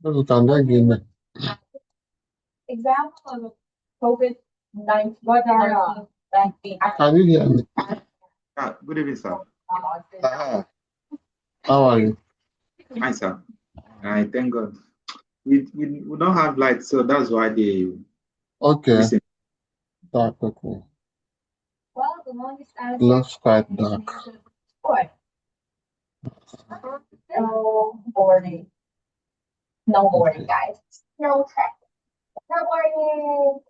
You can then give me. Example of COVID-19. What are Can you hear me? Good evening, sir. How are you? Hi, sir. I thank God. We don't have light, so that's why they Okay. listen. Dark, okay. Well, the longest answer. Looks quite dark. What? No boarding. No boarding, guys. No check. No boarding.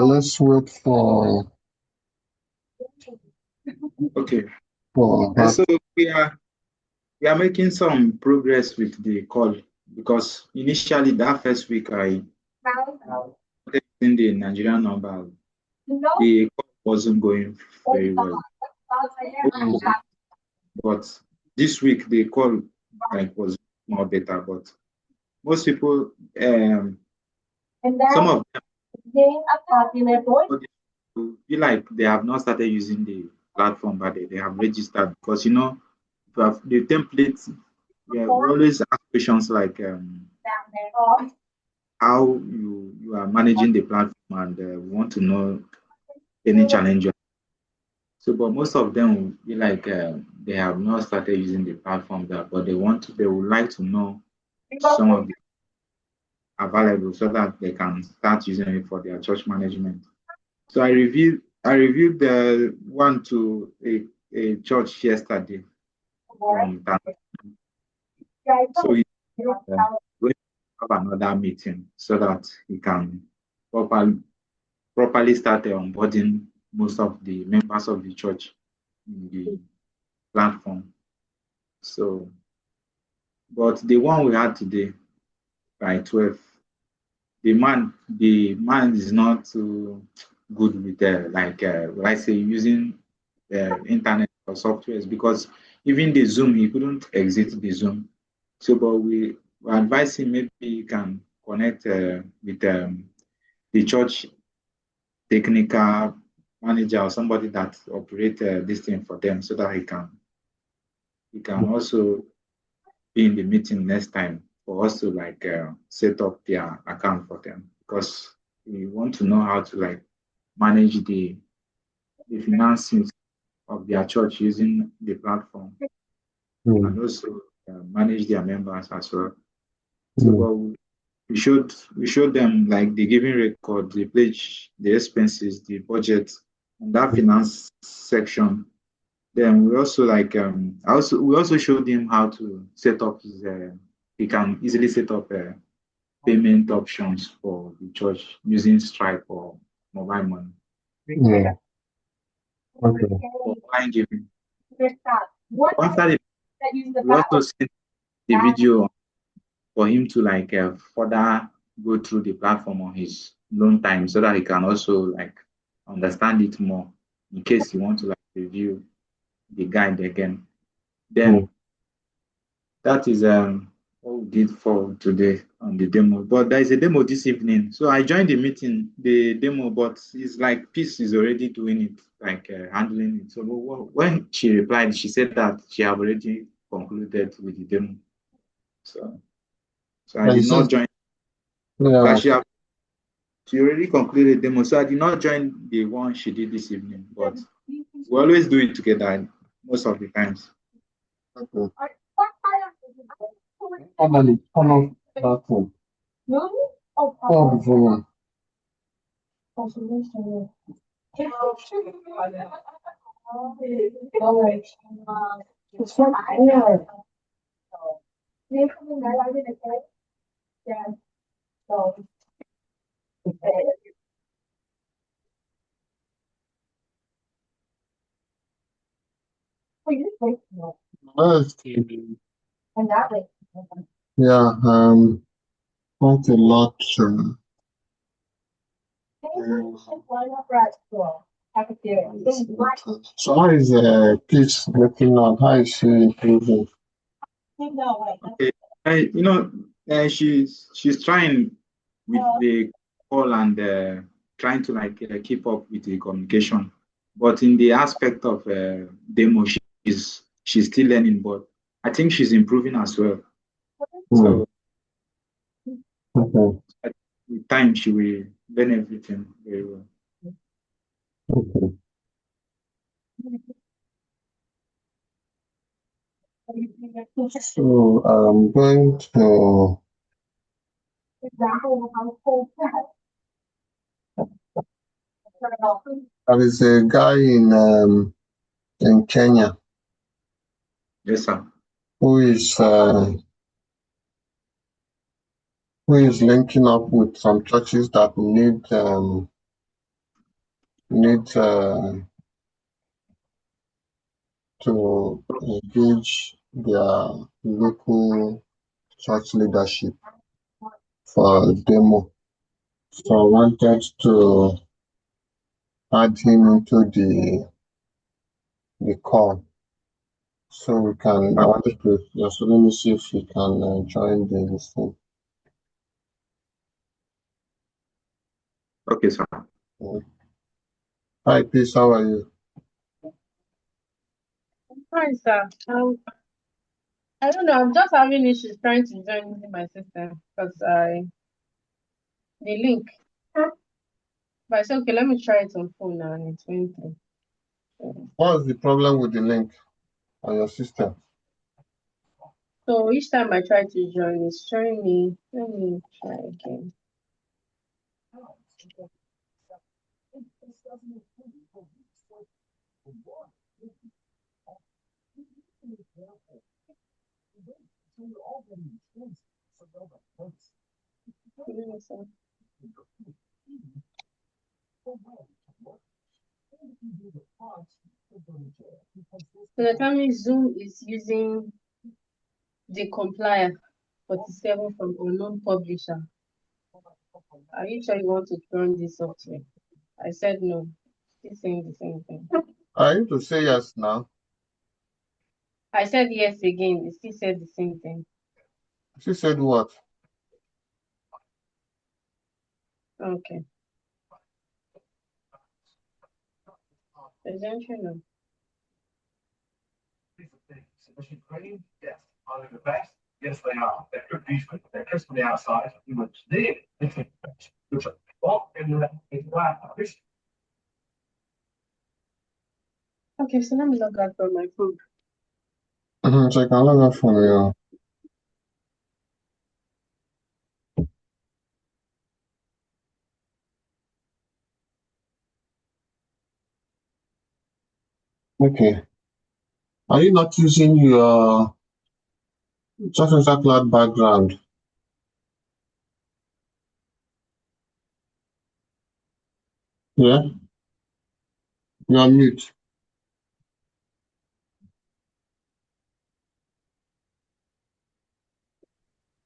Let's wait for Okay. her. So we are making some progress with the call because initially that first week I started using the Nigerian number. The call wasn't going very well. But this week the call was more better. But most people, some of them feel like they have not started using the platform, but they have registered because the templates. We always ask questions like how you are managing the platform, and we want to know any challenge. So, but most of them will be like they have not started using the platform, but they would like to know some of the available so that they can start using it for their church management. So I reviewed the one to a church yesterday from that. So we have another meeting so that he can properly start onboarding most of the members of the church in the platform. So, but the one we had today by 12, the man is not too good with I say using internet or softwares because even the Zoom he couldn't exit the Zoom. So, but we advise him maybe he can connect with the church technical manager or somebody that operate this thing for them so that he can also be in the meeting next time for us to set up their account for them because we want to know how to manage the finances of their church using the platform and also manage their members as well. So we showed them like the giving record, the pledge, the expenses, the budget, and that finance section. Then we also we also showed him how to set up his he can easily set up payment options for the church using Stripe or mobile money. Yeah. Okay. For online giving. After we also sent the video for him to further go through the platform on his own time so that he can also understand it more in case he want to review the guide again. Then that is what we did for today on the demo. But there is a demo this evening. So I joined the meeting, the demo, but it's like Peace is already doing it, handling it. So when she replied, she said that she have already concluded with the demo. So I did not join. Yeah. She already concluded the demo. So I did not join the one she did this evening. But we always do it together most of the times. Okay. Finally, turn off that phone. Oh, before. Yeah, quite a lot. So how is Peace looking out? How is she improving? Okay. She's trying with the call and trying to keep up with the communication. But in the aspect of demo, she's she's still learning, but I think she's improving as well. Hmm. So Okay. with time, she will learn everything very well. Okay. So I'm going to. There is a guy in Kenya Yes, sir. who is linking up with some churches that need to engage their local church leadership for a demo. So I wanted to add him into the call. So we can, I wanted to, yeah, so let me see if he can join the thing. Okay, sir. Hi, peace, how are you? Fine, sir. I don't know. I'm just having issues trying to join using my system because the link. But I said, okay, let me try it on phone now, and it went through. What's the problem with the link on your system? So each time I try to join, it's showing me. Let me try again. So the time Zoom is using the complier 47 from unknown publisher. Are you sure you want to run this software? I said no. Still saying the same thing. I need to say yes now. I said yes again. It still said the same thing. She said what? Okay. Presentation of Yes, are they the best? Yes, they are. They're good visually. They're crisp on the outside. You would nearly which are what in the Okay, so let me log out from my phone. So I can log out from your. Okay. Are you not using your Chat Cloud background? Yeah? You're on mute.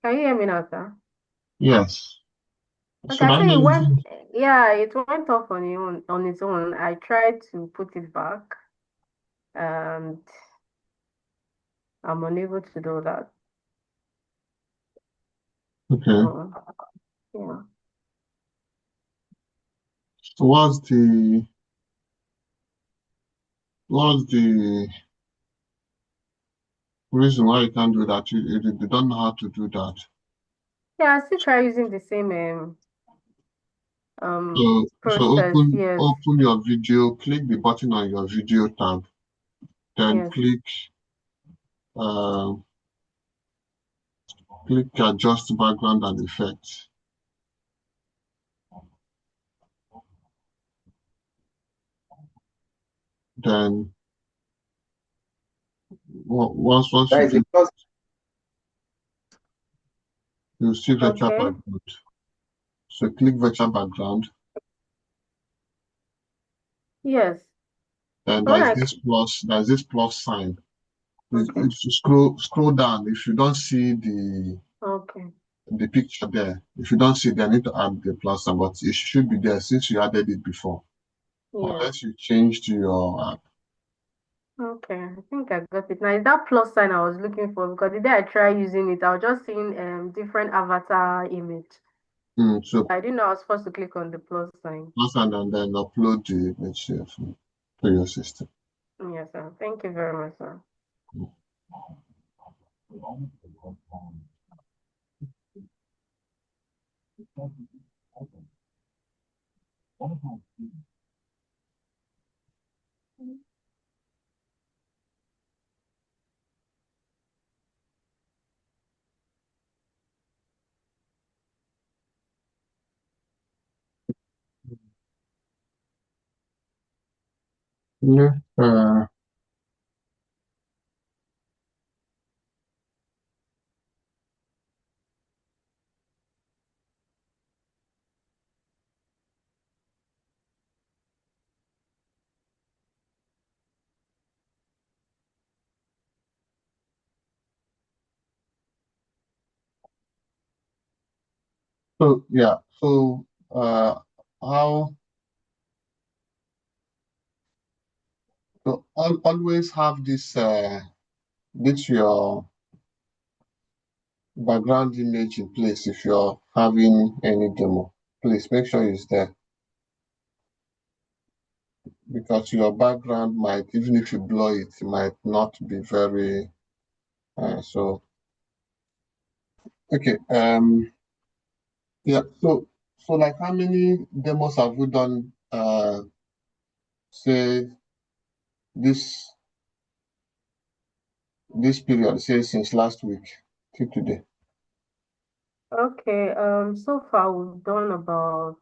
Can you hear me now, sir? Yes. Okay, Should I I think it not went. use- Yeah, it went off on its own. I tried to put it back, and I'm unable to do that. Okay. So, yeah. So what's the reason why you can't do that? You don't know how to do that. Yeah, I still try using the same So process. Yes, open your video, click the button on your video tab, then yes. uh, click adjust background and effects. Then once you Guys, do, because you see virtual Okay. background. So click virtual background. Yes. Then When I there's this plus sign. okay, If you scroll down, if you don't see okay, the picture there, if you don't see it, then you need to add the plus sign, but it should be there since you added it before. yes, Unless you changed your app. okay. I think I got it now. Is that plus sign I was looking for? Because the day I tried using it, I was just seeing different avatar image. So I didn't know I was supposed to click on the plus sign. plus sign and then upload the image to your system. Yes, sir. Thank you very much, sir. Yeah. So yeah. So how so always have this your background image in place if you're having any demo. Please make sure it's there because your background might, even if you blur it, it might not be very so okay. Yeah, so like how many demos have we done say this this period, say since last week till today? Okay, so far we've done about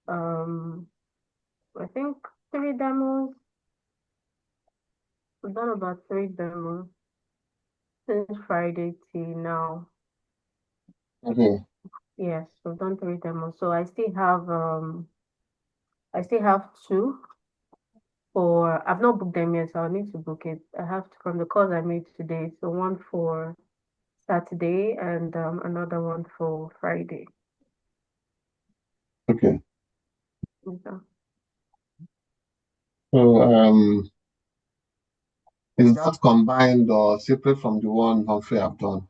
I think 3 demos. We've done about 3 demos since Friday till now. Okay. Yes, we've done 3 demos. So I still have two for I've not booked them yet, so I'll need to book it. I have from the calls I made today. So one for Saturday and another one for Friday. Okay. Okay. So is that combined or separate from the one Humphrey have done?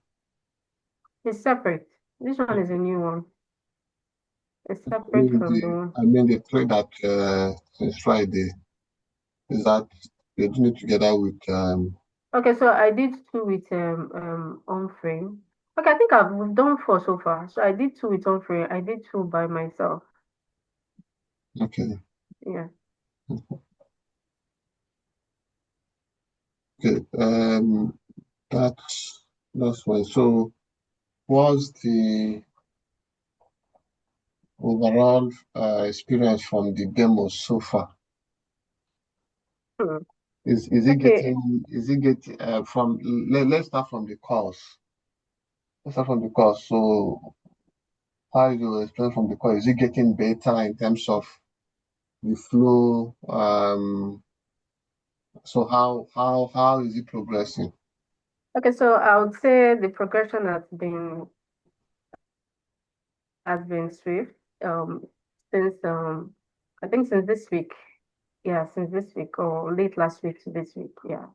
It's separate. This one is a new one. It's I separate mean from the one. the three that since Friday, is that you're doing it together with Okay, so I did two with on frame. Okay, I think I've done 4 so far. So I did two with on frame. I did two by myself. okay. Yeah. Okay. That's fine. So what's the overall experience from the demos so far? Hmm. Is Okay. it getting from let's start from the course. Let's start from the course. So how you explain from the course, is it getting better in terms of the flow? So how is it progressing? Okay, so I would say the progression has been swift. Since I think since this week. Yeah, since this week or late last week to this week. Yeah.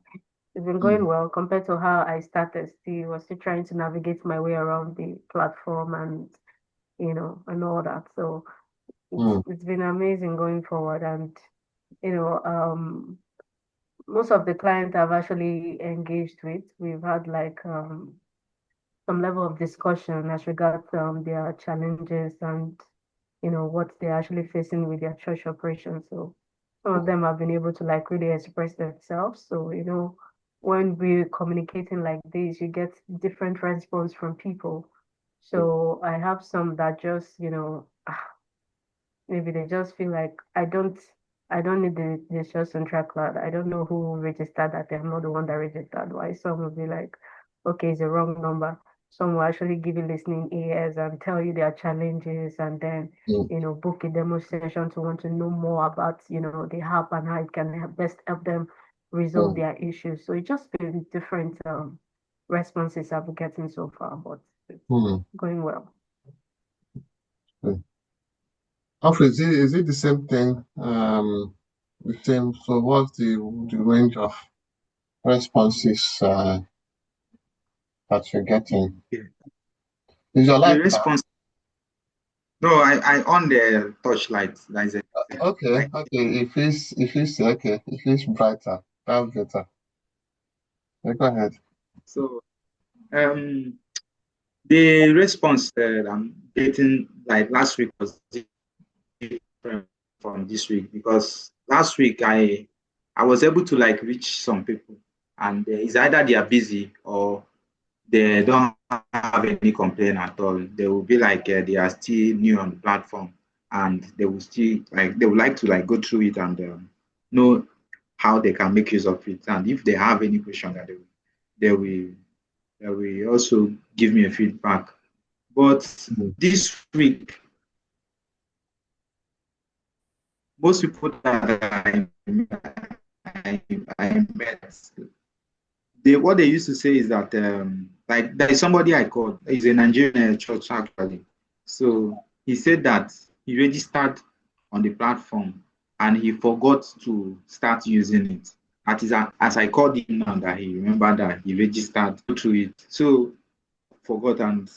It's been going Mm, well compared to how I started. Was still trying to navigate my way around the platform and all that. So it's mm, it's been amazing going forward. And you know, most of the clients I've actually engaged with, we've had like some level of discussion as regards their challenges and what they're actually facing with their church operations. So some of them have been able to like really express themselves. So when we're communicating like this, you get different response from people. So I have some that just maybe they just feel like I don't need the just on track cloud. I don't know who registered that. I'm not the one that registered. Why some will be like, okay, it's a wrong number. Some will actually give you listening ears and tell you their challenges and then, mm, book a demo session to want to know more about, the app and how it can best help them resolve mm, their issues. So it's just been different responses I've been getting so far, but it's mm. going well. Mm. Alfred, is it the same thing? The same. So what's the range of responses that you're getting? Yeah. Is your The light bright? response. No, I on the torchlight. That is a Okay, like okay. If it's okay, if it's brighter, that's better. Go ahead. So the response that I'm getting like last week was different from this week, because last week I was able to like reach some people, and it's either they are busy or they don't have any complaint at all. They will be like they are still new on the platform, and they will still like they would like to like go through it and know how they can make use of it. And if they have any question, that they will they will also give me a feedback. But Mm. this week, most people that I met, what they used to say is that like there is somebody I called. He's a Nigerian church actually. So he said that he registered on the platform and he forgot to start using it. As I called him now, that he remembered that he registered through it. So forgot, and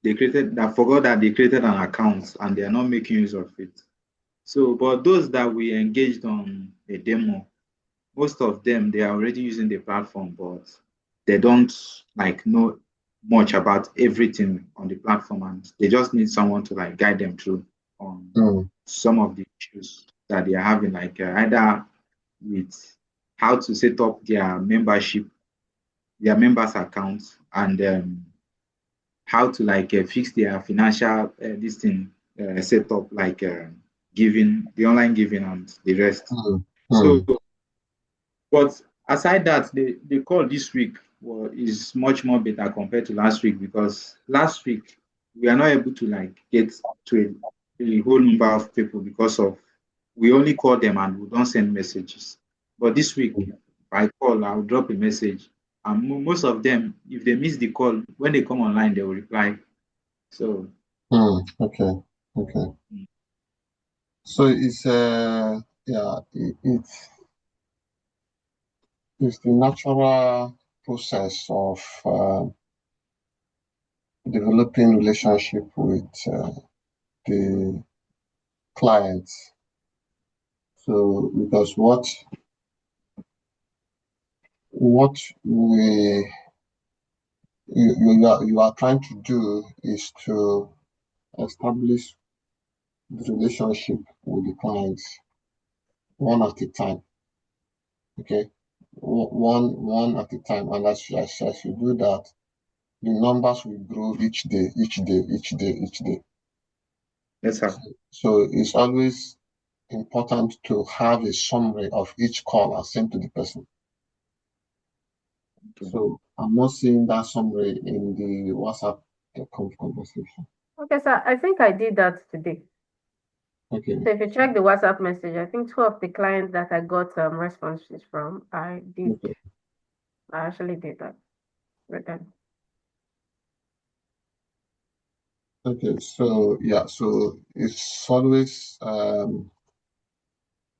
they created that forgot that they created an account and they are not making use of it. So, but those that we engaged on a demo, most of them they are already using the platform, but they don't like know much about everything on the platform, and they just need someone to like guide them through on Mm. some of the issues that they are having, like either with how to set up their membership, their members accounts, and how to like fix their financial this thing set up, like giving the online giving and the rest. Mm. So, Mm. but aside that, the call this week is much more better compared to last week, because last week we are not able to like get to a whole number of people because of we only call them and we don't send messages. But this week, if I call, I'll drop a message, and most of them, if they miss the call, when they come online, they will reply. So Mm. Okay. Okay. So it's yeah, it's the natural process of developing relationship with the clients. So because what you are trying to do is to establish the relationship with the clients one at a time. Okay, one at a time, and as you do that, the numbers will grow each day, each day, each day, each day. let's have. So it's always important to have a summary of each call and send to the person. Okay. So I'm not seeing that summary in the WhatsApp conversation. Okay, so I think I did that today. Okay. So if you check the WhatsApp message, I think two of the clients that I got responses from, Okay. I actually did that with them. Okay. So yeah. So it's always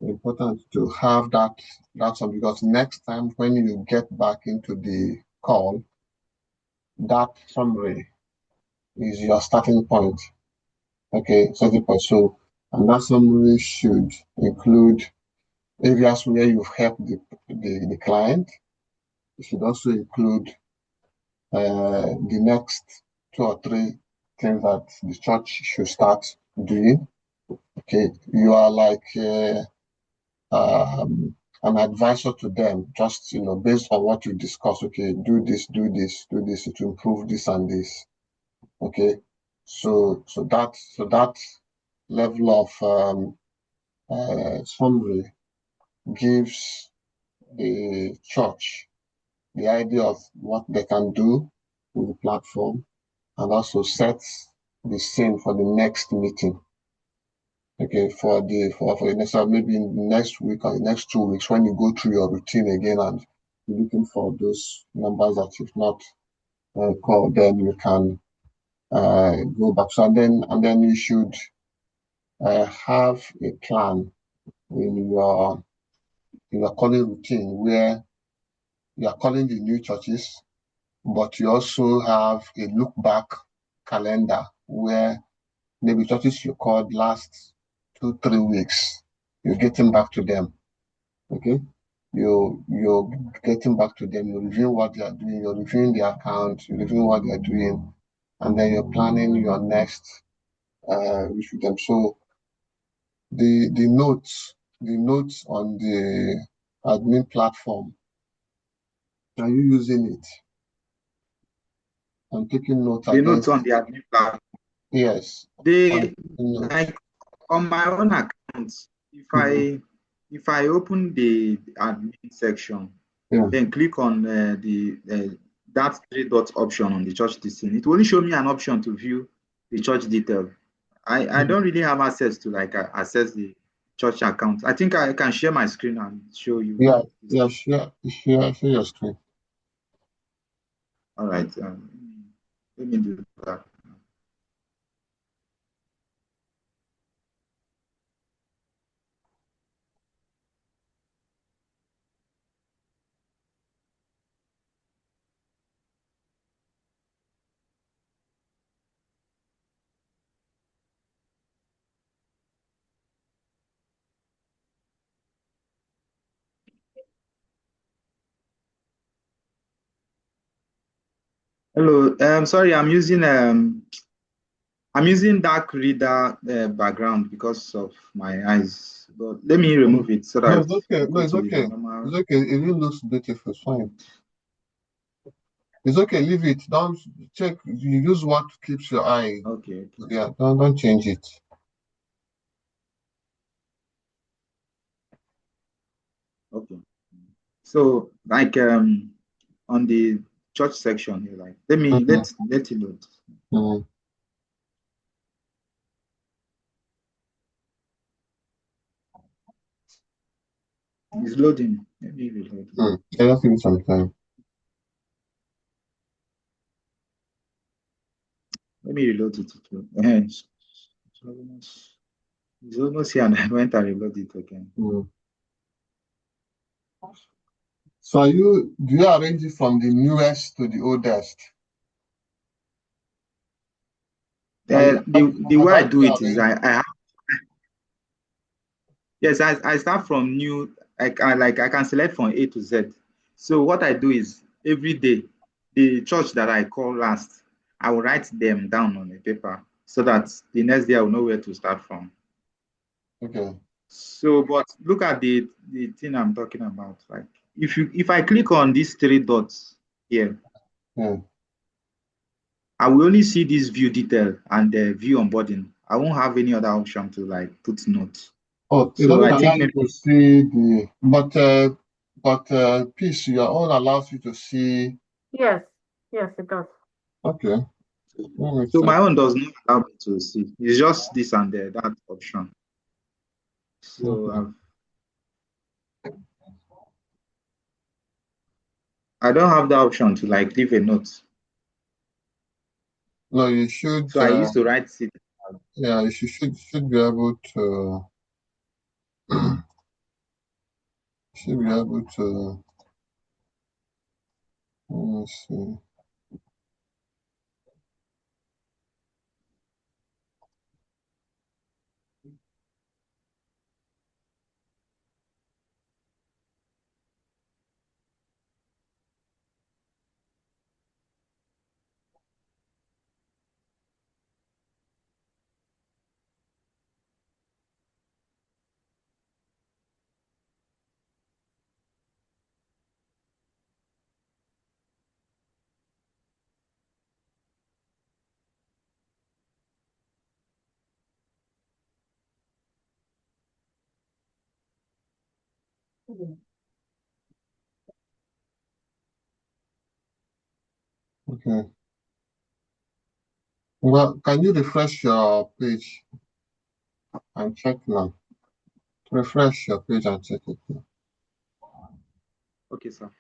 important to have that summary, because next time when you get back into the call, that summary is your starting point. Okay. Starting point. So and that summary should include areas where you've helped the client. It should also include the next two or three things that the church should start doing. Okay, you are like an advisor to them, just based on what you discuss. Okay, do this, do this, do this to improve this and this. Okay, so that level of summary gives the church the idea of what they can do with the platform, and also sets the scene for the next meeting. Okay, for the next maybe in the next week or the next 2 weeks, when you go through your routine again and you're looking for those numbers that you've not called, then you can go back. So and then you should have a plan in your calling routine where you are calling the new churches, but you also have a look back calendar where maybe churches you called last 2, 3 weeks, you're getting back to them. Okay. you're getting back to them, you're reviewing what they are doing, you're reviewing the account, you're reviewing what they're doing, and then you're planning your next with them. So the notes on the admin platform, are you using it? I'm taking notes The notes against, on the admin platform. yes. I'm They taking notes. like on my own account, if Mhm. I open the admin section, Yeah. then click on the that three dot option on the church listing, it will only show me an option to view the church detail. I Mhm. don't really have access to like access the church account. I think I can share my screen and show you Yeah, this yeah, thing. share your screen. All right, let me do that. Hello, sorry, I'm using dark reader background because of my eyes. But let me remove it so No, that it's okay. we No, go it's to the okay. normal. It's okay. It really looks beautiful. It's fine. It's okay. Leave it. Don't check. You use what keeps your eye. Okay, okay, Yeah. Don't change it. okay. So like on the church section here, like Mhm. let it load. Mhm. It's loading. Let me reload. Yeah, just give it some time. Let me reload it. It's almost here, and I went and reload it again. Mhm. So do you arrange it from the newest to the oldest? The way I do Hierarchy it is arranged. yes, I start from new. I can select from A to Z. So what I do is every day, the church that I call last, I will write them down on a paper so that the next day I will know where to start from. Okay. So, but look at the thing I'm talking about. Like if I click on these three dots here, Yeah. I will only see this view detail and the view onboarding. I won't have any other option to like put notes. Oh, it So doesn't I allow think you to maybe see but Peace, your own allows you to see. Yes, yes, it does. Okay, that makes so sense. my own does not allow me to see. It's just this and that option. So Okay. I don't have the option to like leave a note. No, you should. So I used to write it. Yeah, you should be able to. Should be able to. Let me see. Okay. Well, can you refresh your page and check now? Refresh your page and check it now. Okay, sir.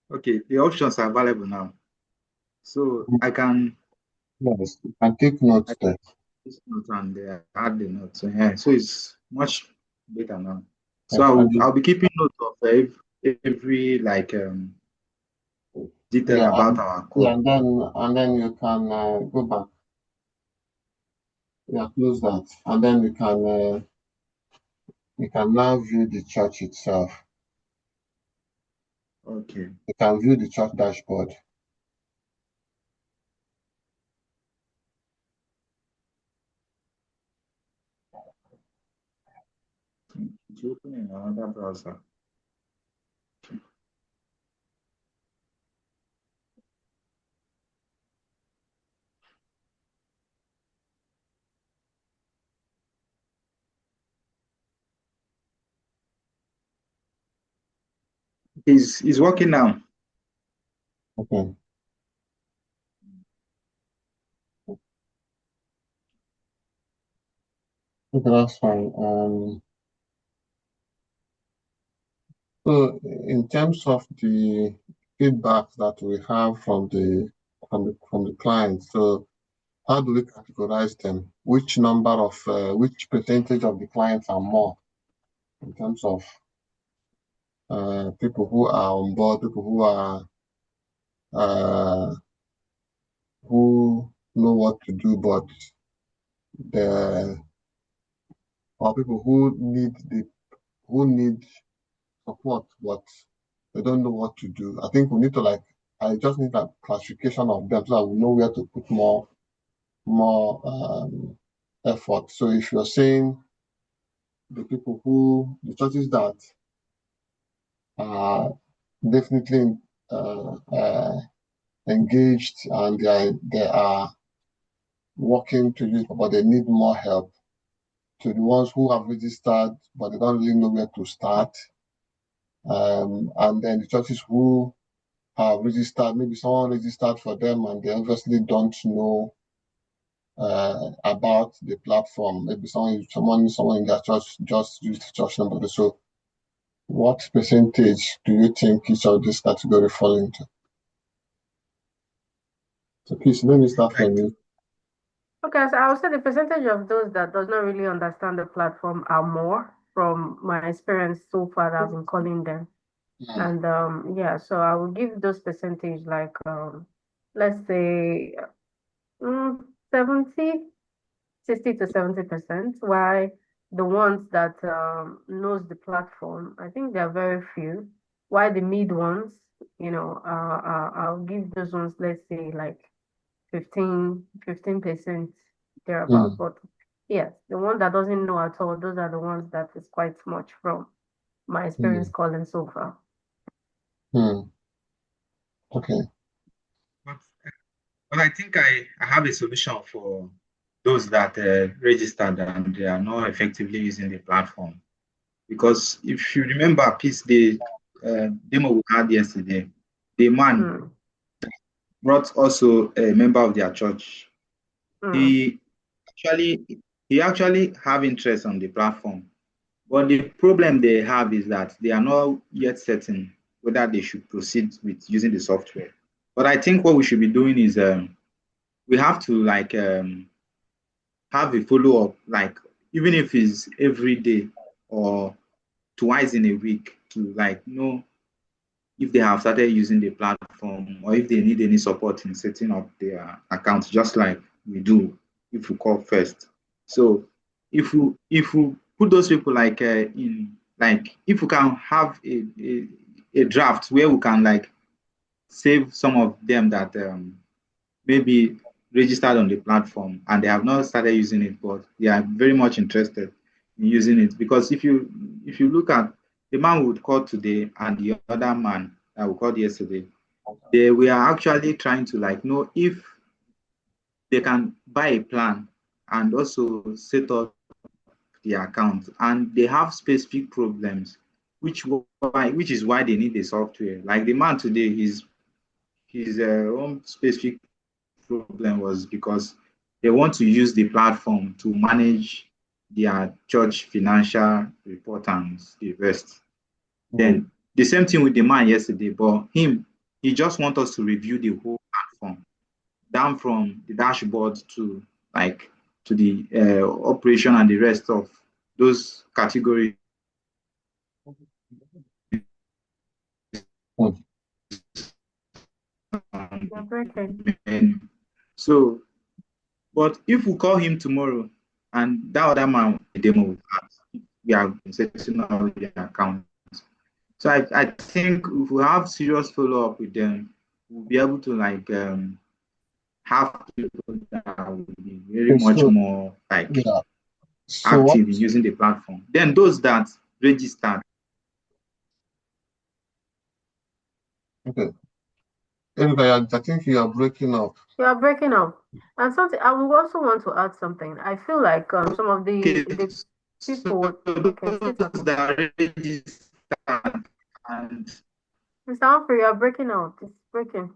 Okay, the options are available now. So I can Yes, you can take notes there. this note and add the note. So yeah, so it's much better now. So Yes, and I'll be keeping note of every like detail yeah, about our yeah, call. and then you can go back. Yeah, close that, and then you can now view the church itself. Okay. You can view the church dashboard. It's opening another browser. Is working now. Okay, okay, that's fine. So in terms of the feedback that we have from the client, so how do we categorize them? Which percentage of the clients are more in terms of people who are on board, people uh, who know what to do, but the or people who need support, but they don't know what to do. I think we need to I just need a classification of them so that we know where to put more effort. So if you're saying the churches that are definitely uh, uh, engaged and they are working to use, but they need more help. To the ones who have registered, but they don't really know where to start. And then the churches who have registered, maybe someone registered for them and they obviously don't know about the platform. Maybe someone in their church just used the church number. So what percentage do you think each of these category fall into? So please let me start Right. from you. Okay, so I would say the percentage of those that does not really understand the platform are more from my experience so far that I've been calling them. Mm, And yeah, so I will give those percentage like let's say mm, 70, 60 to 70%, why the ones that knows the platform, I think there are very few. Why the mid ones, I'll give those ones, let's say like 15% thereabout. mm, But yes, the one that doesn't know at all, those are the ones that is quite much from my experience mm, calling so far. mm. Okay. But, but I think I have a solution for those that registered and they are not effectively using the platform. Because if you remember, Peace, the demo we had yesterday, the man Mm, brought also a member of their church. mm, He actually he actually have interest on the platform, but the problem they have is that they are not yet certain whether they should proceed with using the software. But I think what we should be doing is we have to have a follow up, like even if it's every day or twice in a week, to like know if they have started using the platform or if they need any support in setting up their account, just like we do if we call first. So if we put those people like in like if we can have a draft where we can like save some of them that maybe registered on the platform and they have not started using it, but they are very much interested in using it. Because if you look at the man we would call today and the other man that we called yesterday, they were actually trying to like know if they can buy a plan and also set up the account. And they have specific problems, which is why they need the software. Like the man today, his own specific problem was because they want to use the platform to manage their church financial report and the rest. Mm, Then the same thing with the man yesterday, but him He just wants us to review the whole platform, down from the dashboard to like to the operation and the rest of those categories. You're breaking. So, but if we call him tomorrow and that other man the demo with us, we are setting up the account. So I think if we have serious follow up with them, we'll be able to like have people that will be very Okay, much so more like yeah. So what? active in using the platform. Then those that registered. Okay. Erika, I think you are breaking up. You are breaking up. And something I would also want to add something. I feel like some of Okay, the so people, okay, still those talking. that are registered and Mr. Humphrey, you are breaking out. It's breaking.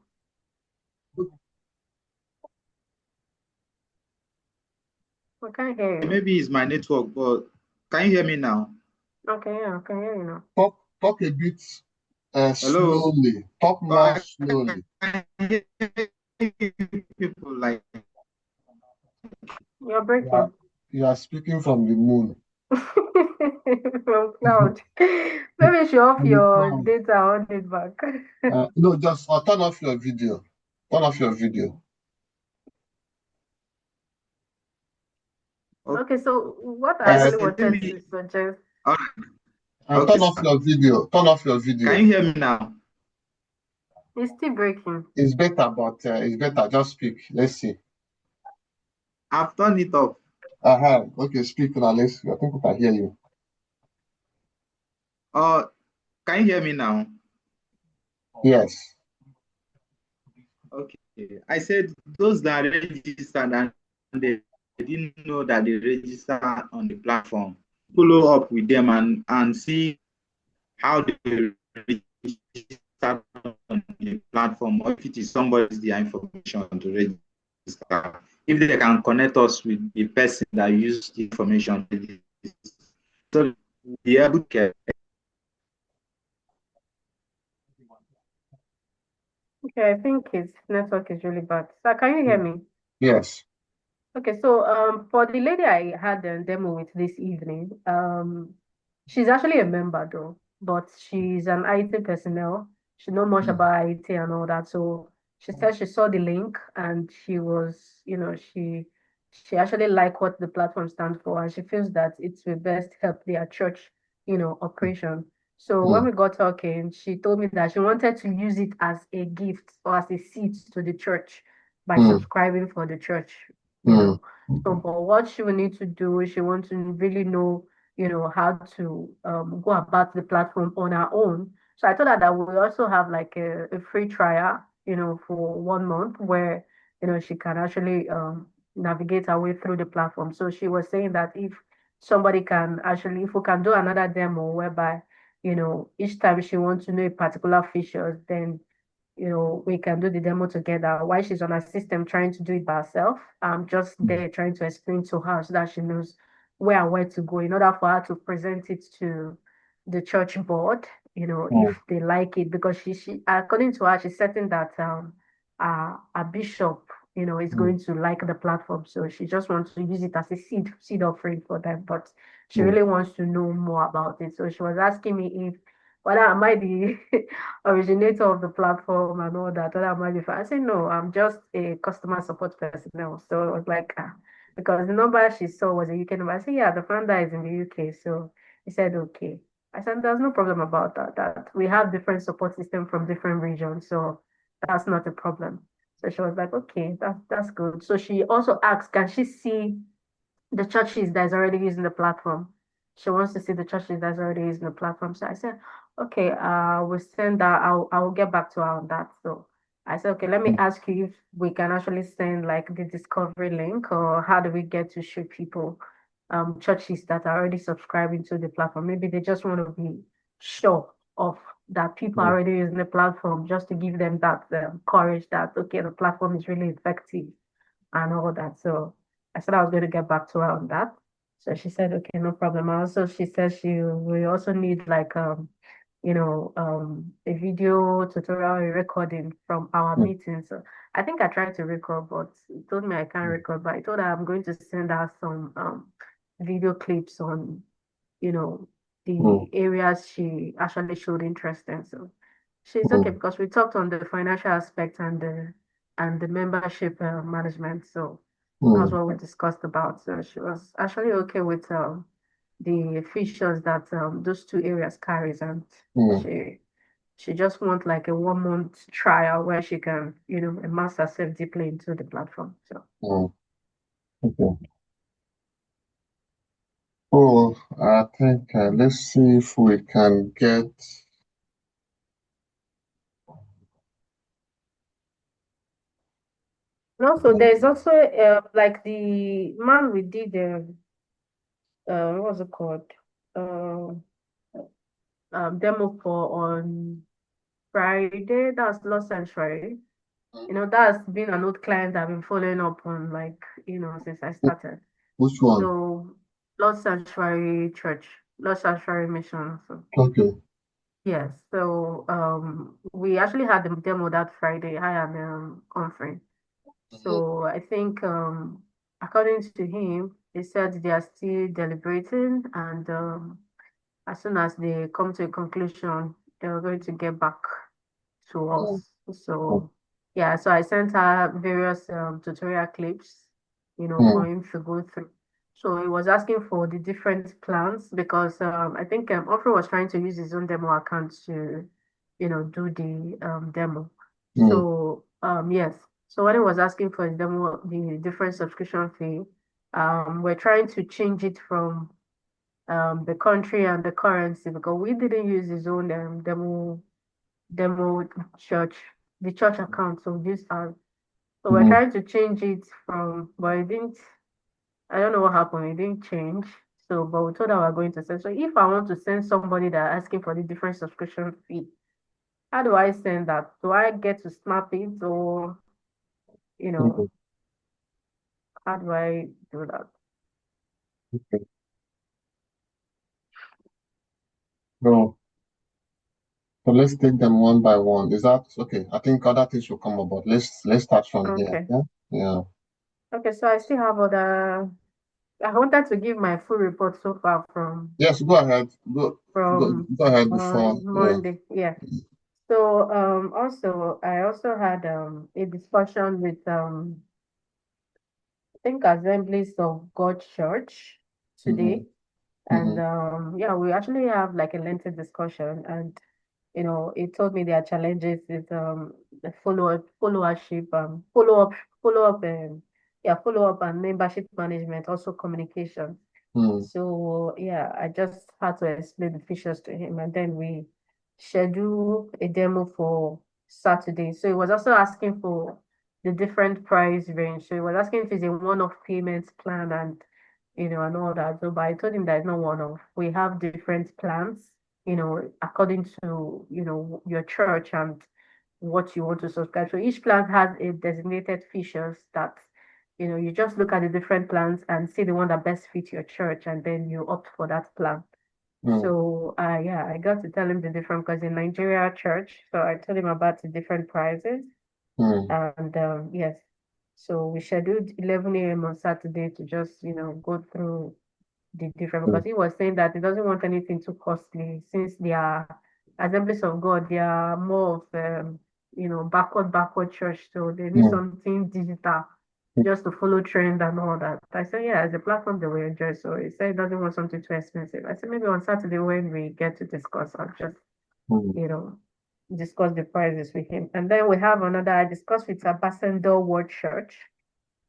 I can't hear you. maybe it's my network, but can you hear me now? Okay, yeah, I can hear you now. Talk a bit Hello? slowly. Talk more I slowly. can hear people like You're You are, breaking. you are speaking from the moon. From cloud. Maybe you should off From the your cloud. data on it back. No, just turn off your video. Turn off your video. Okay, so what I Uh, actually let wanted me to suggest, all right, okay, Turn off sir. your video. Turn off your Can video. you hear me now? is still breaking. It's better, but it's better. Just speak. Let's see. I've turned it off. Okay, speak now. Let's see. I think we can hear you. Uh can you hear me now? Yes. Okay. I said those that registered and they didn't know that they registered on the platform, follow up with them and see how they register on the platform, or if it is somebody's their information to register. If they can connect us with the person that used the information, so we'll be able to get. Okay, I think his network is really bad. Sir, can you hear me? Yes. Okay, so for the lady I had a demo with this evening, she's actually a member though, but she's an IT personnel. She know much about IT and all that. So she said she saw the link and she was, she actually liked what the platform stands for, and she feels that it will best help their church, operation. So when Mm, we got talking, she told me that she wanted to use it as a gift or as a seed to the church by mm, subscribing for the church, you mm, know. So, but what she will need to do, she wants to really know, how to go about the platform on her own. So I told her that we also have like a free trial, for 1 month where, she can actually navigate her way through the platform. So she was saying that if we can do another demo whereby, each time she wants to know a particular feature, then we can do the demo together while she's on her system trying to do it by herself. I'm just there trying to explain to her so that she knows where and where to go in order for her to present it to the church board, if mm, they like it, because she according to her, she's certain that our bishop, is mm, going to like the platform. So she just wants to use it as a seed offering for them. But she mm, really wants to know more about it. So she was asking me if whether am I the originator of the platform and all that. Whether am I the I said no, I'm just a customer support personnel. So I was like, because the number she saw was a UK number. I said, yeah, the founder is in the UK. So he said, okay. I said, there's no problem about that. That we have different support system from different regions, so that's not a problem. So she was like, okay, that's good. So she also asked, can she see the churches that's already using the platform? She wants to see the churches that's already using the platform. So I said, okay, we'll send that. I'll get back to her on that. So I said, okay, let me mm. ask you if we can actually send like the discovery link, or how do we get to show people churches that are already subscribing to the platform? Maybe they just want to be sure of that people are Mm. already using the platform, just to give them that courage that okay, the platform is really effective and all that. So I said I was going to get back to her on that. So she said, okay, no problem. Also, she said she will also need like a video tutorial recording from our Mm. meeting. So I think I tried to record, but it told me I can't record. But I told her I'm going to send her some video clips on, Mm. the areas she actually showed interest in. So she's okay Mm. because we talked on the financial aspect and the membership management. So that's Mm. what we discussed about. So she was actually okay with the features that those two areas carries, and Mm. she just want like a 1 month trial where she can, immerse herself deeply into the platform. So Mm. Okay. Oh, I think let's see if we can get. and also there's also like the man we did what was it called? Uh, Demo for on Friday. That's Lost Sanctuary. That's been an old client I've been following up on, like, since I started. Which one? So Lost Sanctuary Church, Lost Sanctuary Mission. So Okay. yes, so we actually had the demo that Friday. I am conference. Mhm. So I think according to him, he said they are still deliberating, and as soon as they come to a conclusion, they are going to get back to Mm. us. So yeah, so I sent her various tutorial clips, for Mm. him to go through. So he was asking for the different plans because I think Offer was trying to use his own demo account to, do the demo. Mm. So yes, so when he was asking for his demo, the different subscription fee, we're trying to change it from the country and the currency because we didn't use his own demo church, the church account. So this so we're Mm. trying to change it from, but it didn't, I don't know what happened. It didn't change. So, but we told her we're going to send. So if I want to send somebody that asking for the different subscription fee, how do I send that? Do I get to snap it or, you know, Mm. how do I do that? Okay. So let's take them one by one. Is that okay? I think other things will come about. Let's start from here. Okay. Yeah. Yeah. Okay. So I still have other, I wanted to give my full report so far Yes. Go ahead. from Go ahead before. on Yeah. Monday. Yeah. So also I also had a discussion with I think Assemblies of God Church Mm-hmm. today. And Mm-hmm. yeah, we actually have like a lengthy discussion, and it told me their challenges with the followership, follow up yeah, follow up and membership management, also communication. Mm. So yeah, I just had to explain the features to him, and then we schedule a demo for Saturday. So he was also asking for the different price range. So he was asking if it's a one-off payment plan and and all that. So but I told him that it's not one-off. We have different plans, according to your church and what you want to subscribe. So each plan has a designated features that you just look at the different plans and see the one that best fits your church, and then you opt for that plan. Mm. So yeah, I got to tell him the different because in Nigeria church, so I told him about the different prices. Mm. And yes, so we scheduled 11 a.m. on Saturday to just, go through the different, Mm. because he was saying that he doesn't want anything too costly since they are Assemblies of God, they are more of, backward church. So they need Mm. something digital just to follow trend and all that. I said, yeah, as a platform they will enjoy. So he said he doesn't want something too expensive. I said, maybe on Saturday when we get to discuss, I'll just, Mm. you know, discuss the prices with him. And then we have another, I discussed with Ambassador World Church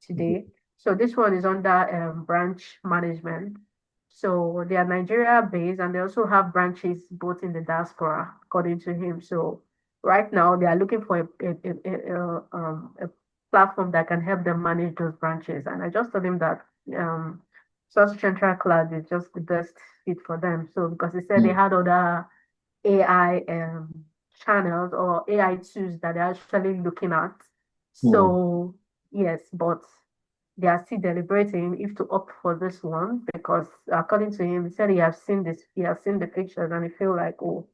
today. So this one is under branch management. So they are Nigeria based and they also have branches both in the diaspora, according to him. So right now they are looking for a platform that can help them manage those branches. And I just told him that Source Central Cloud is just the best fit for them. So because he said they Mm. had other AI channels or AI tools that they're actually looking at. Mm. So yes, but they are still deliberating if to opt for this one because according to him, he said he has seen the pictures and he feel like, oh,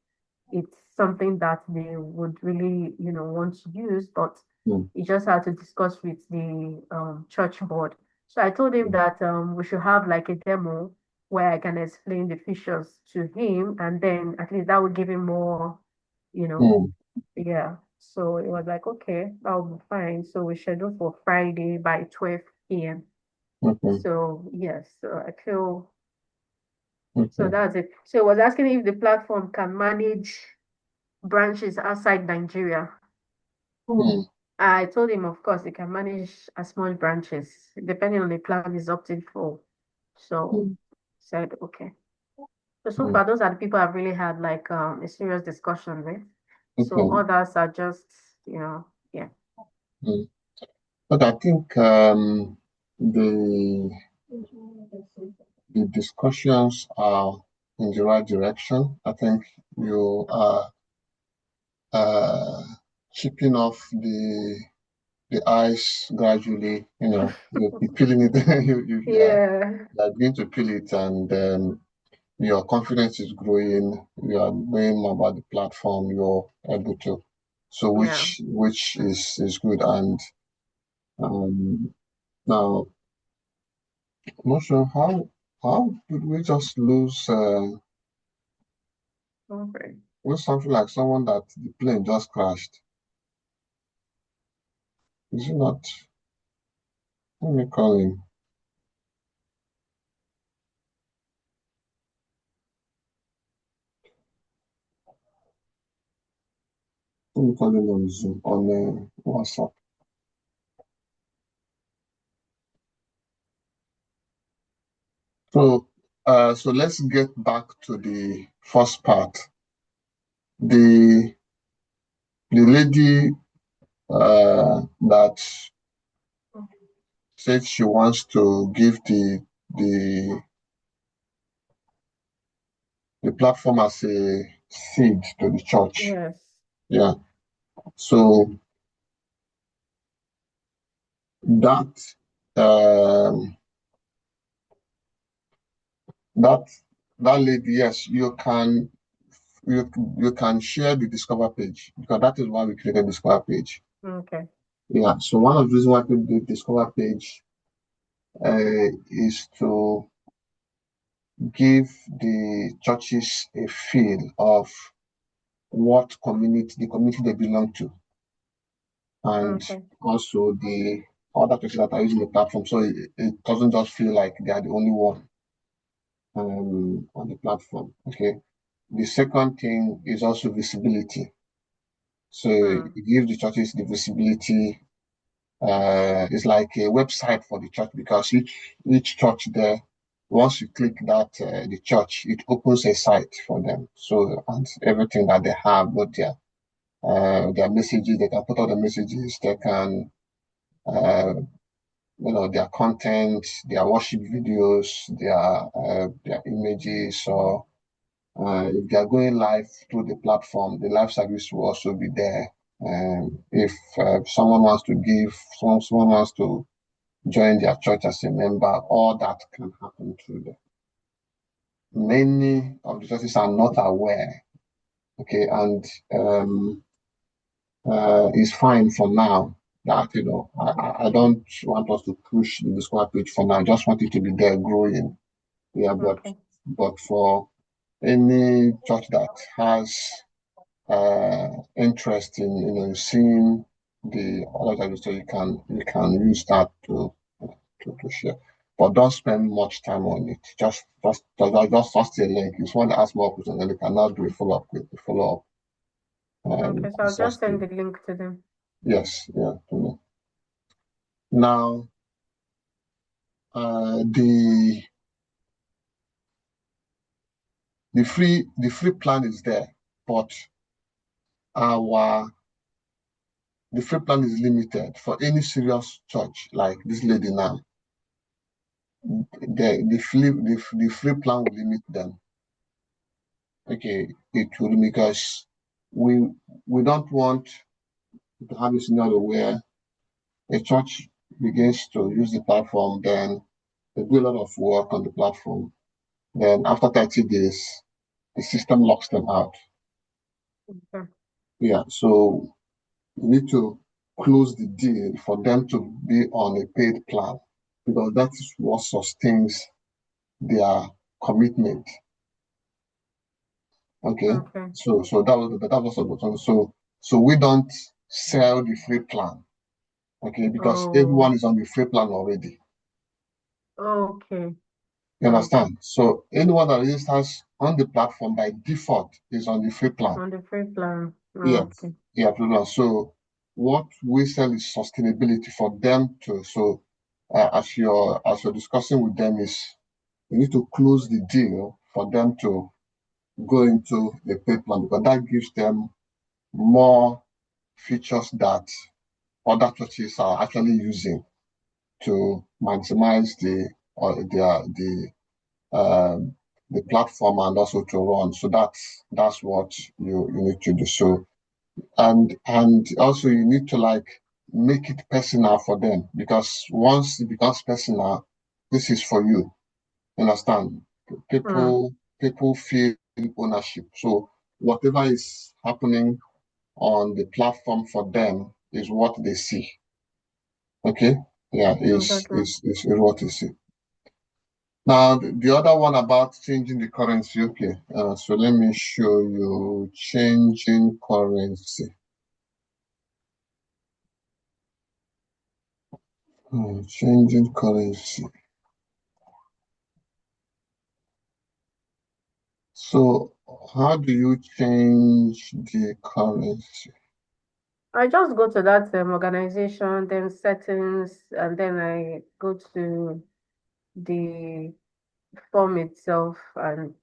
it's something that they would really, want to use, but Mm. he just had to discuss with the church board. So I told him that we should have like a demo where I can explain the features to him, and then at least that would give him more, Mm. yeah. So it was like, okay, that will be fine. So we scheduled for Friday by 12 p.m. Okay. So yes, so I feel so Okay. that's it. So I was asking if the platform can manage branches outside Nigeria. Mm. I told him, of course, it can manage as small branches, depending on the plan is opted for. So Mm. said, okay. So Mm. far, those are the people I've really had like a serious discussion with. So Okay. others are just, yeah. Mm. But I think the the discussions are in the right direction. I think you are uh, chipping off the ice gradually. You're peeling it. Yeah. You are beginning to peel it, and your confidence is growing. You are knowing more about the platform. You're able to, so Yeah. which is good. And um, now, I'm not sure how did we just Okay. lose something like someone that the plane just crashed? Is it not? Let me call him. Let me call him on Zoom on WhatsApp. So let's get back to the first part. The lady that said she wants to give the the platform as a seed to the church. Yes. Yeah. So that um that that lady, yes, you can share the Discover page, because that is why we created Discover page. Okay. Yeah. So one of the reasons why people do Discover page is to give the churches a feel of what the community they belong to, and Okay. also the other churches that are using the platform, so it doesn't just feel like they are the only one on the platform. Okay. The second thing is also visibility. So Hmm. it gives the churches the visibility. It's like a website for the church, because each church there, once you click that the church, it opens a site for them. So, and everything that they have, but their messages, they can put all the messages, they can uh, their content, their worship videos, their images, or if they are going live through the platform, the live service will also be there. If someone wants to give, someone wants to join their church as a member, all that can happen through there. Many of the churches are not aware, okay, and it's fine for now. That I don't want us to push the Discover page for now. I just want it to be there growing. Yeah, Okay. but for any church that has interest in seeing the other service, so you can use that to share. But don't spend much time on it. Just a link. If you want to ask more questions, then you can now do a follow up with the follow up. Okay. So I'll just send the link to them. Yes, yeah. Now, the free plan is there, but our the free plan is limited for any serious church like this lady now. The free plan will limit them. Okay, it will, because we don't want to have a scenario where a church begins to use the platform, then they do a lot of work on the platform. Then after 30 days, the system locks them out. Okay. Yeah, so you need to close the deal for them to be on a paid plan because that is what sustains their commitment. Okay, Okay. so that was what so we don't sell the free plan. Okay, because Oh, everyone is on the free plan already. okay. You Okay. understand? So anyone that registers on the platform by default is on the free plan. On the free plan. Yes, Okay. yeah, free plan. So what we sell is sustainability for them to. So as you're discussing with them is you need to close the deal for them to go into the paid plan because that gives them more features that other churches are actually using to maximize the platform and also to run. So that's what you need to do. So and also you need to like make it personal for them because once it becomes personal, this is for you. Understand? Hmm. People feel ownership. So whatever is happening on the platform for them is what they see. Okay? Yeah, Exactly. is what they see. Now, the other one about changing the currency. Okay, so let me show you changing currency. Changing currency. So, how do you change the currency? I just go to that organization, then settings, and then I go to the form itself and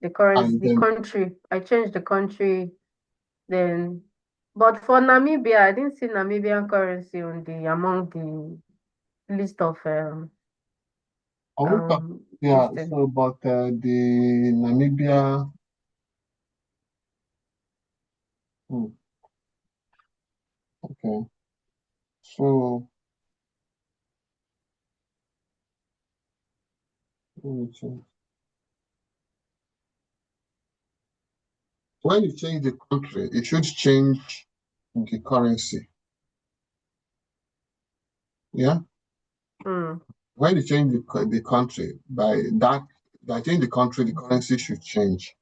the currency, And the then, country. I change the country, then. But for Namibia, I didn't see Namibian currency on the among the list of okay, this yeah. thing. So, but the Namibia. Hmm, okay. So, let me check. When you change the country, it should change the currency. Yeah. Hmm. When you change the country, by change the country, the currency should change.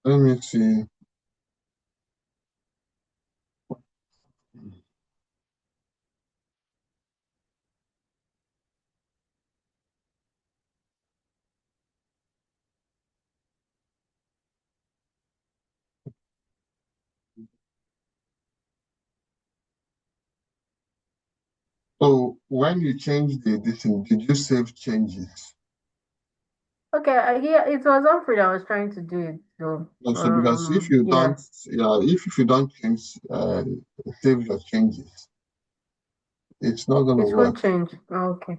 Let me see. So when you change the this thing, did you save changes? Okay, yeah, it was Humphrey that was trying to do it. So, Also, because if you yeah, don't, yeah, if you don't change, save your changes, it's not gonna it won't work. change. Okay,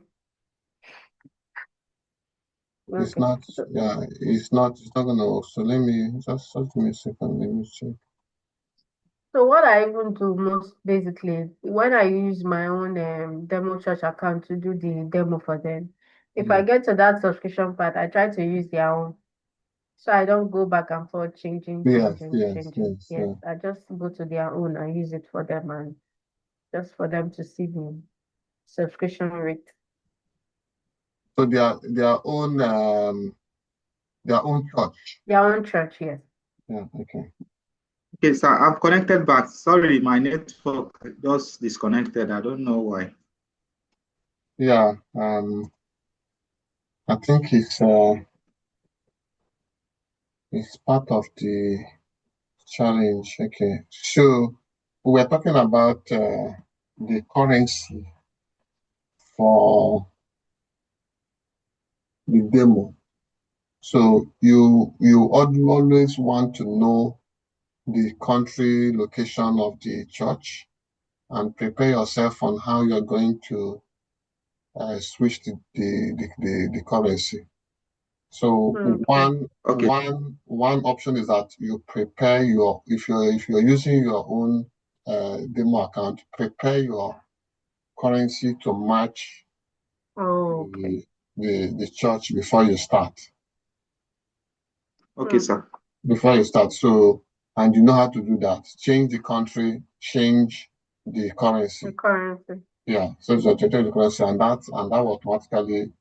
It's okay. not, So, yeah, it's not gonna work. So let me just give me a second. Let me check. so what I even do most basically when I use my own demo church account to do the demo for them, if I Yeah. get to that subscription part, I try to use their own. So I don't go back and forth changing, Yes, changing, yes, changing. yes, Yes, yeah. I just go to their own and use it for them and just for them to see the subscription rate. So their own church. Their own church, yes. Yeah. Okay. Okay, so I've connected back. Sorry, my network just disconnected. I don't know why. Yeah. I think it's part of the challenge. Okay. So we're talking about the currency for the demo. So you always want to know the country location of the church and prepare yourself on how you're going to switch the currency. So Okay. Okay. one option is that you prepare your if you're using your own demo account, prepare your currency to match Oh, okay. the church before you start. Okay, Mm. sir. Before you start. So, and you know how to do that. Change the country, change the The currency. currency. Yeah. So you change the currency, and that will automatically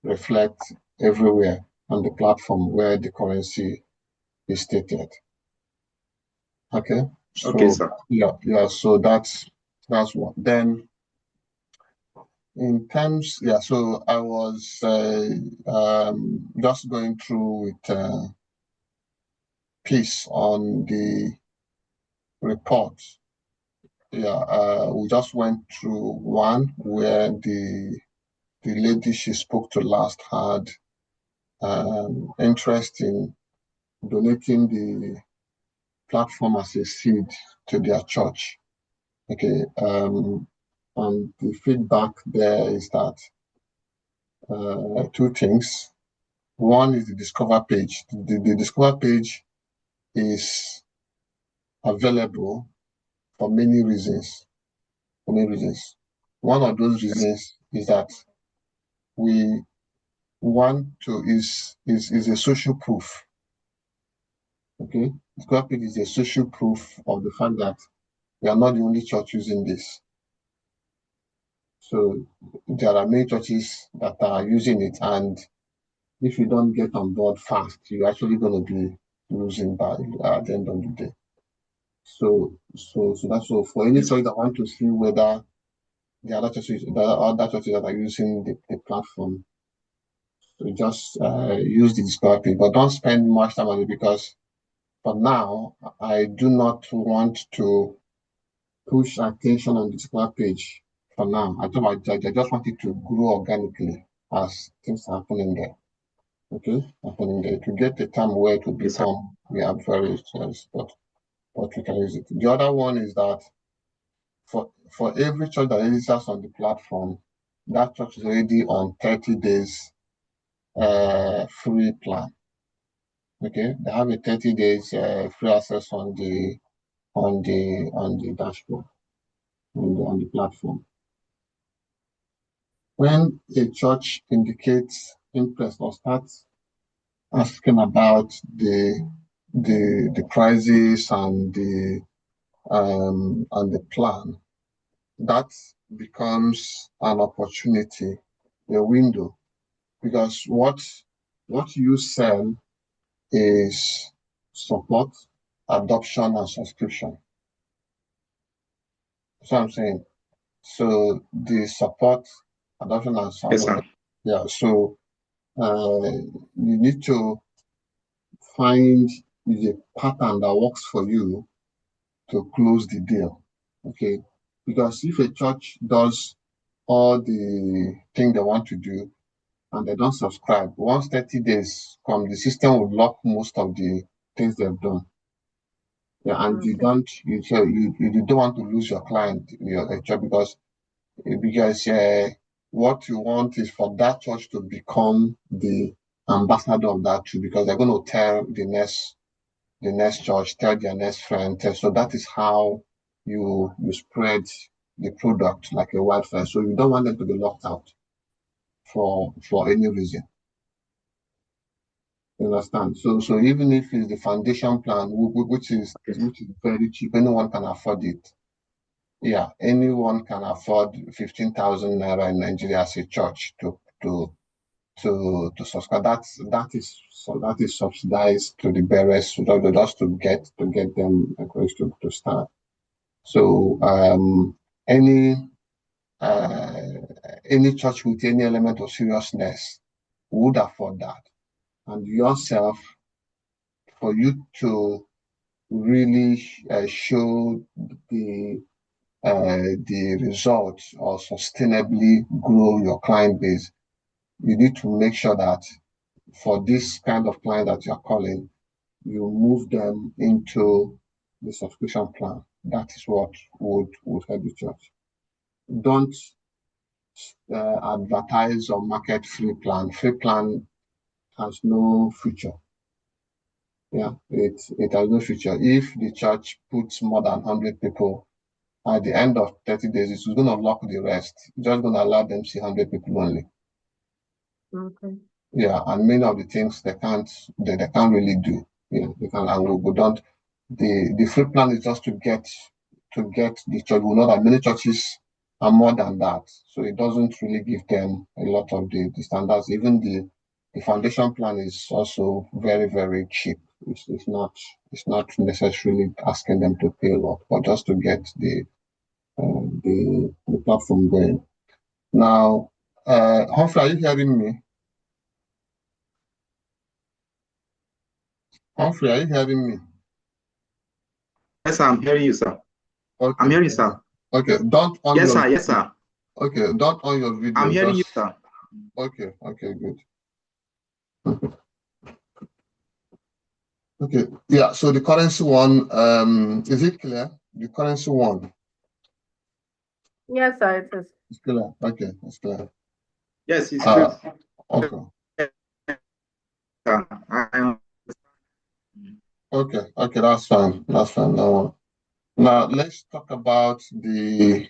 reflect everywhere on the platform where the currency is stated. Okay. Okay, So sir. yeah. So that's what. Then in terms, yeah. So I was just going through with piece on the report. Yeah, we just went through one where the lady she spoke to last had interest in donating the platform as a seed to their church. Okay, and the feedback there is that two things. One is the Discover page. The Discover page is available for many reasons. For many reasons. One of those reasons is that we want to is a social proof. Okay, Discover page is a social proof of the fact that we are not the only church using this. So there are many churches that are using it, and if you don't get on board fast, you're actually going to be losing by at the end of the day. So that's all. For any church that want to see whether the other churches, that are using the platform, so just use the Discover page, but don't spend much time on it, because for now I do not want to push attention on the Discover page. For now, I just want it to grow organically as things are happening there. Okay, happening there to get the time where it will Yes, sir. become very serious, but we can use it. The other one is that for every church that registers on the platform, that church is already on 30 days free plan. Okay, they have a 30 days free access on the dashboard on the platform. When a church indicates interest or starts asking about the prices and the plan, that becomes an opportunity, a window, because what you sell is support, adoption, and subscription. So I'm saying, so the support, adoption, and Yes, sir. yeah. So you need to find the pattern that works for you to close the deal. Okay, because if a church does all the thing they want to do and they don't subscribe, once 30 days come, the system will lock most of the things they've done. Yeah, and Okay. you don't want to lose your client, your church, because what you want is for that church to become the ambassador of that church, because they're going to tell the next church, tell their next friend. So that is how you spread the product like a wildfire. So you don't want them to be locked out for any reason. You understand? So even if it's the foundation plan, which is very cheap, anyone can afford it. Yeah, anyone can afford 15,000 naira in Nigeria as a church to subscribe. That is subsidized to the bearers, just to get them encouraged to start. So any church with any element of seriousness would afford that, and yourself, for you to really show the results or sustainably grow your client base, you need to make sure that for this kind of client that you're calling, you move them into the subscription plan. That is what would help the church. Don't advertise or market free plan. Free plan has no future. Yeah, it has no future. If the church puts more than 100 people at the end of 30 days, it's going to lock the rest. It's just going to allow them see 100 people only. Okay. Yeah, and many of the things they can't really do. Yeah, they can, and we don't. The free plan is just to get the church. We know that many churches are more than that, so it doesn't really give them a lot of the standards. Even the foundation plan is also very, very cheap. It's not necessarily asking them to pay a lot, but just to get the platform going. Now, Humphrey, are you hearing me? Humphrey, are you hearing me? Yes, sir, I'm hearing you, sir. Okay. I'm hearing you, sir. Okay, don't on Yes, your sir. Yes, sir. Okay, don't on your video. I'm hearing you, Just sir. okay, good. Okay, yeah. So the currency one, is it clear? The currency one. Yes, sir, it is. It's clear. Okay, it's clear. Yes, it's clear. Okay. Okay, that's fine. That's fine. Now let's talk about the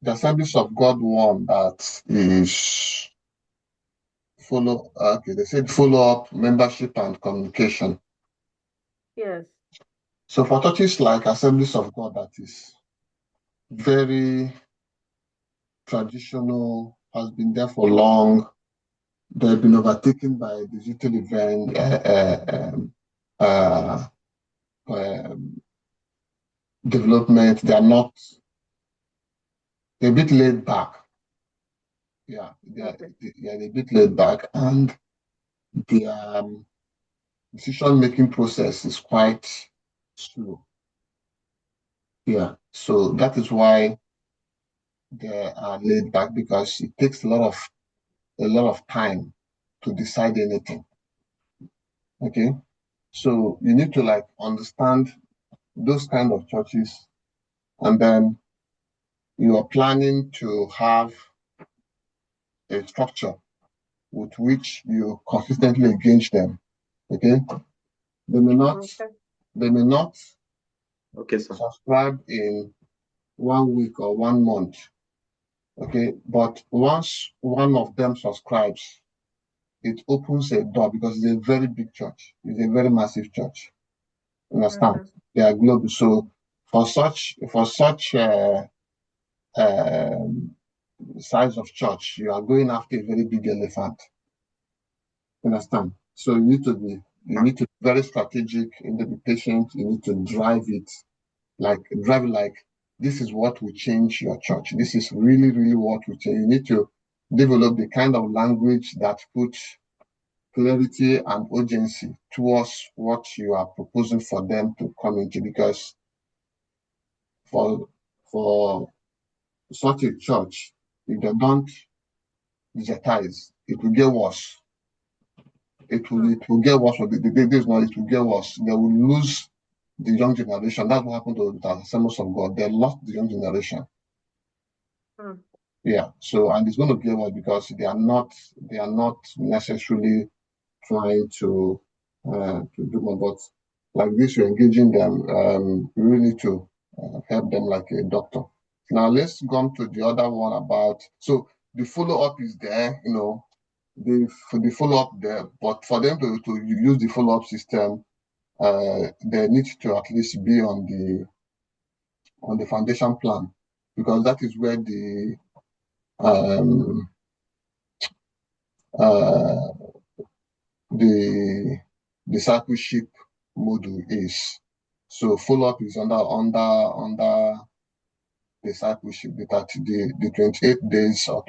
Assemblies of God one that is they said follow-up, membership, and communication. Yes. So for churches like Assemblies of God that is very traditional, has been there for long, they've been overtaken by digital event, development. They're a bit laid back. Yeah, they're a bit laid back, and their decision-making process is quite slow. Yeah, so that is why they are laid back, because it takes a lot of time to decide anything. Okay, so you need to understand those kind of churches, and then you are planning to have a structure with which you consistently engage them. Okay, they may not Okay, sir. subscribe in 1 week or 1 month. Okay, but once one of them subscribes, it opens a door, because it's a very big church. It's a very massive church. Understand? They are global. So for such size of church, you are going after a very big elephant. Understand? So you need to be very strategic, you need to be patient, you need to drive it like this is what will change your church. This is really, really what will change. You need to develop the kind of language that puts clarity and urgency towards what you are proposing for them to come into, because for such a church, if they don't digitize, it will get worse. It will get worse. It will get worse. They will lose the young generation. That's what happened to the Assemblies of God. They lost the young generation. Yeah. So, and it's going to get worse, because they are not necessarily trying to do more. But like this, you're engaging them. You really need to help them like a doctor. Now let's go to the other one about. So the follow-up is there. The follow-up there, but for them to use the follow-up system, they need to at least be on the foundation plan, because that is where the discipleship module is. So follow-up is under discipleship. The 28 days of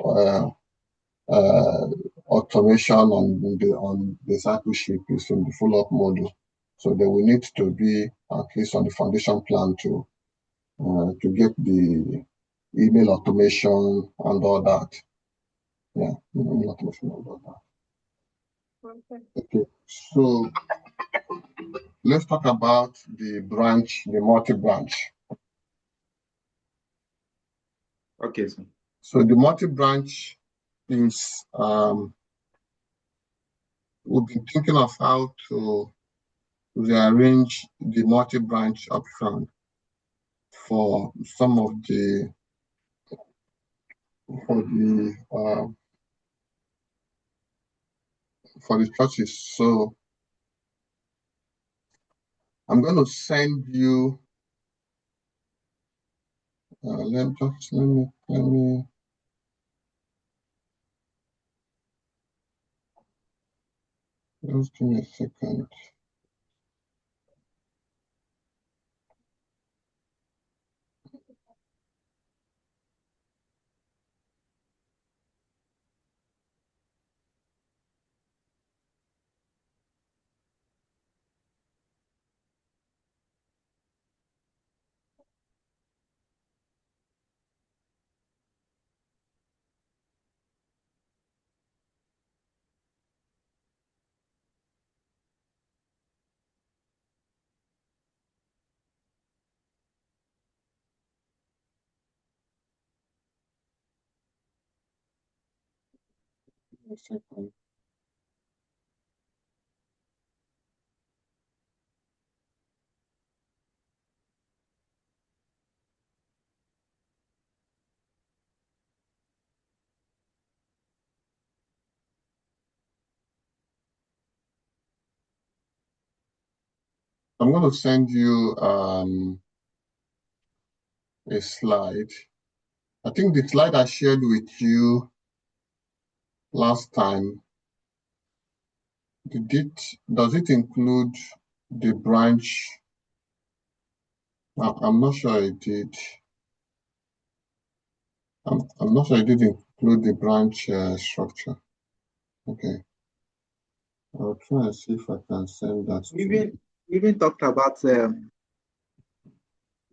automation on discipleship is in the follow-up module. So they will need to be at least on the foundation plan to get the email automation and all that. Yeah, email automation and all that. Okay, so let's talk about the multi-branch. Okay, sir. So the multi-branch is we've been thinking of how to rearrange the multi-branch option for some of the for the churches. So I'm going to send you. Let me. Just give me a second. A second. I'm going to send you a slide. I think the slide I shared with you last time, does it include the branch? I'm not sure it did. I'm not sure it did include the branch structure. Okay. I'll try and see if I can send that to you. We even talked about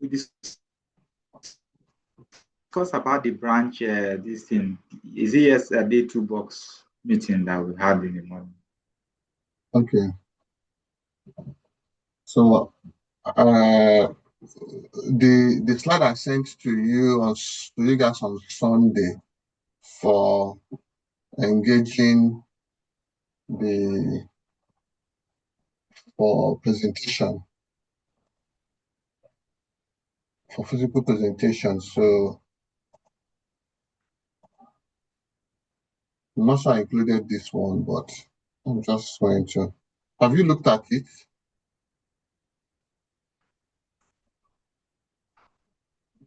we discussed about the branch this thing. Is it yesterday toolbox meeting that we had in the morning? Okay. So the slide I sent to you guys on Sunday for engaging for presentation, for physical presentation. So I'm not sure I included this one, but I'm just going to. Have you looked at it?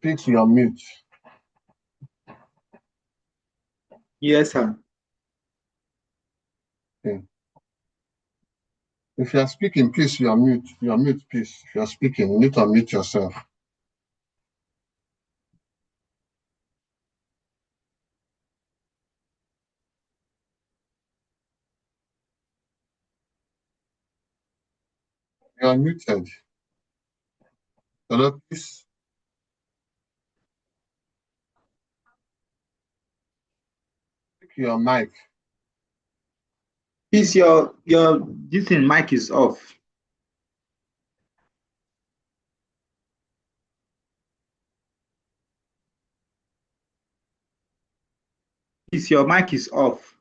Please, you're mute. Yes, sir. Okay. If you're speaking, please, you're mute. You're mute, please. If you're speaking, you need to unmute yourself. You're muted. Hello, please. Pick your mic. Please, your this thing mic is off. Please, your mic is off.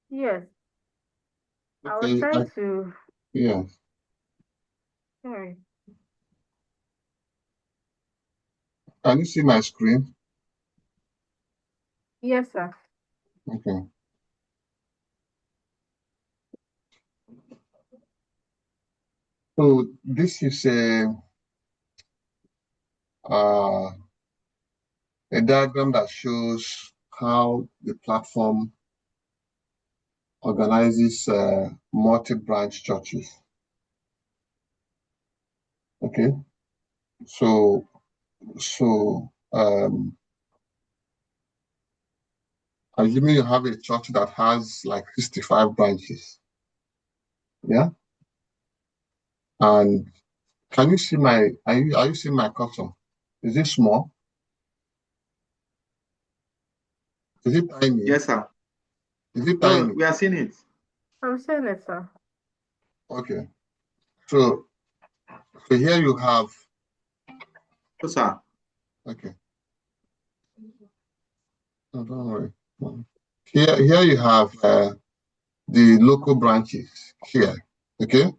Yes, I was Okay, trying to. yeah. Sorry. Can you see my screen? Yes, sir. Okay. So this is a diagram that shows how the platform organizes multi-branch churches. Okay, so assuming you have a church that has like 65 branches, yeah, and can you see are you seeing my cursor? Is it small? Is it tiny? Yes, sir. Is it No, tiny? we are seeing it. I'm saying it, sir. Okay, so here you have. Yes, sir. Okay. No, don't worry. Here you have the local branches here. Okay.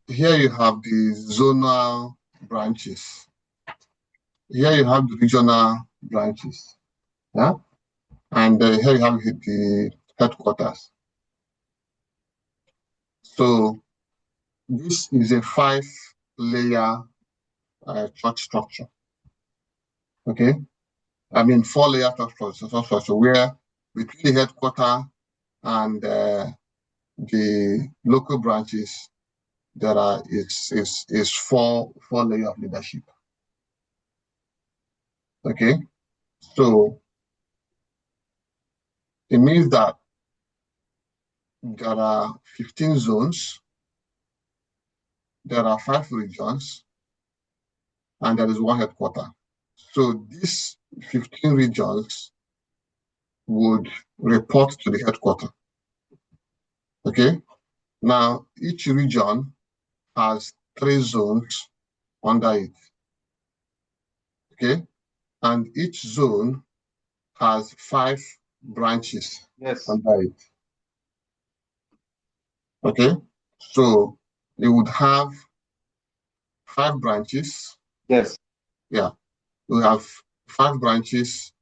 here you have the zonal branches. Here you have the regional branches. Yeah. And here you have the headquarters. So this is a 5-layer church structure. Okay. I mean, 4-layer structure where between the headquarters and the local branches, there is 4 layers of leadership. Okay. So it means that there are 15 zones, there are 5 regions, and there is 1 headquarter. So these 15 regions would report to the headquarter. Okay. Now, each region has 3 zones under it. Okay. And each zone has 5 branches under it. Okay. So they would have 5 branches. Yes. Yeah. We have 5 branches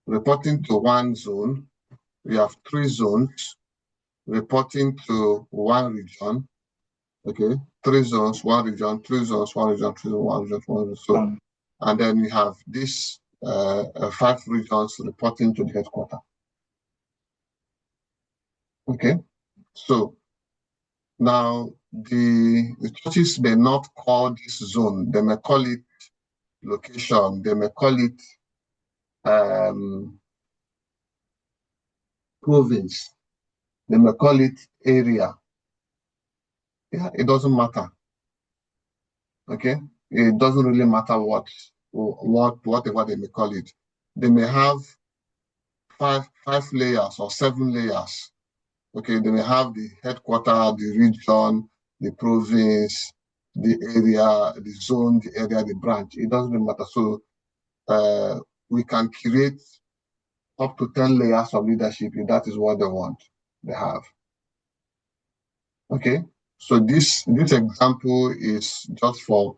reporting to 1 zone. We have 3 zones reporting to 1 region. Okay. 3 zones, 1 region, 3 zones, 1 region, 3 zones, 1 region, 1 region. So, and then we have this 5 regions reporting to the headquarter. Okay. So now the churches may not call this zone, they may call it location, they may call it province, they may call it area. Yeah, it doesn't matter. Okay, it doesn't really matter whatever they may call it. They may have five layers or 7 layers. Okay, they may have the headquarter, the region, the province, the area, the zone, the area, the branch. It doesn't really matter. So we can create up to 10 layers of leadership if that is what they want. They have. Okay, so this example is just for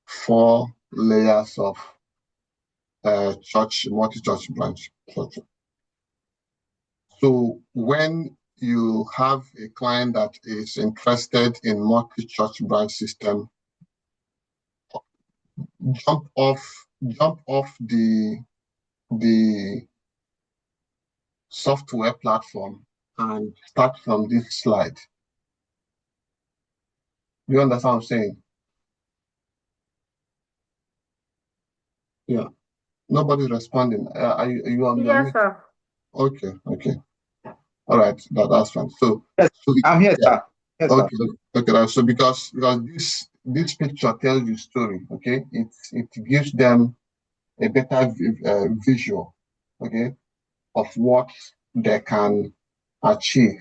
4 layers of multi-church branch structure. So when you have a client that is interested in multi-church branch system, jump off the software platform and start from this slide. Do you understand what I'm saying? Yeah. Nobody's responding. Are you on your Yes, sir. Okay. All right, that's fine. So, yes, I'm here, yeah. sir. Yes, Okay, sir. okay. So because this picture tells you story, okay, it gives them a better visual, okay, of what they can achieve.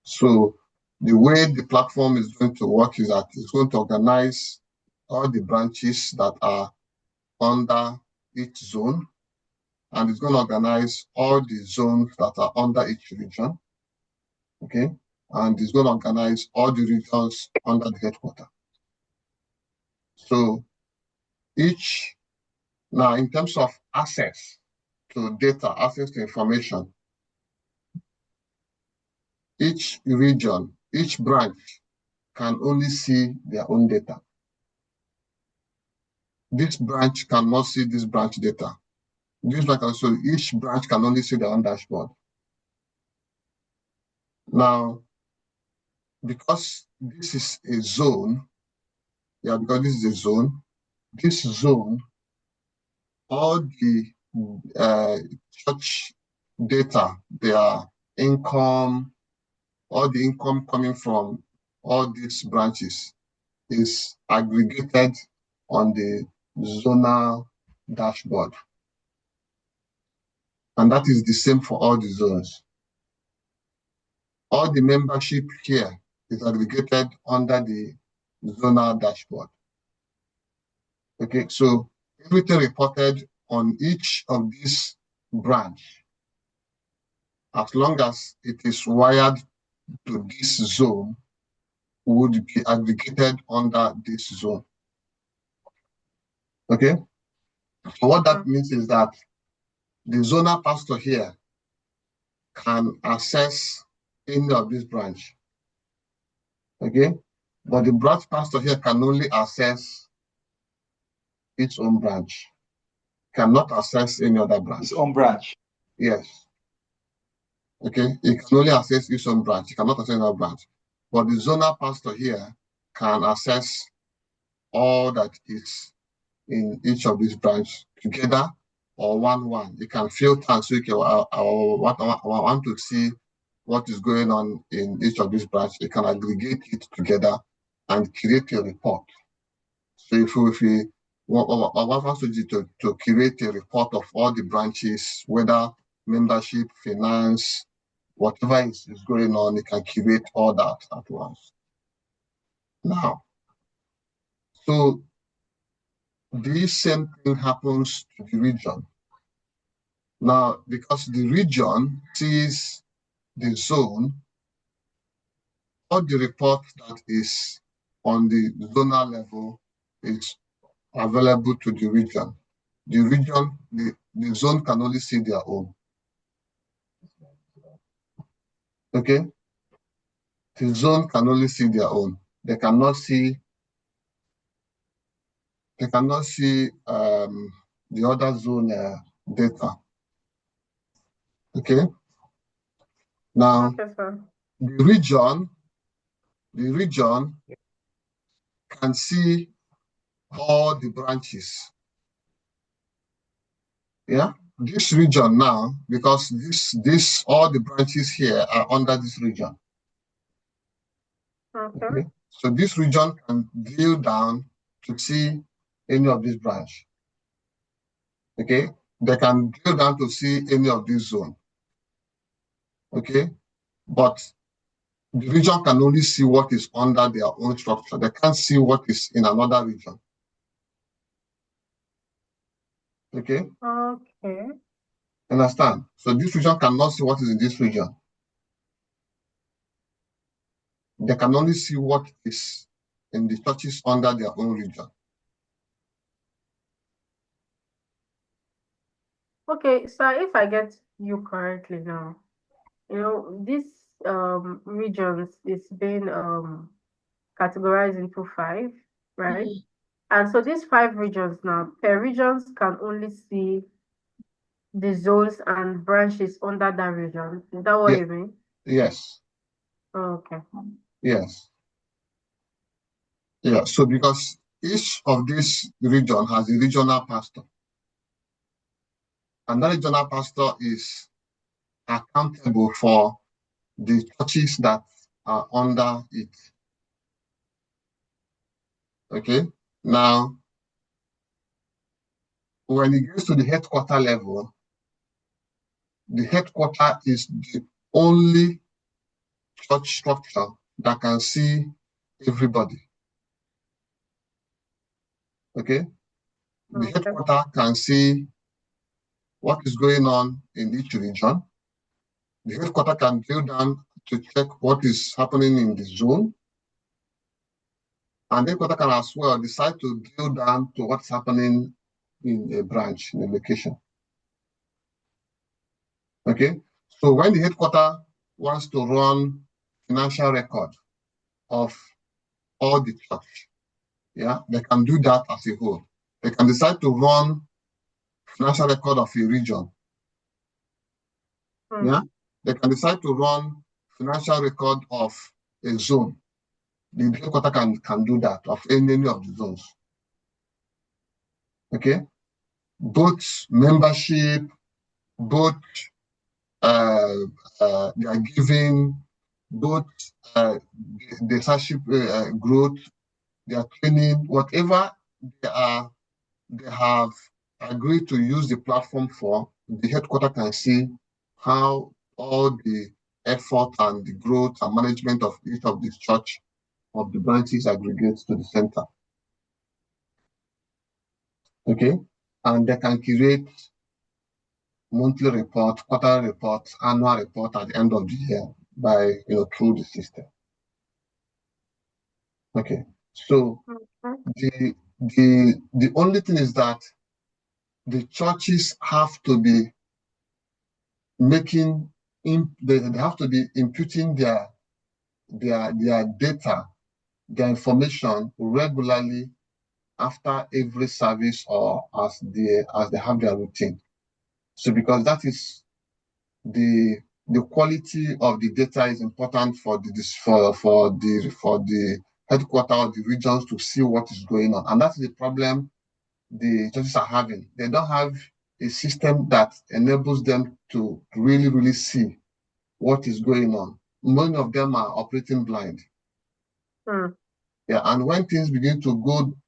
So the way the platform is going to work is that it's going to organize all the branches that are under each zone, and it's going to organize all the zones that are under each region, okay, and it's going to organize all the regions under the headquarters. So now in terms of access to data, access to information, each region, each branch can only see their own data. This branch cannot see this branch data. So each branch can only see their own dashboard. Now, because this is a zone, this zone, all the church data, their income, all the income coming from all these branches is aggregated on the zonal dashboard. And that is the same for all the zones. All the membership here is aggregated under the zonal dashboard. Okay, so everything reported on each of these branch, as long as it is wired to this zone, would be aggregated under this zone. Okay? So what that means is that the zonal pastor here can access any of this branch. Okay? But the branch pastor here can only access its own branch, cannot access any other branch. Its own branch. Yes. Okay, it can only access its own branch, it cannot access another branch. But the zonal pastor here can access all that is in each of these branches together or one. You can filter and say, okay, I want to see what is going on in each of these branches. You can aggregate it together and create a report. So if we want us to create a report of all the branches, whether membership, finance, whatever is going on, you can curate all that at once. Now, so this same thing happens to the region. Now, because the region sees the zone, all the report that is on the zonal level is available to the region. The region, the zone can only see their own. Okay? The zone can only see their own. They cannot see the other zone data. Okay? Now, the region can see all the branches. Yeah? This region now, because all the branches here are under this region. Okay? So this region can drill down to see any of these branches. Okay? They can drill down to see any of this zone. Okay? But the region can only see what is under their own structure. They can't see what is in another region. Okay? Okay. Understand? So this region cannot see what is in this region. They can only see what is in the churches under their own region. Okay, so if I get you correctly now, this regions is being categorized into 5, right? And so these 5 regions now, per regions can only see the zones and branches under that region. Is that what you mean? Yes. Okay. Yes. Yeah. So because each of this region has a regional pastor, and that regional pastor is accountable for the churches that are under it. Okay. Now, when it gets to the headquarter level, the headquarter is the only church structure that can see everybody. Okay? The headquarter can see what is going on in each region. The headquarter can drill down to check what is happening in the zone. And the headquarter can as well decide to drill down to what's happening in a branch, in a location. Okay? So when the headquarter wants to run financial record of all the church, yeah, they can do that as a whole. They can decide to run financial record of a region. Yeah, they can decide to run financial record of a zone. The headquarter can do that of any of the zones. Okay, both membership, both they are giving, both the leadership growth, their training, whatever they have agreed to use the platform for, the headquarter can see how all the effort and the growth and management of each of these church of the branches aggregates to the center. Okay, and they can create monthly report, quarterly report, annual report at the end of the year by through the system. Okay. So Okay. the only thing is that the churches have to be making they have to be imputing their data, their information regularly after every service or as they have their routine. So because that is the quality of the data is important for the headquarter of the regions to see what is going on. And that's the problem the churches are having. They don't have a system that enables them to really, really see what is going on. Many of them are operating blind. Hmm. Yeah, and when things begin to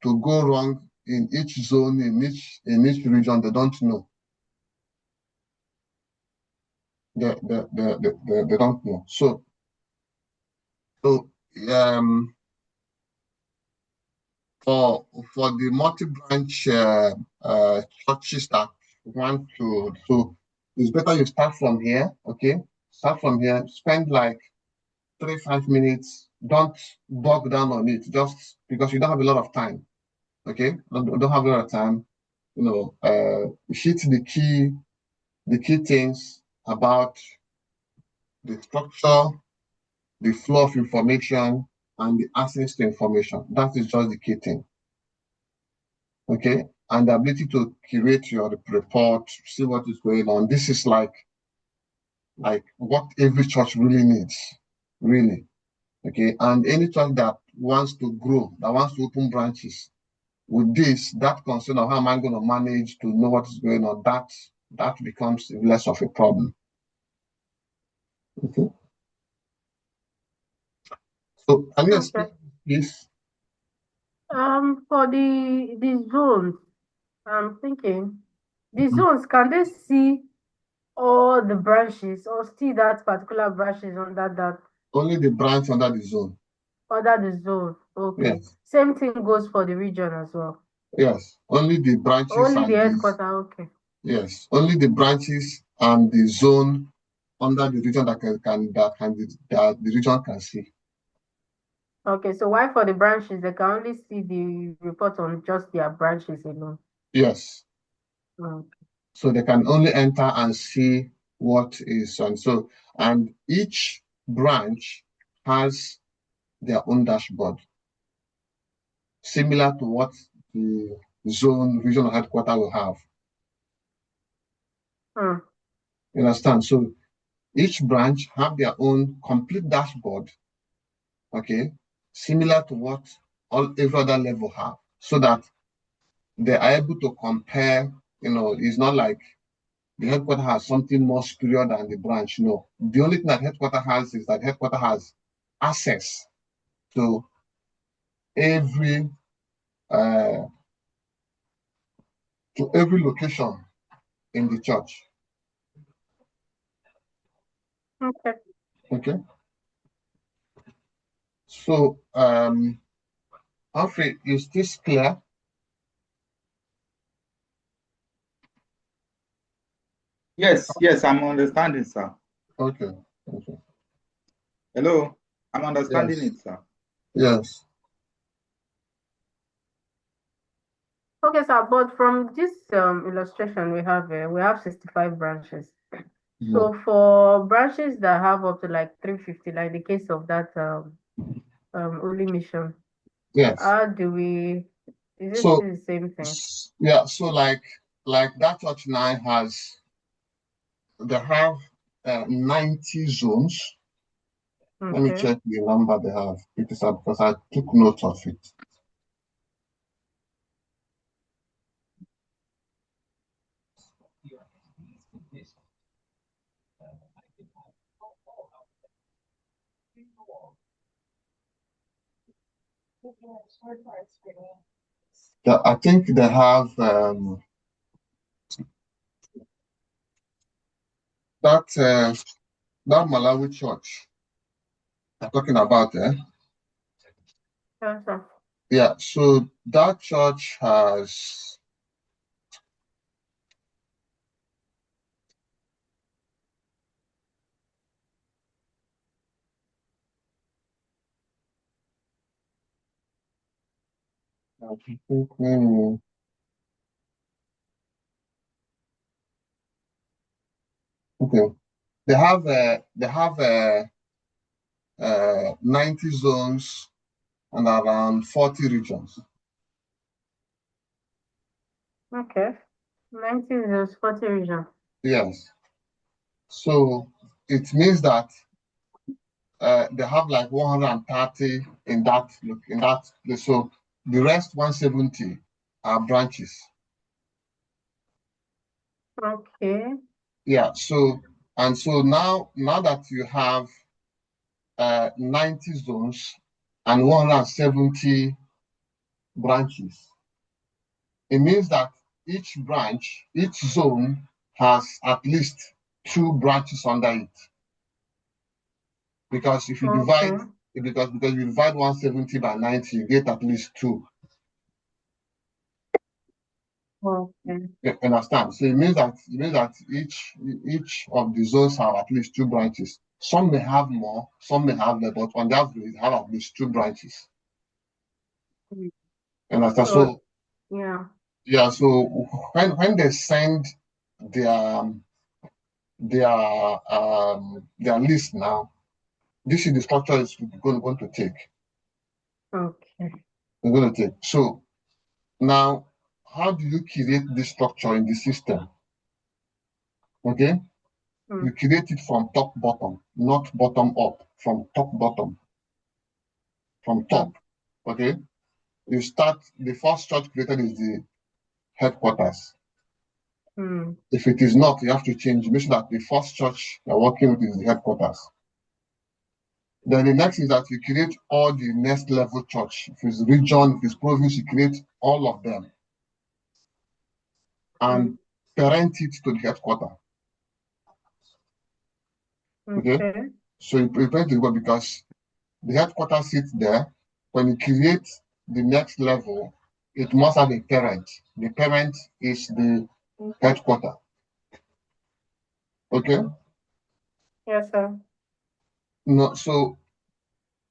go wrong in each zone, in each region, they don't know. They don't know. So um for the multi-branch churches that want to, so it's better you start from here, okay? Start from here, spend like 3 5 minutes. Don't bog down on it just because you don't have a lot of time, okay? Don't have a lot of time. Hit the key things about the structure, the flow of information, and the access to information. That is just the key thing. Okay, and the ability to curate your report, see what is going on. This is like what every church really needs, really. Okay, and any church that wants to grow, that wants to open branches, with this, that concern of how am I going to manage to know what is going on, that becomes less of a problem. Okay, so can you explain Okay. this? For the zones, I'm thinking the zones, can they see all the branches or still that particular branches Only the branch under the zone. under the zone? Okay. Yes, Same thing goes for the region as well. yes. Only the branches Only the and the headquarter, okay. Yes, only the branches and the zone under the region that the region can see. Okay, so why for the branches they can only see the report on just their branches alone? Yes, Mm. so they can only enter and see what is on. So, and each branch has their own dashboard, similar to what the zone regional headquarter will have. Mm. You understand? So each branch have their own complete dashboard, okay, similar to what every other level have, so that they are able to compare. It's not like the headquarter has something more superior than the branch. No, the only thing that headquarter has is that headquarter has access to every uh, location in the church. Okay. Okay, so Humphrey, is this clear? Yes, I'm understanding, sir. Okay, okay, Hello, I'm understanding yes, it, sir. yes. Okay, sir, but from this illustration we have 65 branches. Mhm. So for branches that have up to like 350, like the case of that Holy Mission, Yes. how do we, is it So still the same thing? yeah, so like that church now they have 90 zones. Let me Okay. check the number they have because I took note of it. I think they have that Malawi church I'm talking about. Yes, sir. Yeah, so that church has I think, mm, okay. They have 90 zones and around 40 regions. Okay. 19 is 40 region. Yes. So it means that they have like 130 in that place. So the rest 170 are branches. Okay. Yeah. So now that you have 90 zones and 170 branches, it means that each zone has at least 2 branches under it. Because if you divide Okay. because you divide 170 by 90, you get at least 2. Okay. You understand? So it means that each of the zones have at least 2 branches. Some may have more, some may have less, but on the average, they have at least 2 branches. Mm. You understand? So, So yeah. yeah, so when they send their their list now, this is the structure it's going to take. Okay. It's going to take. So now, how do you create this structure in the system? Okay, Mm. you create it from top bottom, not bottom up. From top bottom, from top. Okay, you start. The first church created is the headquarters. Mm. If it is not, you have to change. Make sure that the first church you're working with is the headquarters. Then the next is that you create all the next level church. If it's region, if it's province, you create all of them and parent it to the headquarter. Okay, Okay. so you prepare to go because the headquarter sits there. When you create the next level, it must have a parent. The parent is the headquarter. Okay? Yes, sir. No, so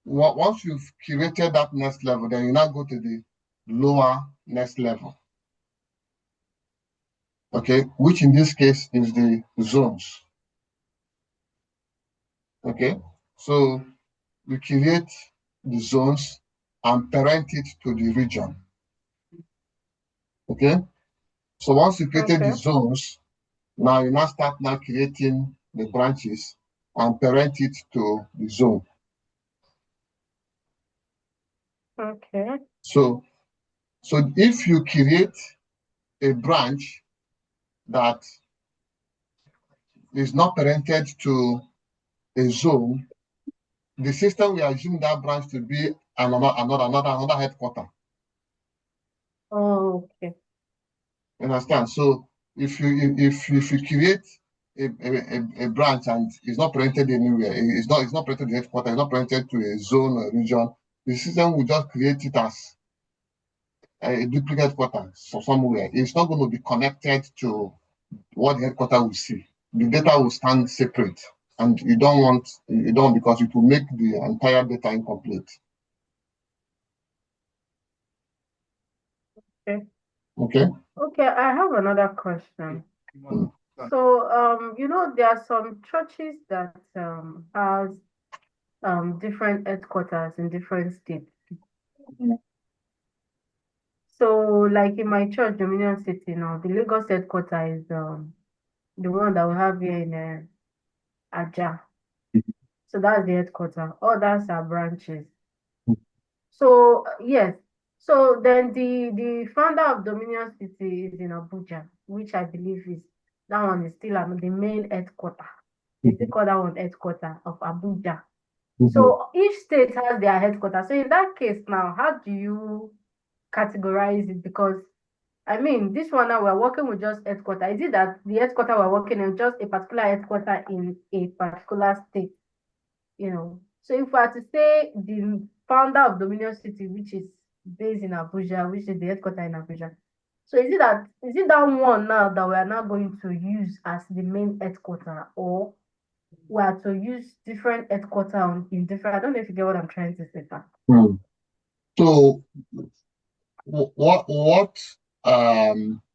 once you've created that next level, then you now go to the lower next level. Okay, which in this case is the zones. Okay, so we create the zones and parent it to the region. Okay, so once you created the Okay. zones, now you now start creating the branches and parent it to the zone. Okay. So if you create a branch that is not parented to a zone, the system will assume that branch to be another headquarter. Oh, okay. Understand? So if you create a branch and it's not parented anywhere, it's not parented to the headquarter, it's not parented to a zone or region, the system will just create it as a duplicate headquarter so somewhere. It's not going to be connected to what the headquarter will see. The data will stand separate, and you don't because it will make the entire data incomplete. Okay. Okay. Okay, I have another question. Mm. So, there are some churches that has different headquarters in different states. So, like in my church, Dominion City now, the Lagos headquarters is the one that we have here in Aja. So that's the headquarters. Others are branches. So yes. So then the founder of Dominion City is in Abuja, which I believe is that one is still the main headquarter. They still call that one headquarter of Abuja. So each state has their headquarters. So in that case now, how do you categorize it? Because I mean, this one now we're working with just headquarter. Is it that the headquarter we're working in just a particular headquarter in a particular state? So if I had to say the founder of Dominion City, which is based in Abuja, which is the headquarter in Abuja. So is it that one now that we are now going to use as the main headquarter, or we are to use different headquarter in different? I don't know if you get what I'm trying to say. So what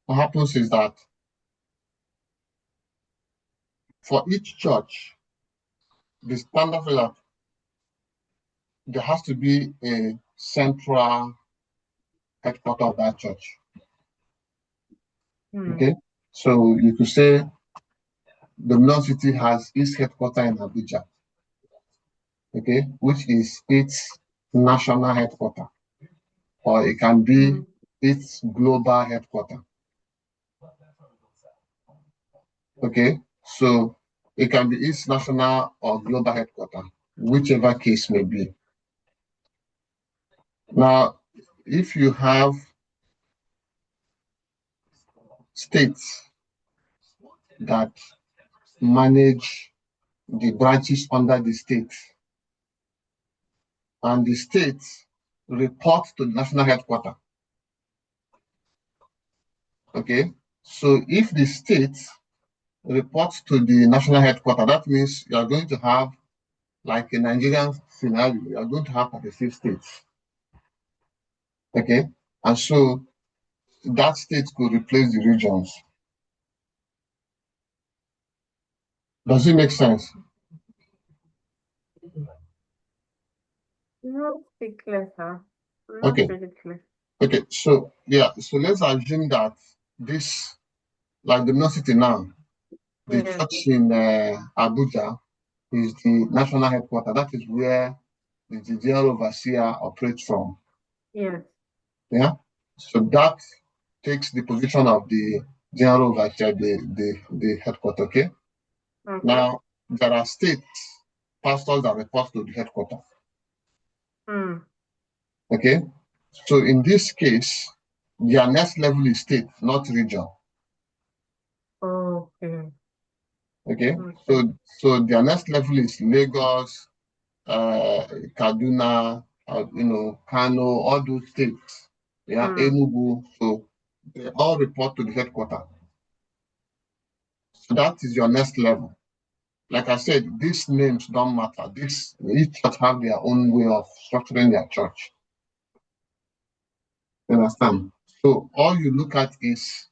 happens is that for each church, the standard is that there has to be a central headquarters of that church. Okay, so you could say the Dominion City has its headquarters in Abuja, okay, which is its national headquarters, or it can be its global headquarters. Okay, so it can be its national or global headquarters, whichever case may be. Now, if you have states that manage the branches under the state, and the states report to the national headquarters. Okay, so if the states report to the national headquarters, that means you are going to have, like a Nigerian scenario, you are going to have 36 states. Okay, and so that state could replace the regions. Does it make sense? Not clear, sir. Not Okay. really clear. Okay, so yeah, so let's assume that this, like the Dominion City now, the church in Abuja is the national headquarters. That is where the general overseer operates from. Yes. Yeah, so that takes the position of the general overseer, the headquarters. Okay. Now there are state pastors that report to the headquarters. Okay, so in this case, their next level is state, not region. Okay, so their next level is Lagos, Kaduna, Kano, all those states. Yeah, Enugu. So they all report to the headquarters. So that is your next level. Like I said, these names don't matter. Each church have their own way of structuring their church. You understand? So all you look at is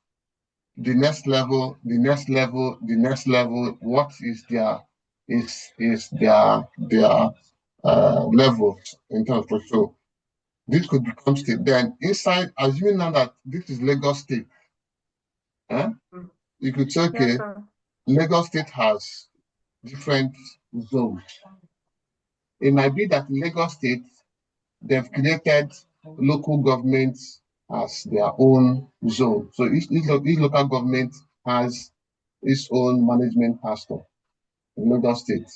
the next level, the next level, the next level. What is their level in terms of, so this could become state. Then inside, assuming now that this is Lagos State, you could say, okay, Lagos State has different zones. It might be that in Lagos State, they've created local governments as their own zone. So each local government has its own management pastor in Lagos State.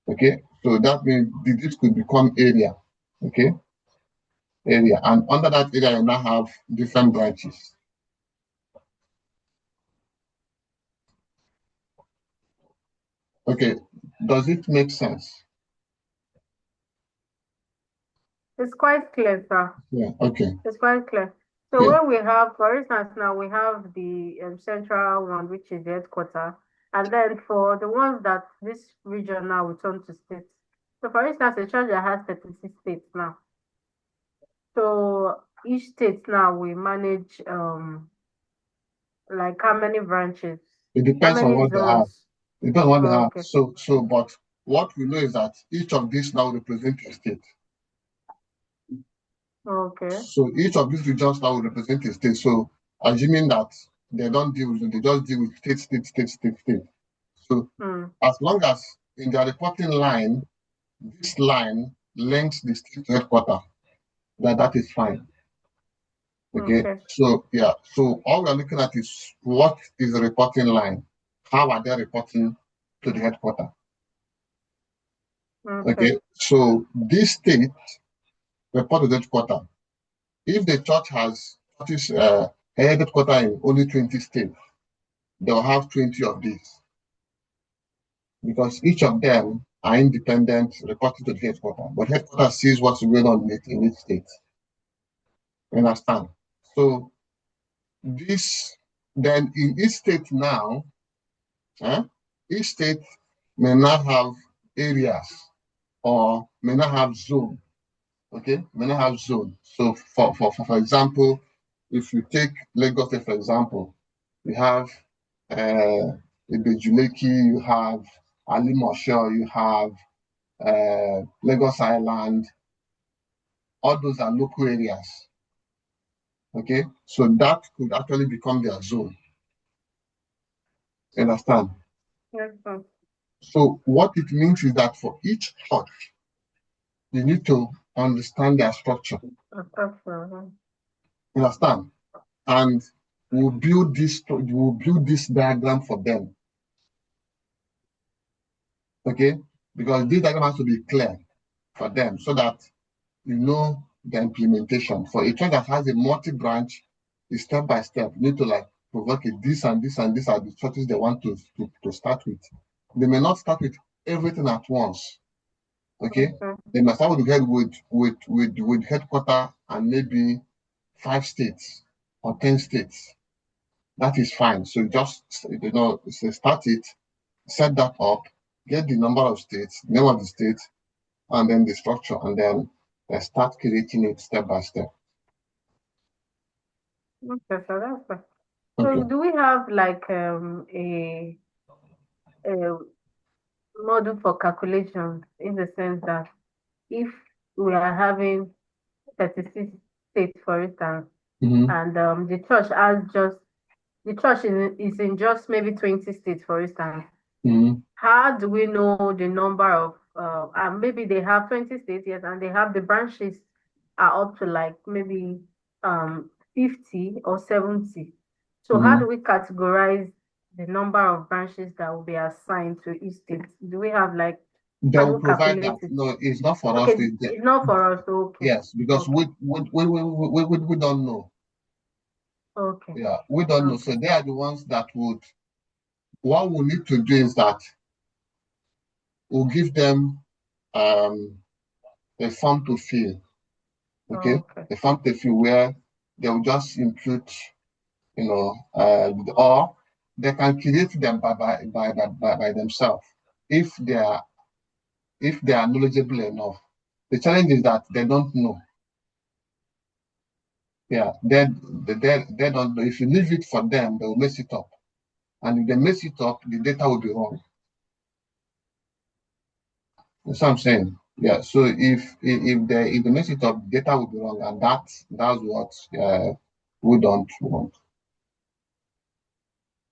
Okay, so that means this could become area. Okay, area, and under that area, you now have different branches. Okay, does it make sense? It's quite clear, sir. Yeah, okay. It's quite clear. So when we have, for instance, now we have the central one, which is the headquarters, and then for the ones that this region now will turn to states. So for instance, a church that has 36 states now. So each state now we manage like how many branches? It depends on what they have. It depends on what they have. So, but what we know is that each of these now represent a state. Okay. So each of these regions now will represent a state. So assuming that they don't deal with it, they just deal with state. So as long as in their reporting line, this line links the state headquarters, that is fine. Okay. So yeah. So all we're looking at is what is the reporting line? How are they reporting to the headquarters? Okay. So this state report to the headquarters. If the church has headquarters in only 20 states, they'll have 20 of these. Because each of them are independent, reporting to the headquarters. But headquarters sees what's going on in each state. You understand? So this, then in each state now, each state may not have areas or may not have zone. Okay, may not have zone. So for example, if you take Lagos State, for example, you have Ibejuleki, you have Alimosho, you have Lagos Island. All those are local areas. Okay, so that could actually become their zone. You understand? Yes, sir. So what it means is that for each church, you need to understand their structure. Okay. You understand? And we'll build this diagram for them. Okay? Because this diagram has to be clear for them so that you know the implementation. For a church that has a multi-branch, it's step by step. You need to like provoke it. This and this and this are the churches they want to start with. They may not start with everything at once. Okay? They must start with headquarters and maybe 5 states or 10 states. That is fine. So just start it, set that up, get the number of states, name of the state, and then the structure, and then start creating it step by step. Okay, so that's fine. Okay. So do we have like a model for calculation in the sense that if we are having 36 states, for instance, and the church is in just maybe 20 states, for instance, how do we know the number of and maybe they have 20 states, yes, and they have the branches are up to like maybe 50 or 70. So how do we categorize the number of branches that will be assigned to each state? Do we have like They how will we provide calculate that. it? No, it's not for us. Okay, it's not for us. Okay. Yes, because Okay. we don't know. Okay. Yeah, we don't know. So they are the ones that would. What we need to do is that we'll give them a form to fill. Okay, a form to fill where they will just input, or they can create them by themselves if they are knowledgeable enough. The challenge is that they don't know. Yeah, they don't know. If you leave it for them, they will mess it up. And if they mess it up, the data will be wrong. That's what I'm saying. Yeah. So if they mess it up, the data will be wrong, and that's what we don't want.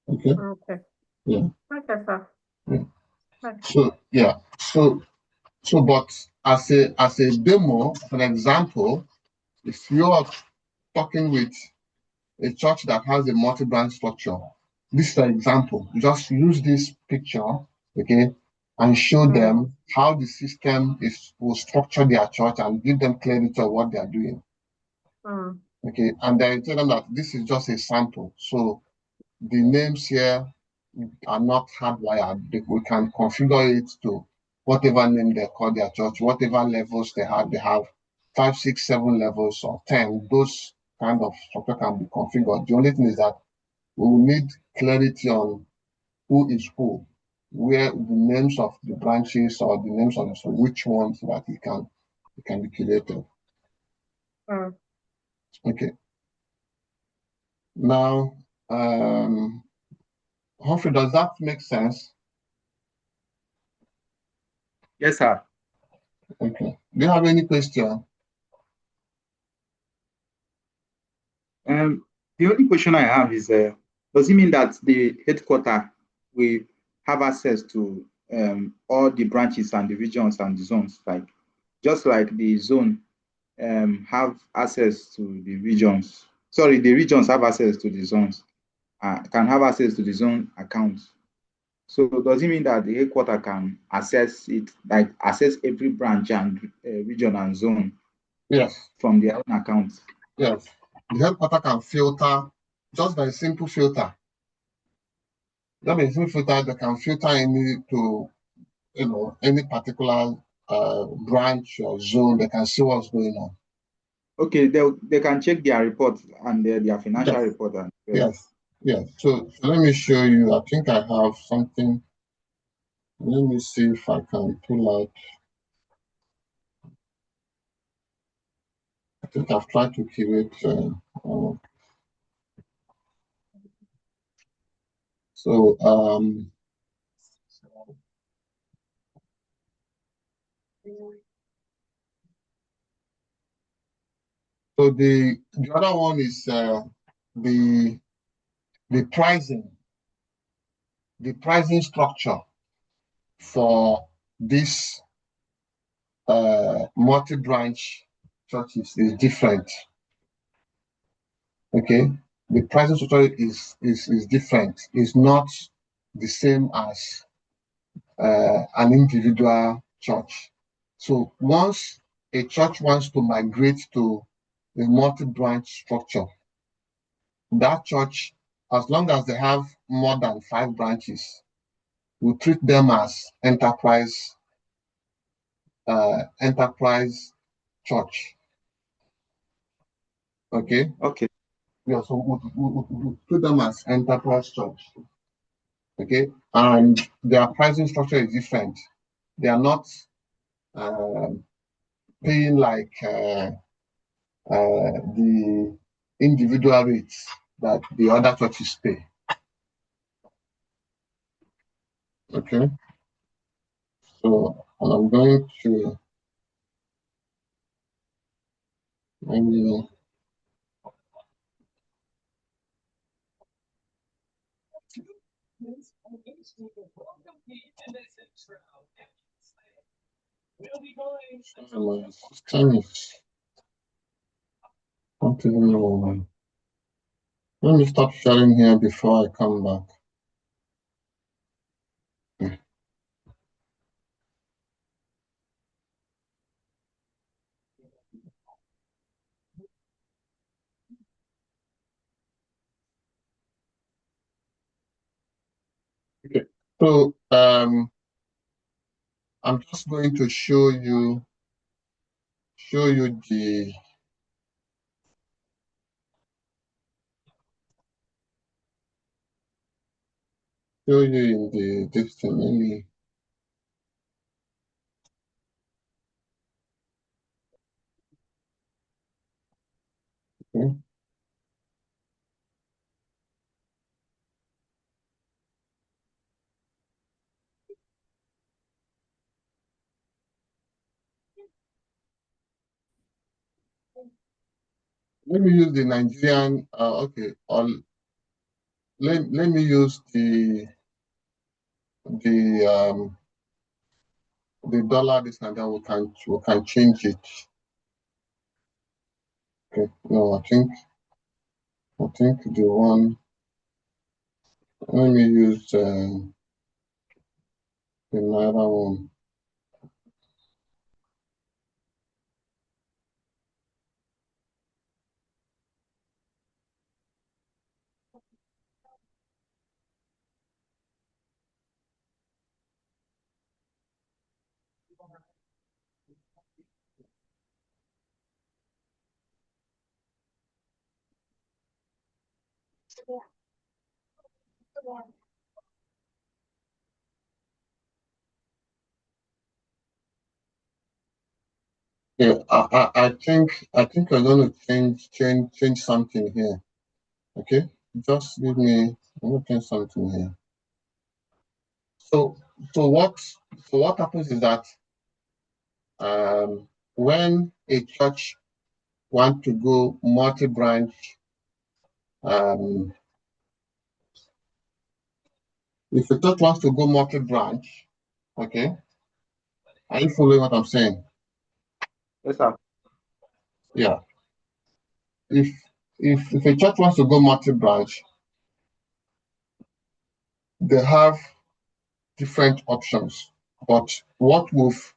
Okay. Okay. Yeah. Okay, sir. Yeah. So yeah. So but as a demo, for example, if you are talking with a church that has a multi-branch structure, this is an example. Just use this picture, okay, and show them how the system will structure their church and give them clarity of what they are doing. Okay, and then tell them that this is just a sample. So the names here are not hardwired. We can configure it to whatever name they call their church, whatever levels they have. They have 5, 6, 7 levels or 10. Those kind of structure can be configured. The only thing is that we will need clarity on who is who, where the names of the branches or the names of which ones that it can be created. Okay. Now, Humphrey, does that make sense? Yes, sir. Okay. Do you have any question? The only question I have is, does it mean that the headquarters will have access to all the branches and the regions and the zones, like just like the zone have access to the regions? Sorry, the regions have access to the zones, can have access to the zone accounts. So does it mean that the headquarters can access it, like access every branch and region and zone? Yes. From their own accounts? Yes. The headquarters can filter just by a simple filter. That means filter, they can filter any particular branch or zone. They can see what's going on. Okay, they can check their report and their financial report. And, yes. So let me show you. I think I have something. Let me see if I can pull out. think I've tried to create. So the other one is the pricing structure for this multi-branch churches is different. Okay, the pricing structure is different. It's not the same as an individual church. So once a church wants to migrate to a multi-branch structure, that church, as long as they have more than 5 branches, we treat them as enterprise church. Okay. Okay. Yeah. So we treat them as enterprise church. Okay. And their pricing structure is different. They are not paying like the individual rates that the other churches pay. Okay. So I'm going to maybe my system is not even know. Let me stop sharing here before I come back. Okay. So I'm just going to show you the in the this thing. Okay. Let me use the Nigerian. Okay. Let me use the dollar this and then we can change it. Okay. No, I think the one. Let me use the Naira one. Yeah, I think we're going to change something here. Okay, just give me. I'm going to change something here. So what happens is that when a church wants to go multi-branch, if a church wants to go multi-branch, okay, are you following what I'm saying? Yes, sir. Yeah. If a church wants to go multi-branch, they have different options. But because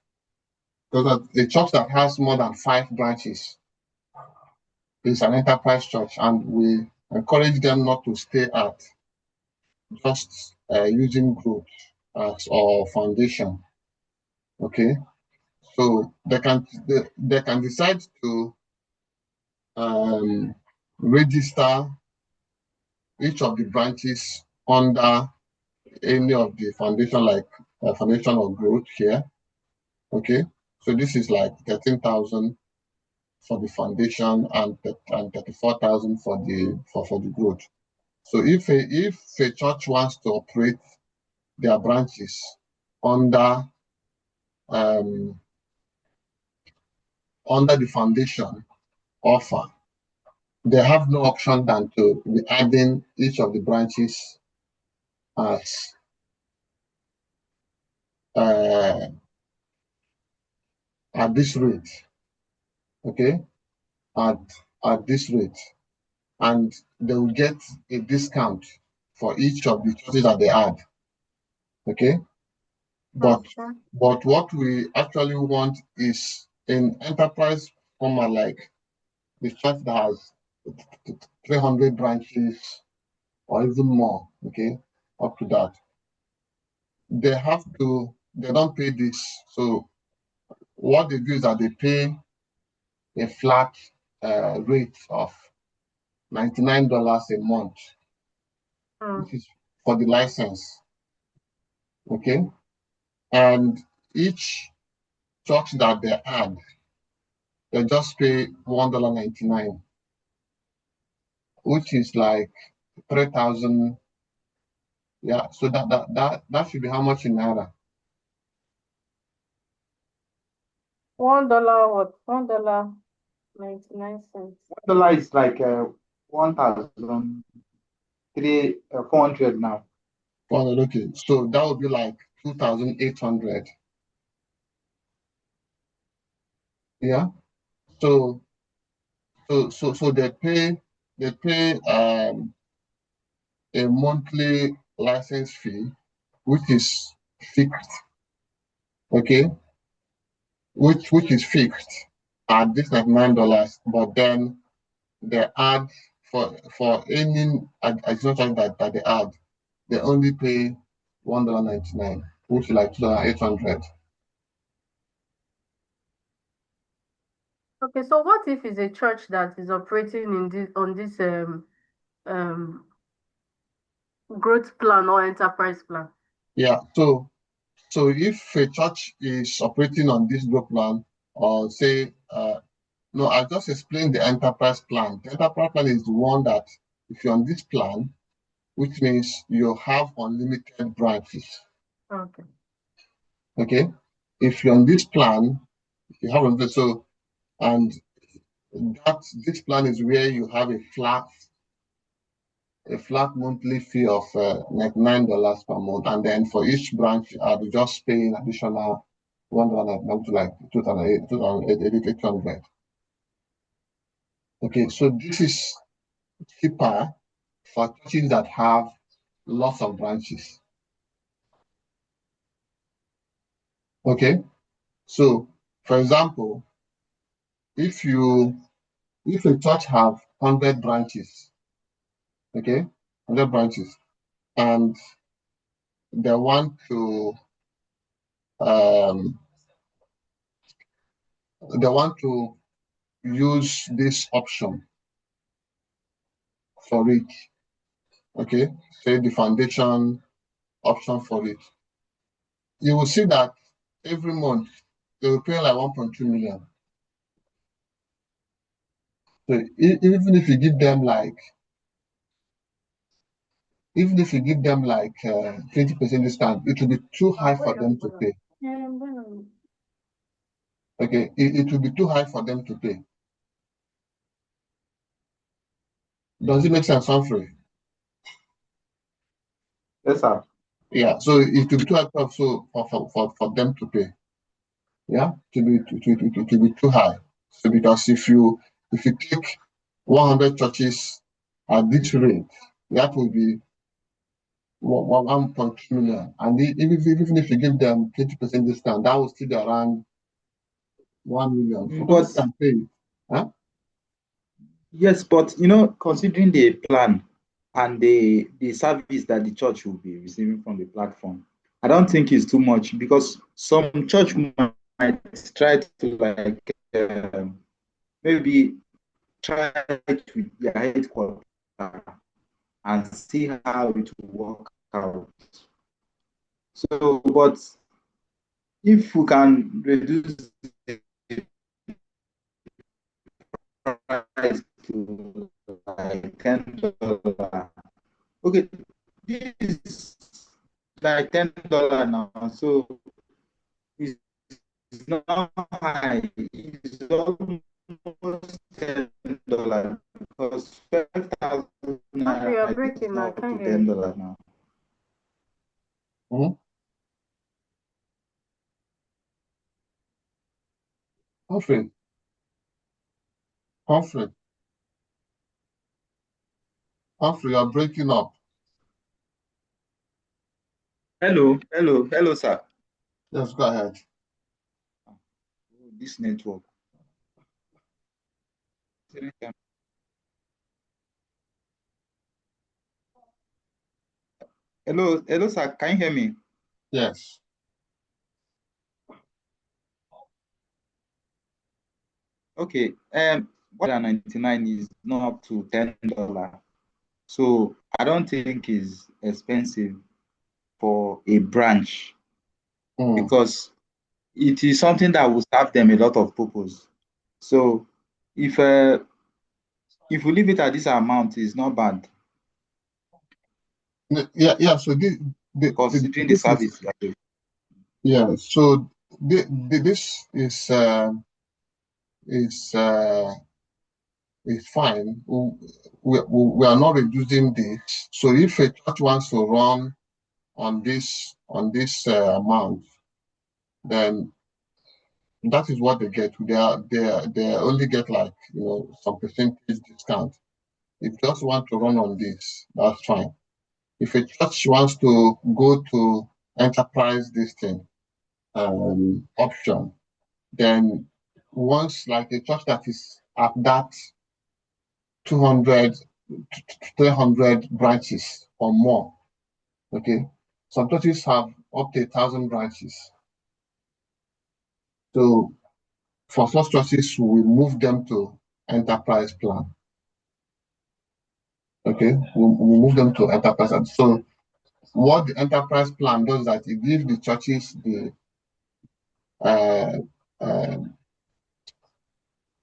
a church that has more than 5 branches is an enterprise church, and we encourage them not to stay at just using group as or foundation. Okay, so they can decide to register each of the branches under any of the foundation, like foundation or growth here. Okay, so this is like 13,000 for the foundation and 34,000 for the growth. So if a church wants to operate their branches under the foundation offer, they have no option than to be adding each of the branches as at this rate, okay, at this rate, and they will get a discount for each of the churches that they add, okay. But what we actually want is an enterprise format like the church that has 300 branches or even more, okay, up to that. They don't pay this. So what they do is that they pay a flat rate of $99 a month, which is for the license, okay? And each church that they add, they just pay $1.99, which is like 3,000. Yeah, so that should be how much in Naira? $1 what? $1.99. $1 is like 1,400 now. 400, okay. So that would be like 2,800. Yeah. So they pay a monthly license fee, which is fixed, okay, which is fixed at this $99, but then they add for any additional charge that they add, they only pay $1.99, which is like 2,800. Okay, so what if it's a church that is operating on this growth plan or enterprise plan? Yeah, so if a church is operating on this growth plan, or say, no, I just explained the enterprise plan. The enterprise plan is the one that if you're on this plan, which means you have unlimited branches. Okay. Okay. If you're on this plan, you have unlimited, so, and this plan is where you have a flat monthly fee of like $9 per month, and then for each branch, you just pay an additional $1 to like 2,800. Okay, so this is cheaper for churches that have lots of branches. Okay, so for example, if a church have 100 branches, okay, 100 branches, and they want to use this option for it, okay, say the foundation option for it, you will see that every month they will pay like 1.2 million. So even if you give them like 20% discount, it will be too high for them to pay. Okay, it will be too high for them to pay. Does it make sense, Humphrey? Yes, sir. Yeah, so it will be too high for them to pay. Yeah, to be too high. So because if you take 100 churches at this rate, that will be 1.2 million. And even if you give them 20% discount, that will still be around 1 million. But can pay it. Huh? yes, but considering the plan and the service that the church will be receiving from the platform, I don't think it's too much, because some church might try to like maybe try to their headquarters and see how it will work out. So, but if we can reduce the $10. Okay, this is like $10 now, so it's not high. It's almost $10 because 5,000 Humphrey, you're naira is breaking. I not up can't to hear you. $10 now. Hmm? Humphrey, Humphrey, Humphrey, you're breaking up. Hello, sir. Yes, go ahead. This network. Hello, sir. Can you hear me? Yes. Okay. 199 is not up to $10. So I don't think it's expensive for a branch because it is something that will serve them a lot of purpose. So if we leave it at this amount, it's not bad Yeah. So considering the this is, service that they. yeah. So this is fine. We are not reducing this. So if a church wants to run on this amount, then that is what they get. They only get, like, some percentage discount. If you just want to run on this, that's fine. If a church wants to go to enterprise this thing option, then once, like, a church that is at that 200 to 300 branches or more, okay, some churches have up to 1,000 branches. So for such churches, we move them to enterprise plan. Okay, we move them to enterprise. So what the enterprise plan does is that it gives the churches uh, uh,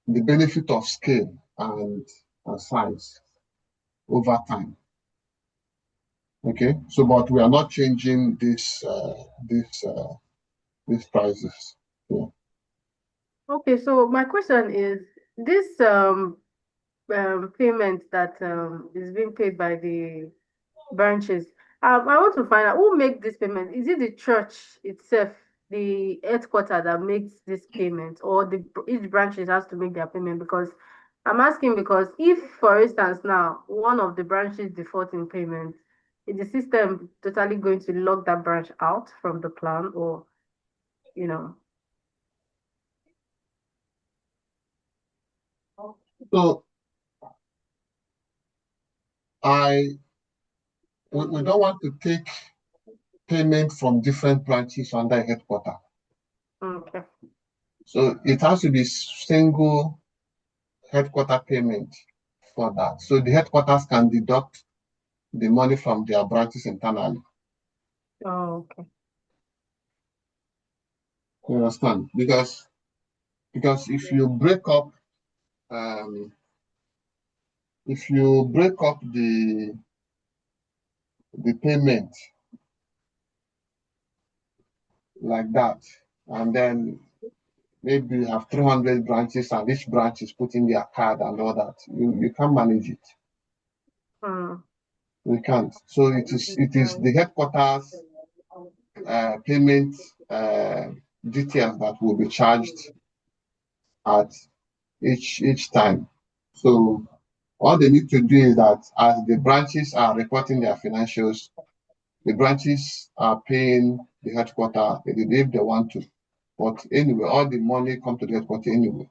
the benefit of scale and size over time. Okay, so but we are not changing these prices. Yeah. Okay, so my question is this payment that is being paid by the branches. I want to find out who make this payment. Is it the church itself, the headquarter that makes this payment, or each branches has to make their payment? Because I'm asking because if, for instance, now one of the branches default in payment, is the system totally going to lock that branch out from the plan, or you know? So we don't want to take payment from different branches under headquarter. Okay. So it has to be single headquarter payment for that. So the headquarters can deduct the money from their branches internally. Oh, okay. You understand? Because if you break up the payment like that, and then maybe you have 300 branches and each branch is putting their card and all that, you can't manage it. We can't. So it is the headquarters payment details that will be charged at each time. So all they need to do is that as the branches are reporting their financials, the branches are paying the headquarters if they want to. But anyway, all the money come to the headquarters anyway.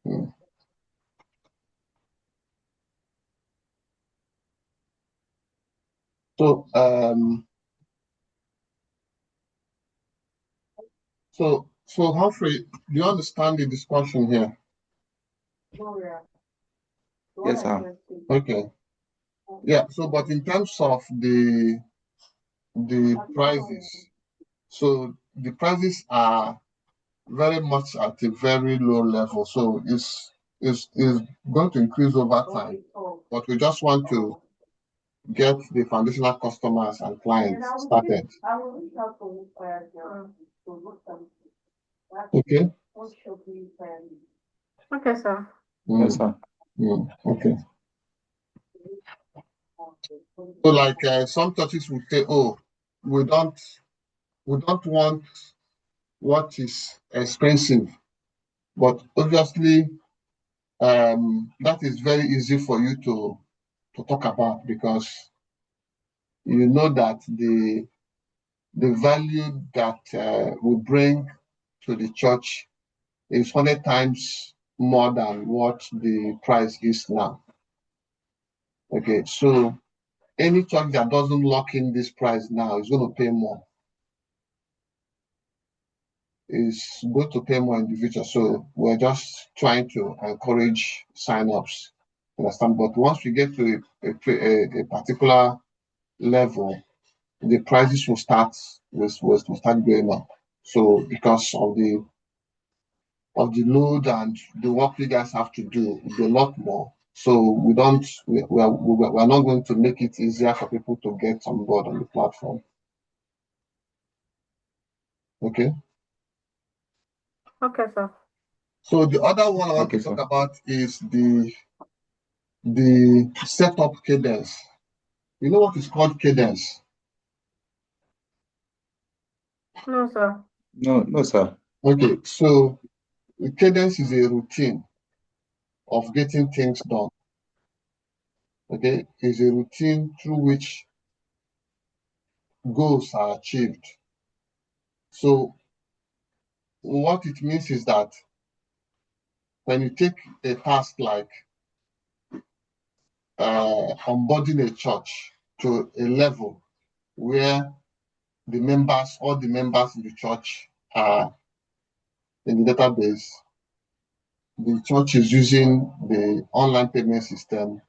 Mm. So so Humphrey, do you understand the discussion here? Yes, sir. Okay. Yeah. So, but in terms of the prices, so the prices are very much at a very low level. So is going to increase over time, but we just want to get the foundational customers and clients started. Okay. Okay, sir. Yes, sir. Okay. So like some churches would say, oh, we don't want what is expensive, but obviously that is very easy for you to talk about, because you know that the value that we bring to the church is 100 times more than what the price is now. Okay, so any church that doesn't lock in this price now is going to pay more. Is going to pay more in the future. So we're just trying to encourage sign-ups. Understand? But once we get to a particular level, the prices will start going up. So because of the load and the work you guys have to do, it'll be a lot more. So we're not going to make it easier for people to get on board on the platform. Okay. Okay, sir. So the other one I want to talk about is the setup cadence. You know what is called cadence? No, sir. No, sir. Okay, so the cadence is a routine of getting things done. Okay, it's a routine through which goals are achieved. So what it means is that when you take a task like onboarding a church to a level where all the members in the church are in the database, the church is using the online payment system,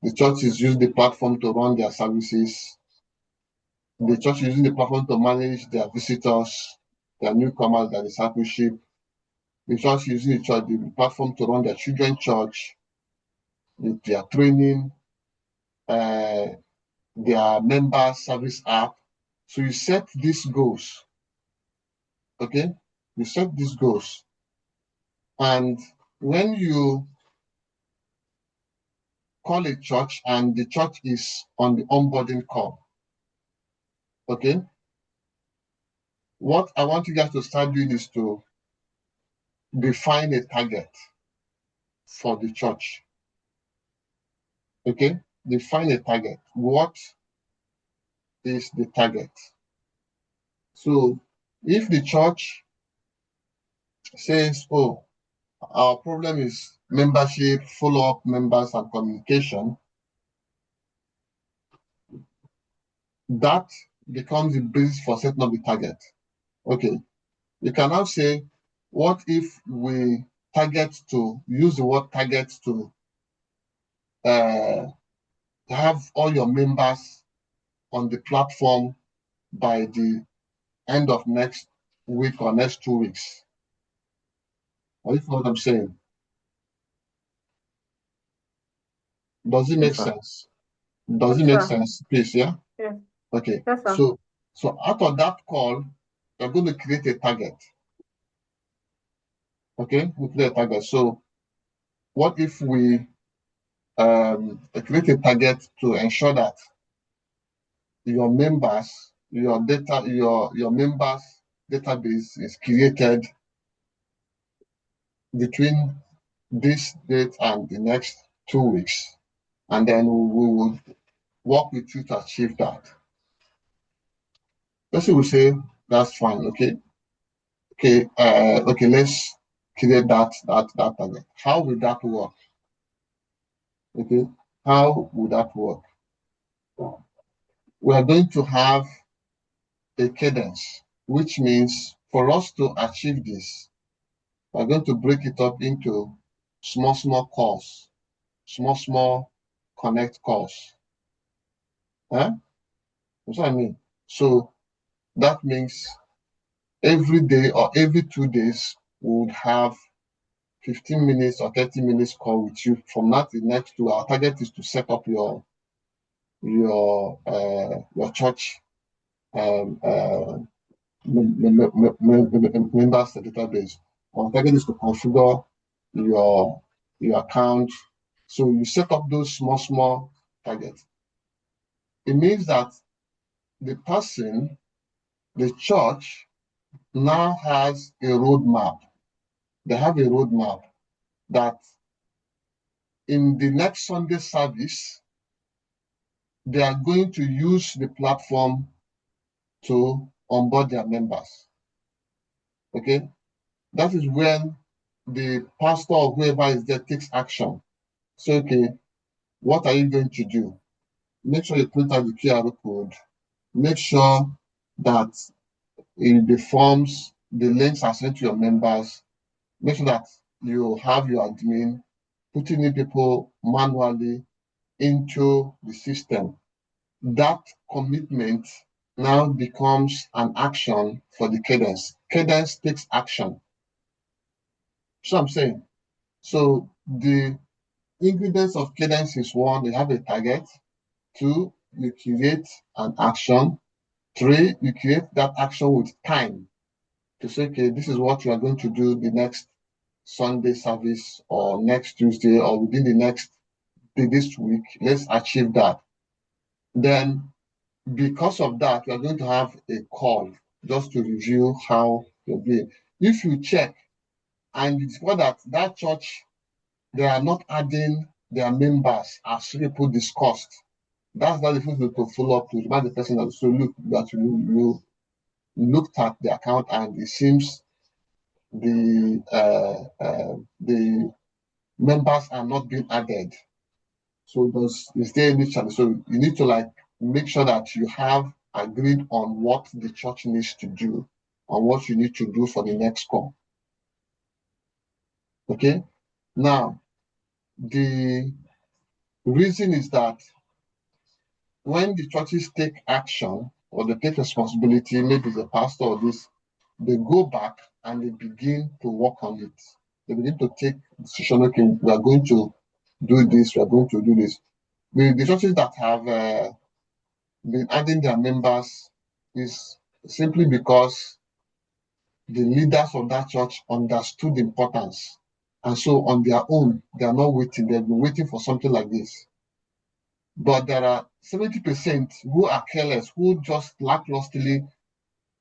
the church is using the platform to run their services, the church is using the platform to manage their visitors, their newcomers, their discipleship. The church is using the platform to run their children's church, their training, their member service app. So you set these goals. Okay? You set these goals. And when you call a church and the church is on the onboarding call, okay, what I want you guys to start doing is to define a target for the church. Okay, define a target. What is the target? So if the church says, oh, our problem is membership, follow-up members, and communication, that becomes the basis for setting up the target. Okay, you can now say, what if we use the word target to have all your members on the platform by the end of next week or next 2 weeks? Are you following what I'm saying? Does it make sense? Does it make sense, please? Yeah? Yeah. Okay. Yes, sir. So out of that call, you're going to create a target. Okay, we create a target. So what if we create a target to ensure that your members, your members database is created between this date and the next 2 weeks, and then we will work with you to achieve that. Person will say, that's fine, okay. Okay, let's create that target. How will that work? Okay, how would that work? We are going to have a cadence, which means for us to achieve this, we're going to break it up into small calls, small connect calls. Huh? That's what I mean. So that means every day or every 2 days, we would have 15 minutes or 30 minutes call with you. From that, the next 2, our target is to set up your church members database. Our target is to configure your account. So you set up those small targets. It means that the person, the church, now has a roadmap. They have a roadmap that in the next Sunday service, they are going to use the platform to onboard their members. Okay? That is when the pastor or whoever is there takes action. So, okay, what are you going to do? Make sure you print out the QR code. Make sure that in the forms, the links are sent to your members. Make sure that you have your admin putting in people manually into the system. That commitment now becomes an action for the cadence. Cadence takes action. So I'm saying, so the ingredients of cadence is 1, you have a target. 2, you create an action. 3, you create that action with time to say, okay, this is what you are going to do the next Sunday service or next Tuesday or within the next day this week. Let's achieve that. Then, because of that, we are going to have a call just to review how you're doing. If you check and it's for that church, they are not adding their members as people discussed, that's not the thing to follow up to remind the person that, so look, that you looked at the account and it seems the members are not being added. So is there any challenge? So you need to make sure that you have agreed on what the church needs to do and what you need to do for the next call. Okay. Now, the reason is that when the churches take action or they take responsibility, maybe the pastor or this, they go back and they begin to work on it. They begin to take decision, okay, we are going to do this, we are going to do this. The churches that have been adding their members is simply because the leaders of that church understood the importance. And so on their own, they are not waiting. They've been waiting for something like this. But there are 70% who are careless, who just lacklusterly,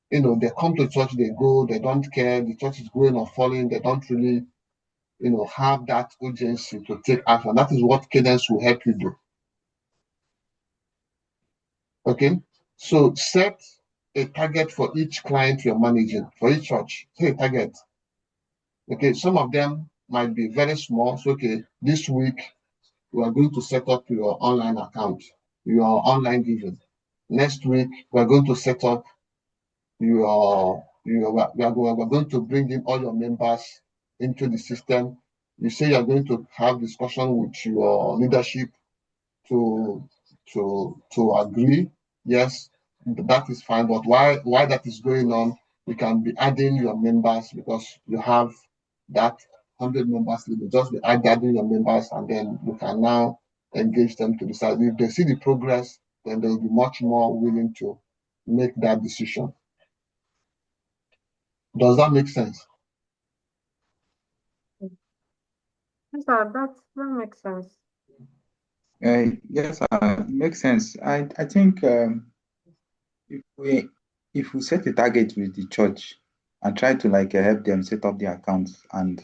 they come to church, they go, they don't care, the church is growing or falling, they don't really, have that urgency to take action. That is what cadence will help you do. Okay, so set a target for each client you're managing, for each church. Set a target. Okay, some of them might be very small. So, okay, this week we are going to set up your online account, your online giving. Next week we are going to set up we are going to bring in all your members into the system. You say you're going to have discussion with your leadership to agree. Yes, that is fine. But why that is going on, we can be adding your members because you have that 100 members limit. Just be adding your members, and then you can now engage them to decide. If they see the progress, then they will be much more willing to make that decision. Does that make sense? Yes, that makes sense. Yes, makes sense. I think if we set a target with the church and try to help them set up their accounts and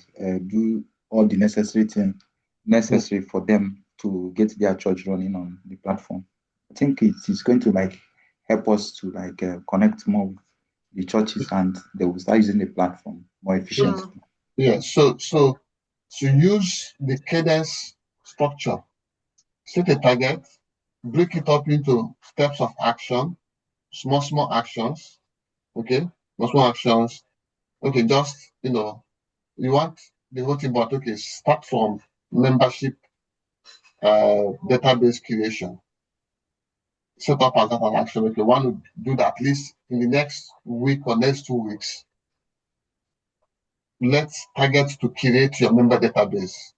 do all the necessary for them to get their church running on the platform, I think it is going to help us to connect more with the churches, and they will start using the platform more efficiently. Yeah. So to use the cadence structure, set a target, break it up into steps of action, small actions. Okay, small actions. Okay, just you want the whole thing, but okay, start from membership database creation. Set up as an action. Okay, want to do that at least in the next week or next 2 weeks. let's target to curate your member database.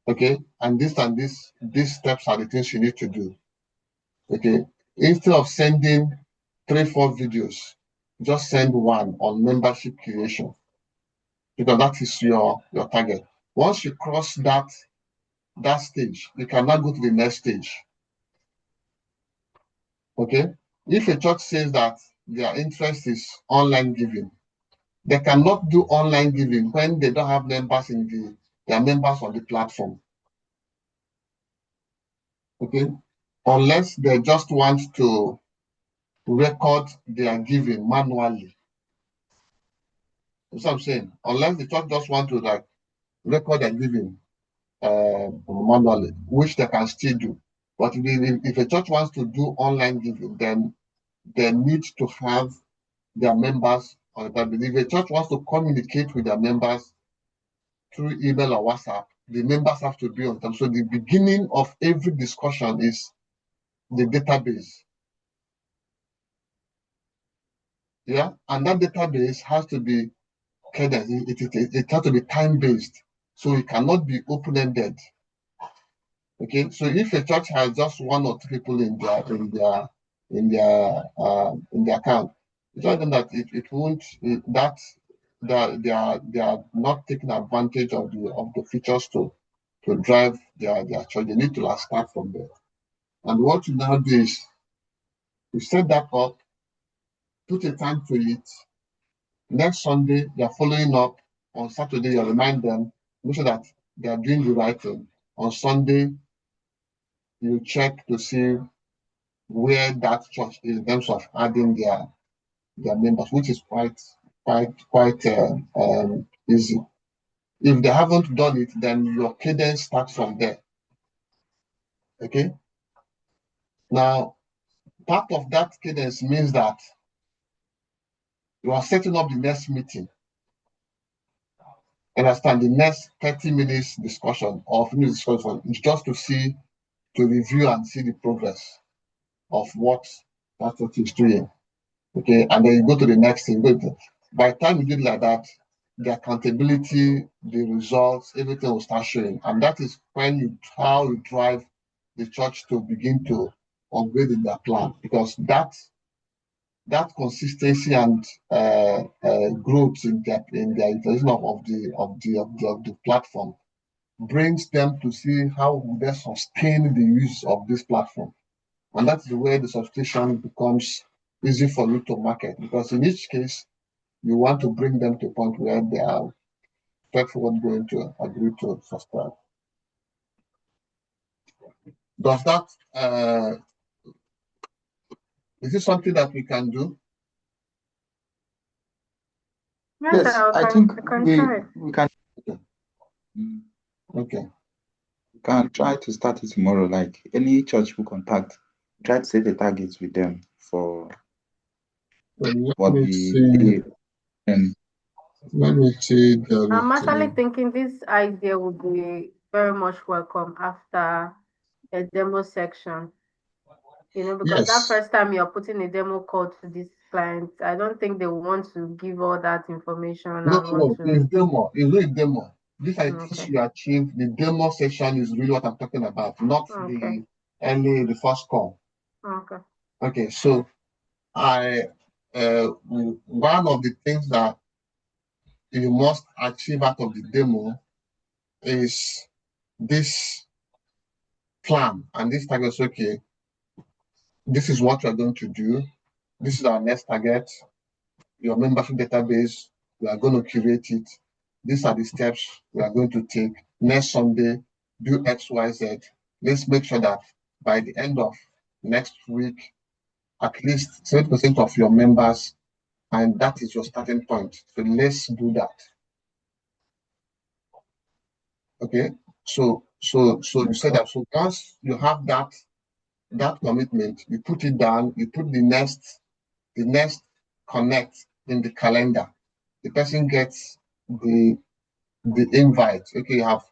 Okay, and these steps are the things you need to do. Okay, instead of sending 3-4 videos, just send one on membership creation, because that is your target. Once you cross that stage, you can now go to the next stage. Okay, if a church says that their interest is online giving, they cannot do online giving when they don't have members their members on the platform. Okay, unless they just want to record their giving manually. That's what I'm saying. Unless the church just want to like record their giving manually, which they can still do. But if a church wants to do online giving, then they need to have their members on the platform. If a church wants to communicate with their members through email or WhatsApp, the members have to be on time. So the beginning of every discussion is the database. Yeah, and that database has to be cadence. It has to be time-based, so it cannot be open-ended. Okay, so if a church has just 1 or 2 people in their account, it's not that it won't that they are not taking advantage of the features to drive their church. They need to start from there. And what you now do is you set that up, put a time to it. Next Sunday, they are following up. On Saturday, you remind them, make sure that they are doing the right thing. On Sunday, you check to see where that church is in terms of adding their members, which is quite easy. If they haven't done it, then your cadence starts from there. Okay. Now, part of that cadence means that you are setting up the next meeting. Understand, the next 30 minutes discussion or finish discussion is just to review and see the progress of what that church is doing. Okay, and then you go to the next thing. By the time you do it like that, the accountability, the results, everything will start showing. And that is when how you drive the church to begin to upgrade in their plan, because that consistency and growth in their utilization of the platform brings them to see how they sustain the use of this platform. And that's where the subscription becomes easy for you to market, because in each case, you want to bring them to a point where they are straightforward going to agree to subscribe. Does that, is this something that we can do? Yes, I think we can. Okay. We can try to start it tomorrow. Like any church we contact, try to set the targets with them for what we and let me see. I'm actually thinking this idea would be very much welcome after a demo section. You know, because that first time you're putting a demo code to this client, I don't think they want to give all that information. No, it's demo. It's really demo. This I teach you achieve. The demo session is really what I'm talking about, not the first call. Okay. Okay, so one of the things that you must achieve out of the demo is this plan and this target. Okay, this is what we're going to do. This is our next target. Your membership database, we are going to curate it. These are the steps we are going to take. Next Sunday, do X, Y, Z. Let's make sure that by the end of next week, at least 70% of your members, and that is your starting point. So let's do that. Okay. So you said that. So once you have that commitment, you put it down. You put the next connect in the calendar. The person gets the invite. Okay, you have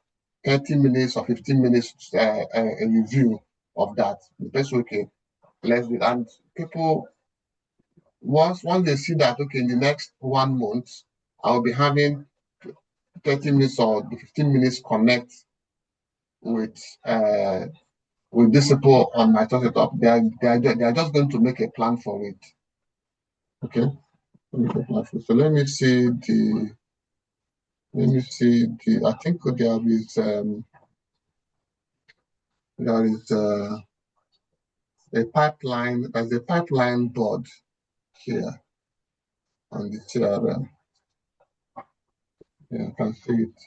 30 minutes or 15 minutes a review of that. The person, okay, let's do it. And people, once they see that, okay, in the next 1 month, I'll be having 30 minutes or 15 minutes connect with these people on my desktop. They are just going to make a plan for it. Okay. So let me see I think there is a pipeline. There's a pipeline board here on the CRM. Yeah, I can see it.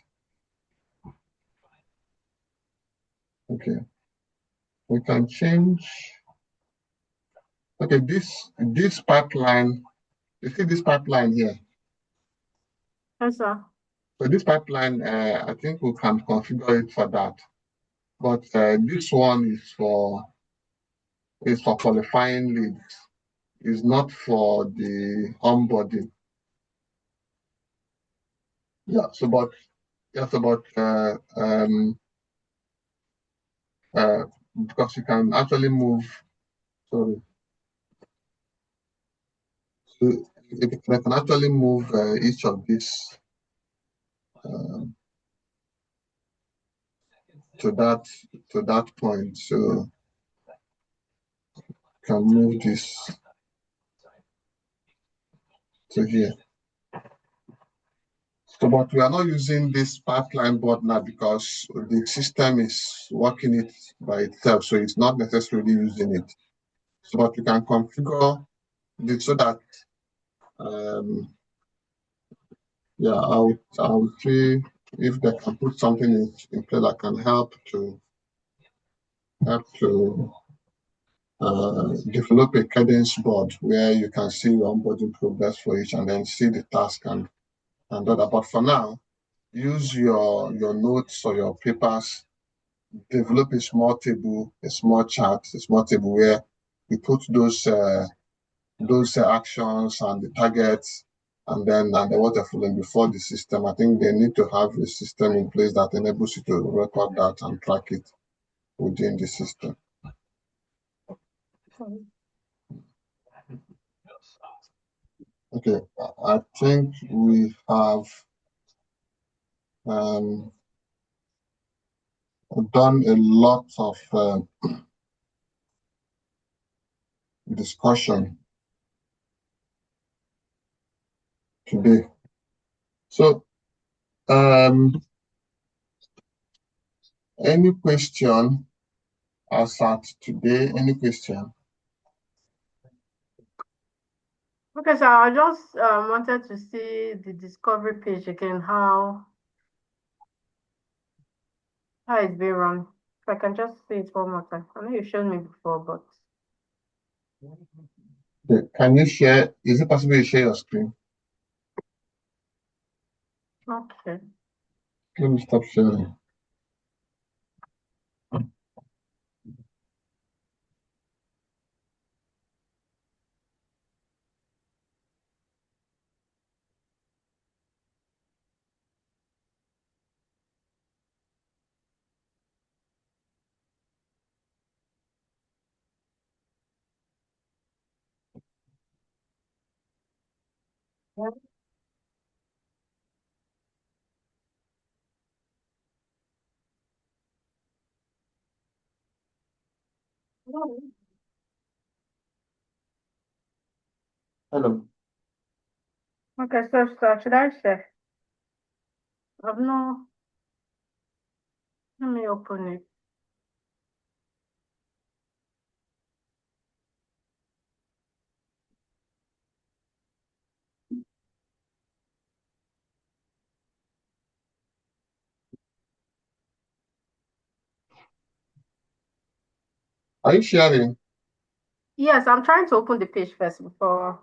Okay. We can change. Okay, this pipeline, you see this pipeline here? Yes, sir. So this pipeline, I think we can configure it for that. But this one is for qualifying leads. It's not for the onboarding. Yeah, so but because you can actually move. Sorry. So you can actually move each of these to that point. So can move this to here. So, but we are not using this pipeline board now because the system is working it by itself, so it's not necessarily using it. So, but you can configure it so that, yeah, I'll see if they can put something in place that can help to develop a cadence board where you can see your onboarding progress for each and then see the task and do that. But for now, use your notes or your papers, develop a small table, a small chart, a small table where you put those actions and the targets and then what they're following before the system. I think they need to have a system in place that enables you to record that and track it within the system. Okay, I think we have done a lot of discussion today. So, any question as at today? Any question? Okay, so I just wanted to see the discovery page again, how it's being run. If I can just see it one more time. I know you've shown me before, but Okay. Can you share? Is it possible to share your screen? okay. Let me stop sharing. Hello. Okay, so should I share? I've no. Let me open it. Are you sharing? Yes, I'm trying to open the page first before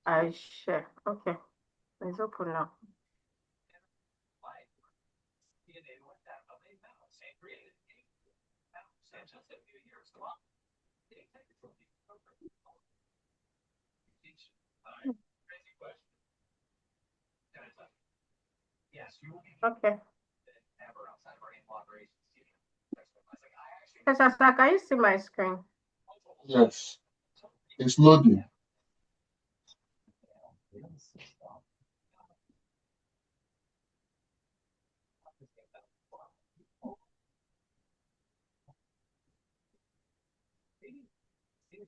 I share. Okay, it's open now. Okay. Yes, Asa, can you see my screen? Yes. It's loading.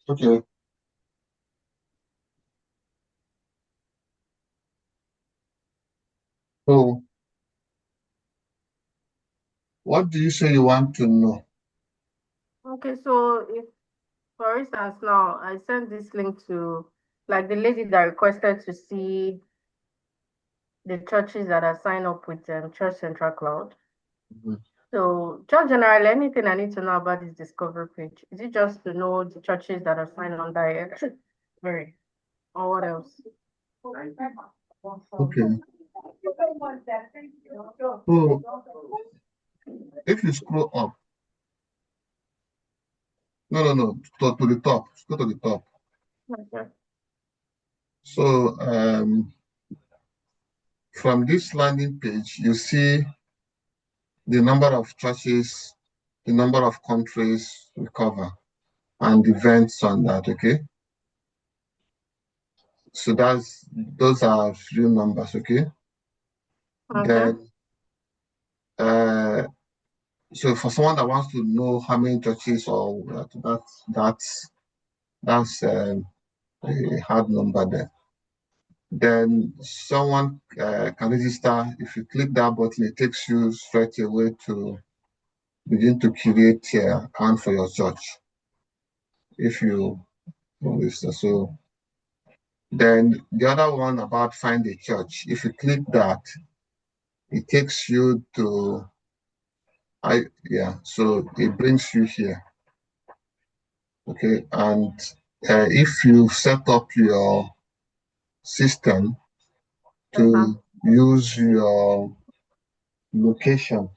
Okay. So, what do you say you want to know? Okay, so if, for instance, now I sent this link to like the lady that requested to see the churches that are signed up with Church Central Cloud. Mhm. So just generally, anything I need to know about this discovery page, is it just to know the churches that are signed on there? Very. Or what else? Okay. So, if you scroll up, no, to the top, go to the top. Okay. So, from this landing page, you see the number of churches, the number of countries we cover, and events on that. Okay. So those are real numbers. Okay. Okay. Then, so for someone that wants to know how many churches or that's a hard number there. Then someone can register. If you click that button, it takes you straight away to begin to create an account for your church. If you register, so then the other one about find a church. If you click that, it takes you to so it brings you here. Okay, and if you set up your system Yes, sir. to use your location,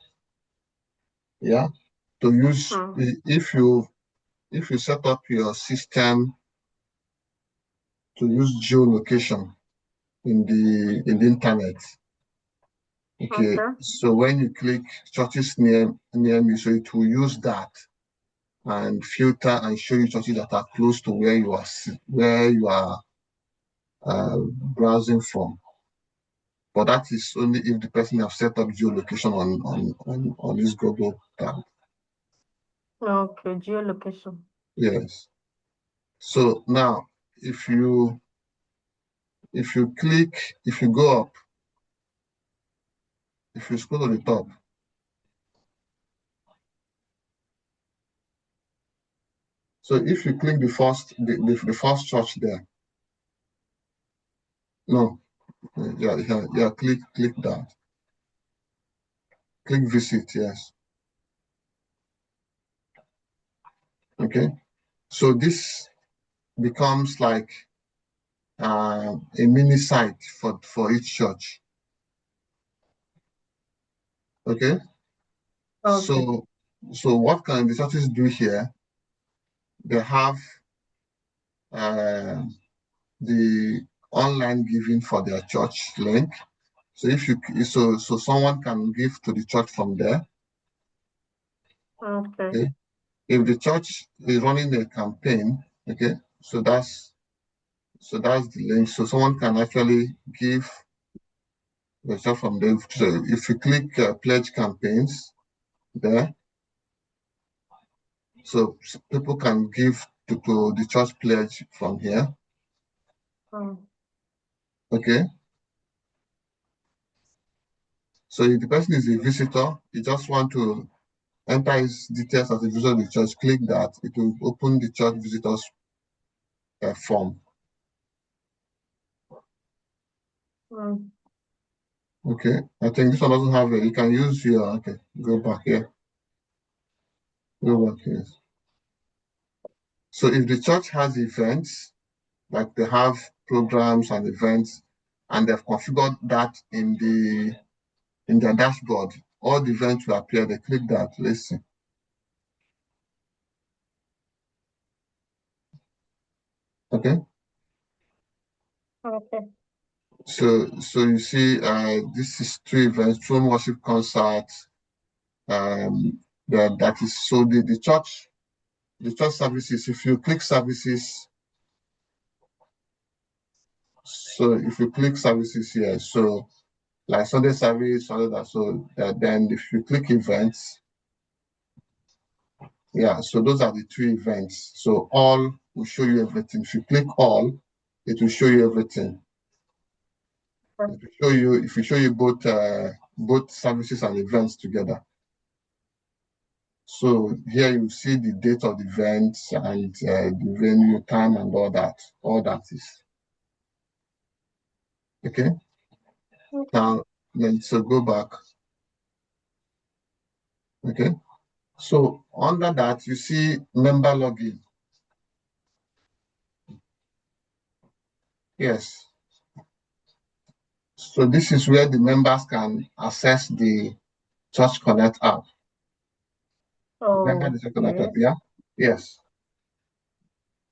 yeah, to use if you set up your system to use geolocation in the internet, okay, Okay. so when you click churches near me, so it will use that and filter and show you churches that are close to where you are browsing from. But that is only if the person has set up geolocation on this Google tab. Okay, geolocation. Yes. So now, if you go up, if you scroll to the top, so if you click the first church there, no, click that, click visit, yes. Okay. So this becomes like a mini site for each church. Okay. Okay. So what can the churches do here? They have the online giving for their church link. So so someone can give to the church from there. Okay. Okay. If the church is running a campaign, okay, so that's the link. So someone can actually give the church from there. So if you click pledge campaigns there, so people can give to the church pledge from here. Okay. So if the person is a visitor, you just want to enter his details as a visitor of the church, click that, it will open the church visitors form. Okay, I think this one doesn't have it. You can use your, okay, go back here. Go back here. So if the church has events, like they have programs and events, and they've configured that in their dashboard, all the events will appear. They click that. Let's see. Okay. Okay. So you see, this is 3 events: throne worship concerts. That is so the church services. If you click services, so if you click services here, so like Sunday service, all of that. So then if you click events, yeah, so those are the 3 events. So all will show you everything. If you click all, it will show you everything. It will show you, if you show you both services and events together. So here you see the date of the events and the venue, time, and all that. All that is okay. Now, so go back. Okay. So under that, you see member login. Yes. So this is where the members can access the Church Connect app. Remember the Church Connect app, yeah? Yes.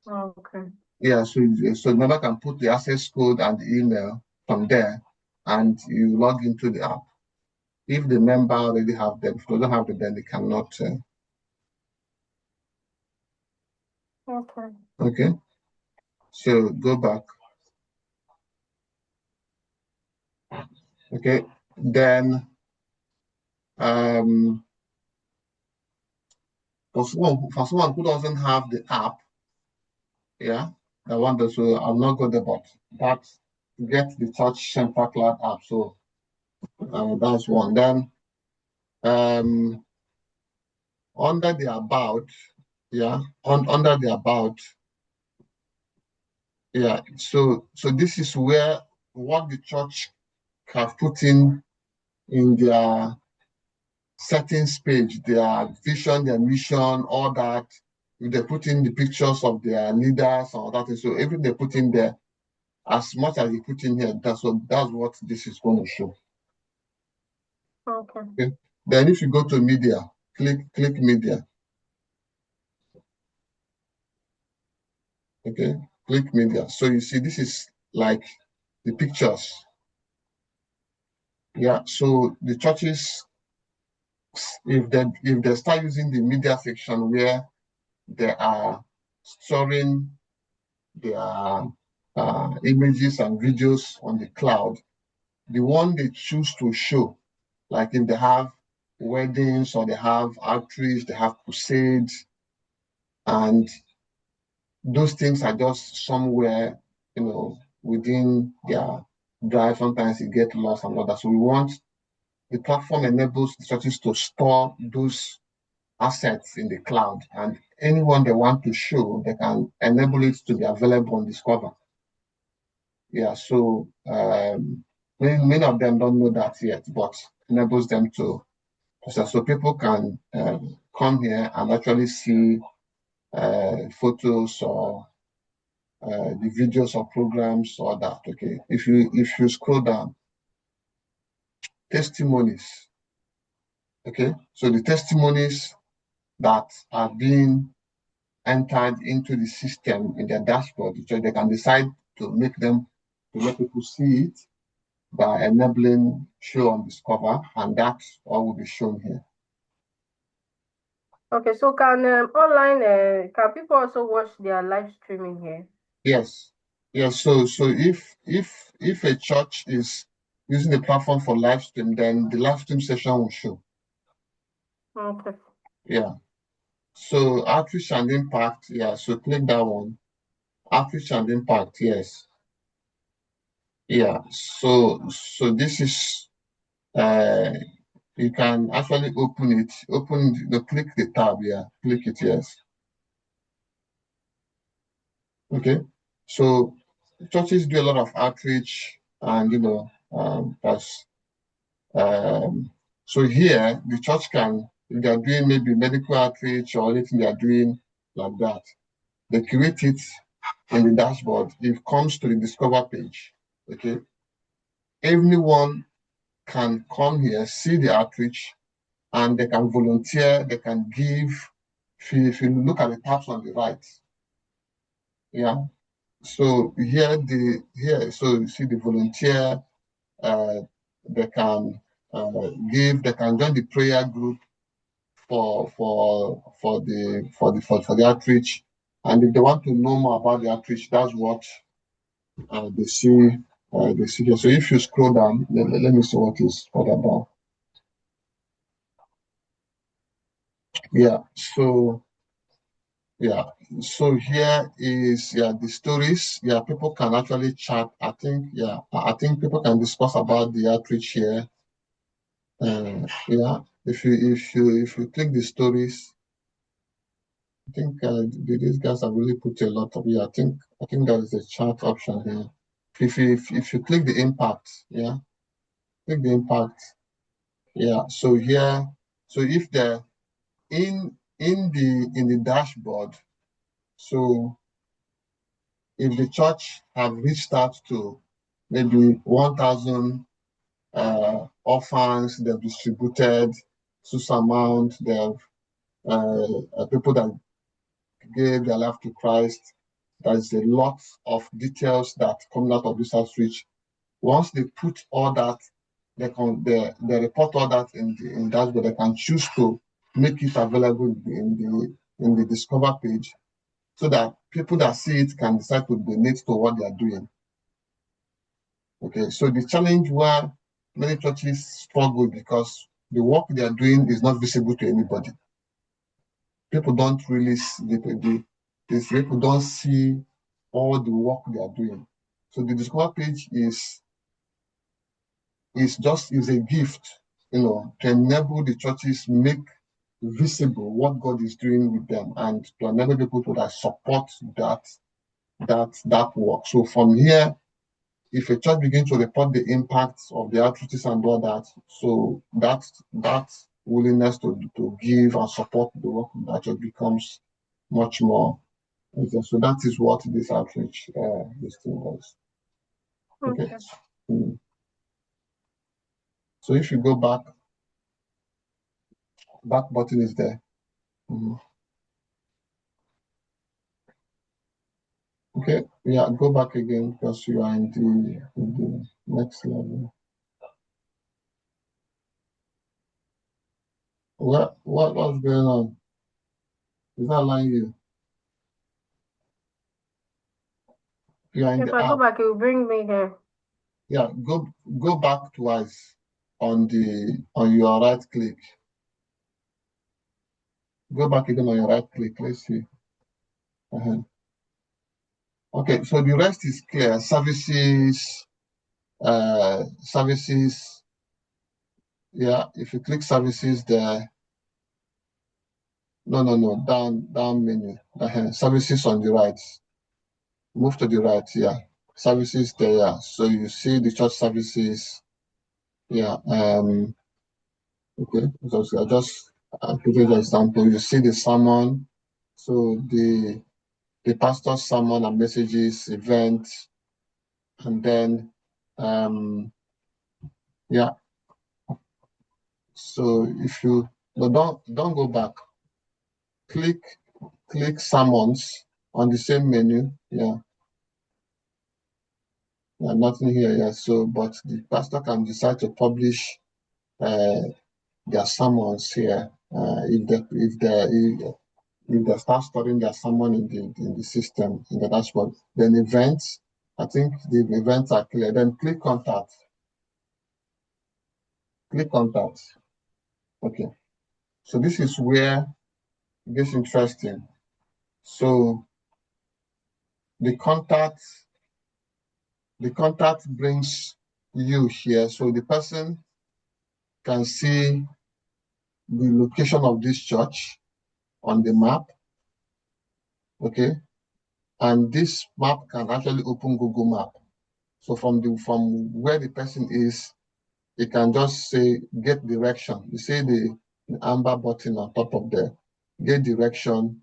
Okay. Yeah, so the member can put the access code and the email from there, and you log into the app. If the member already have them, if they don't have them, then they cannot. Okay. Okay. So go back. Okay. Then for someone who doesn't have the app, yeah, I wonder, so I'm not good about that. Get the Church Central Cloud app. So that's one. Then under the about, yeah, under the about, yeah. So this is where what the church have put in their settings page, their vision, their mission, all that. They put in the pictures of their leaders and all that. So everything they put in there, as much as you put in here, that's what this is going to show. Okay. Then if you go to media, click media. Okay, click media. So you see, this is like the pictures. Yeah, so the churches, if they start using the media section where they are storing their images and videos on the cloud, the one they choose to show, like if they have weddings or they have outreach, they have crusades, and those things are just somewhere, within their drive. Sometimes it gets lost and all that. So we want the platform enables the churches to store those assets in the cloud, and anyone they want to show, they can enable it to be available on Discover. Yeah, so many of them don't know that yet, but enables them to. So people can come here and actually see photos or the videos or programs or that. Okay, if you scroll down, testimonies. Okay, so the testimonies that are being entered into the system in their dashboard, so they can decide to make them to let people see it by enabling show on Discover, and that's all will be shown here. Okay, so can people also watch their live streaming here? Yes. So if a church is using the platform for live stream, then the live stream session will show. Okay. Yeah. So outreach and impact, yeah. So click that one. Outreach and impact, yes. Yeah. So this is you can actually open it. Click the tab, yeah. Click it, yes. Okay. So churches do a lot of outreach, and that's so here the church can, if they're doing maybe medical outreach or anything they're doing like that, they create it in the dashboard. It comes to the Discover page. Okay. Everyone can come here, see the outreach, and they can volunteer, they can give. If you look at the tabs on the right, yeah. So so you see the volunteer, they can give, they can join the prayer group for the outreach. And if they want to know more about the outreach, that's what they see here. So if you scroll down, let me see what is further down. Yeah, so Yeah, so here is the stories. Yeah, people can actually chat. I think people can discuss about the outreach here. Yeah, if you click the stories, I think these guys have really put a lot of. Yeah, I think there is a chat option here. If you click the impact, yeah, click the impact. Yeah, so here, so if the in the dashboard, so if the church have reached out to maybe 1,000 orphans, they've distributed this amount, they've people that gave their life to Christ. There's a lot of details that come out of this outreach. Once they put all that, they report all that in dashboard. They can choose to make it available in the discover page, so that people that see it can decide to donate to what they are doing. Okay, so the challenge where many churches struggle because the work they are doing is not visible to anybody. People don't really see, these people don't see all the work they are doing. So the discover page is a gift, to enable the churches make visible what God is doing with them, and to enable people to support that work. So from here, if a church begins to report the impacts of the outreaches and all that, so that willingness to give and support the work of that church becomes much more. So that is what this outreach this thing was. Okay. So if you go back button is there. Okay, yeah, go back again because you are in the next level. What's going on? Is that allowing you? You are in If the I go app. back, it will bring me here. Yeah, go back twice on your right click. Go back again on your right click. Let's see. Okay, so the rest is clear. Services. Yeah, if you click services there. No, down menu. Services on the right. Move to the right, yeah. Services there, yeah. So you see the church services. Yeah. Okay. So I just give you the example. You see the sermon. So the pastor's sermon and messages, events, and then yeah. So if you don't go back, click sermons on the same menu. Yeah. Yeah, nothing here. Yeah. So but the pastor can decide to publish their sermons here. If they start storing their sermon in the system, in the dashboard, then events, I think the events are clear. Then click contact. Click contact. Okay. So this is where it gets interesting. So the contact brings you here. So the person can see the location of this church on the map. Okay. And this map can actually open Google Map. So from where the person is, you can just say get direction. You see the amber button on top of there, get direction.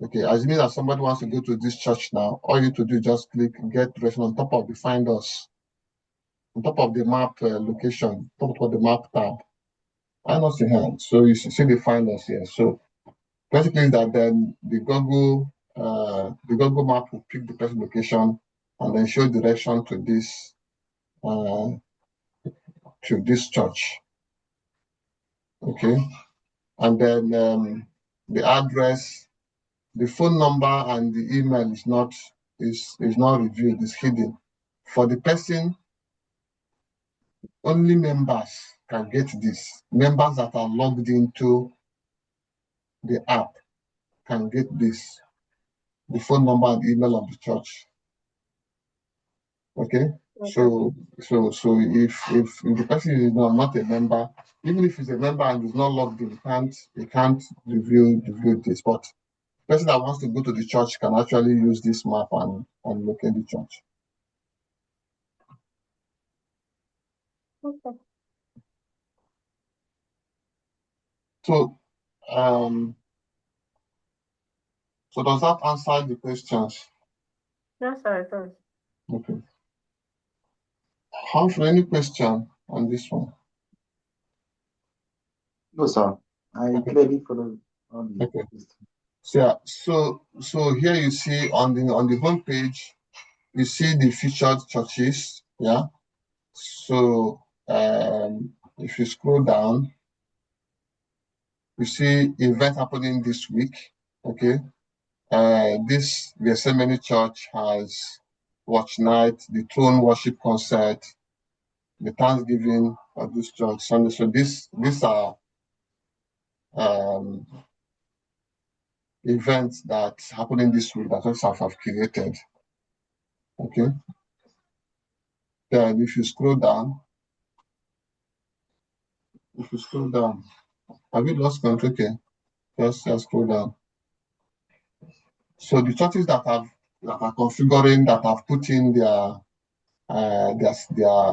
Okay, assuming that somebody wants to go to this church now, all you need to do is just click get direction on top of the find us, on top of the map location, top of the map tab. Find us in hand. So you see the find us here. So basically that then the Google map will pick the person location and then show direction to this church. Okay, and then the address, the phone number, and the email is not revealed, it's hidden. For the person, only members can get this. Members that are logged into the app can get this, the phone number and email of the church. Okay. So if the person is not a member, even if he's a member and is not logged in, he can't review this. But the person that wants to go to the church can actually use this map and locate the church. Okay. So so does that answer the questions? Yes, sir, it does. Okay. Have any question on this one? No, sir. I clearly follow all the Okay. questions. So here you see on the home page, you see the featured churches. Yeah. So if you scroll down, you see event happening this week. Okay. This Gethsemane Church has watch night, the throne worship concert, the Thanksgiving of this church Sunday. So these are events that happening this week that churches have created. Okay. Then if you scroll down, have you lost control? Okay. Just scroll down. So the churches that are configuring, that have put in their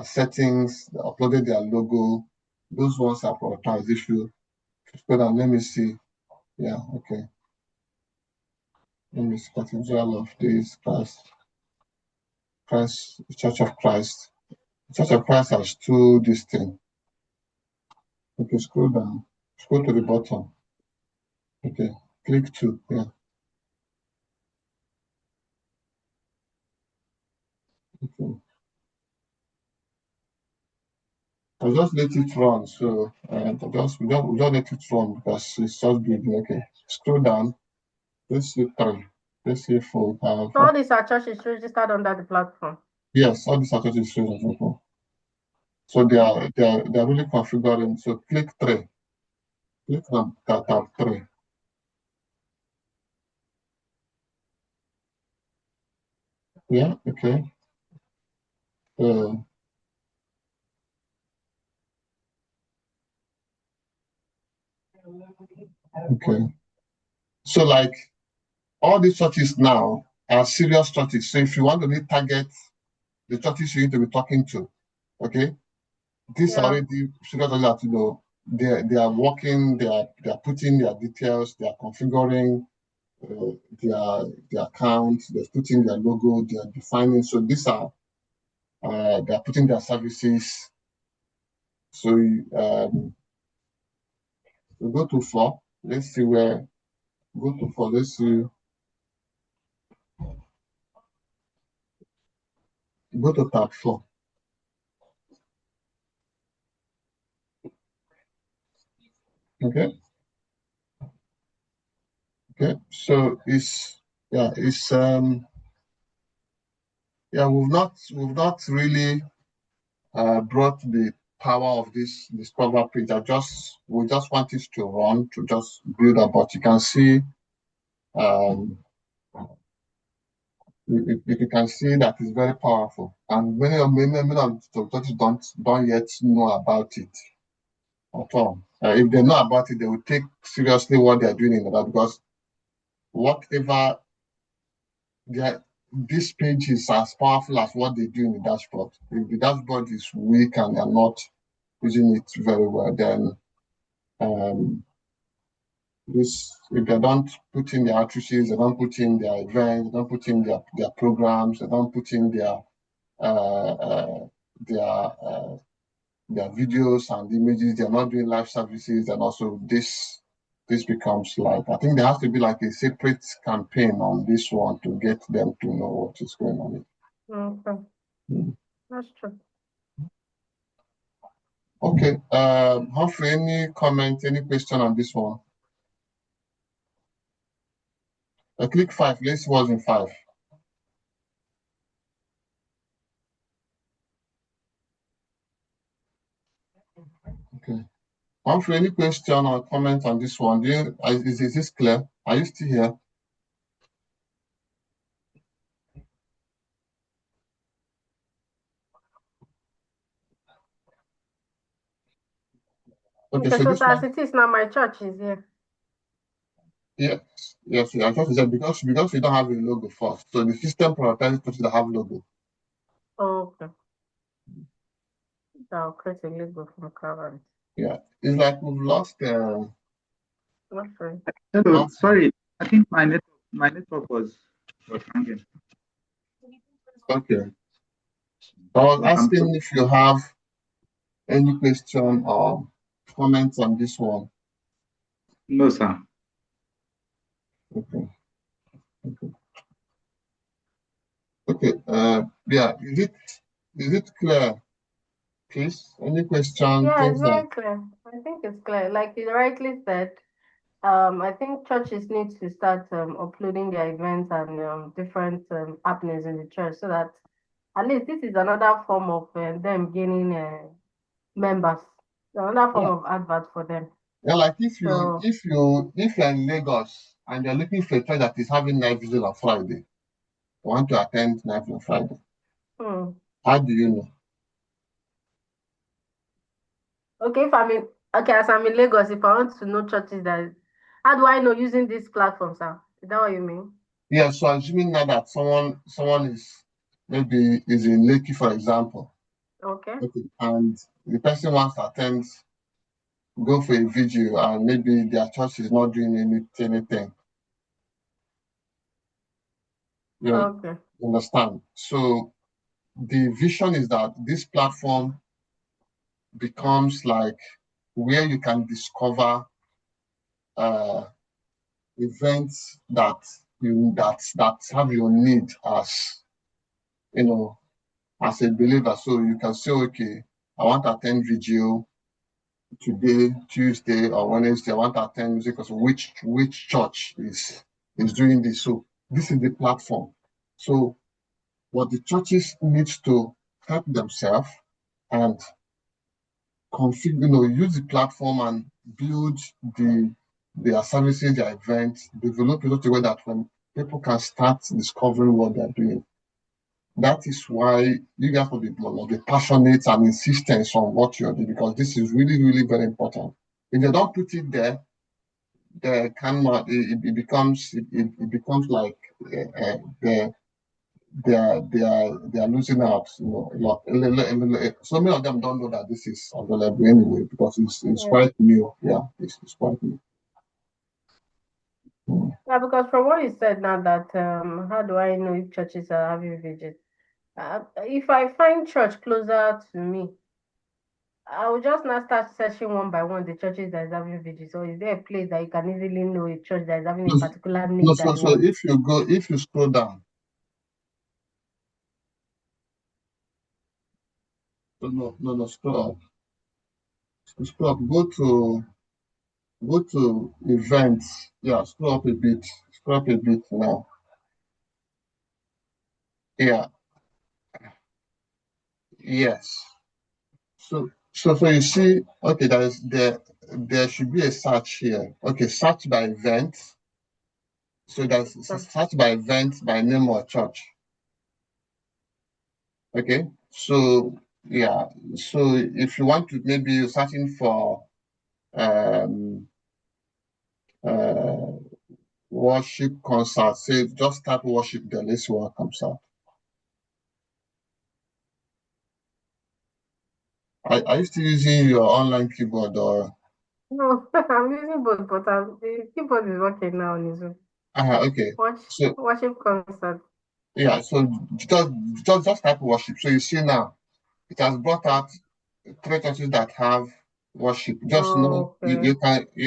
settings, uploaded their logo, those ones are prioritized. If you scroll down, let me see. Yeah, okay. Let me see. Cathedral of this Christ, Church of Christ. Church of Christ has two this thing. Okay, scroll down. Scroll to the bottom. Okay, click two. Yeah. Okay. I'll just let it run. So we don't let it run because it's just building. Okay. Scroll down. Let's see three. Let's see four. So all these are churches registered under the platform. Yes, all these are churches registered. So they are really configuring. So click three. Click on tab 3. Yeah. Okay. Okay. So like all these churches now are serious churches. So if you want to really target the churches you need to be talking to, okay, these are already serious churches that they are working, they are putting their details, they are configuring their account, they're putting their logo, they are defining. So these are they are putting their services. So we go to 4. Let's see where. Go to 4. Let's see. Go to tab 4. Okay. Okay. So we've not really brought the power of this Discover page. We just want it to run, to just build up. But you can see you can see that it's very powerful, and many of the churches don't yet know about it at all. If they know about it, they will take seriously what they are doing in that, because whatever this page is as powerful as what they do in the dashboard. If the dashboard is weak and they're not using it very well, then if they don't put in their outreaches, they don't put in their events, they don't put in their programs, they don't put in their videos and images, they're not doing live services, and also this becomes like, I think there has to be like a separate campaign on this one to get them to know what is going on. Okay. That's true. Okay. Humphrey, any comment, any question on this one? Click 5. Let's see what's in 5. Okay. Humphrey, any question or comment on this one? Is this clear? Are you still here? Okay, Okay, so so this as one, it is now, my church is here. yes, yes, I thought you said because we don't have a logo first, so the system prioritizes churches that have logo. Oh, okay. I'll create a logo from Calvary. Yeah, it's like we've lost. Not free. Hello, Lost. sorry. I think my network was hanging. Okay, I was I'm so asking if you have any question or comments on this one. no, sir. Okay, okay, okay. Yeah, is it clear, please? Any question? Yeah, it's Things very that clear. I think it's clear. Like you rightly said, I think churches need to start uploading their events and different happenings in the church so that at least this is another form of them gaining members, another form yeah, of advert for them. yeah. Like if you So, if you if you're in Lagos and you're looking for a church that is having night vigil on Friday, you want to attend night vigil on Friday. hmm. How do you know? Okay, if I'm in, okay, as I'm in Lagos, if I want to know churches that, how do I know using these platforms, sir? Is that what you mean? Yeah, so assuming now that someone is maybe is in Lekki, for example, Okay. okay, and the person wants to attend, go for a video, and maybe their church is not doing anything. You Okay. understand? So the vision is that this platform becomes like where you can discover uh, events that have your need as you know as a believer. So you can say, okay, I want to attend video today, Tuesday or Wednesday. I want to attend music. So which church is doing this? So this is the platform. So what the churches need to help themselves and configure, use the platform and build their services, their events, develop it such a way that when people can start discovering what they're doing. That is why you guys will be passionate and insistent on what you're doing because this is really, really very important. If they don't put it there, they cannot. It becomes like they they are losing out. So many of them don't know that this is available anyway because it's Yeah. quite new. Yeah, it's quite new. Yeah, because from what you said now that how do I know if churches are having vigil? If I find church closer to me, I will just now start searching one by one the churches that is having vigil. So is there a place that you can easily know a church that is having a No, particular no, need that you so want? if you scroll down, no, scroll up, go to events. Yeah, scroll up a bit now. Yeah, yes. So you see, okay, there should be a search here. Okay, search by event. So there's Hmm. search by event by name or church. Okay, so yeah, so if you want to maybe you're searching for um uh worship concert, say just type worship there, let's see what comes out. Are you still using your online keyboard or No, I'm using both, but the keyboard is working now on its own. okay. Watch So worship concert. yeah, so just type worship. So you see now it has brought out three churches that have worship. Just know Okay. you can remove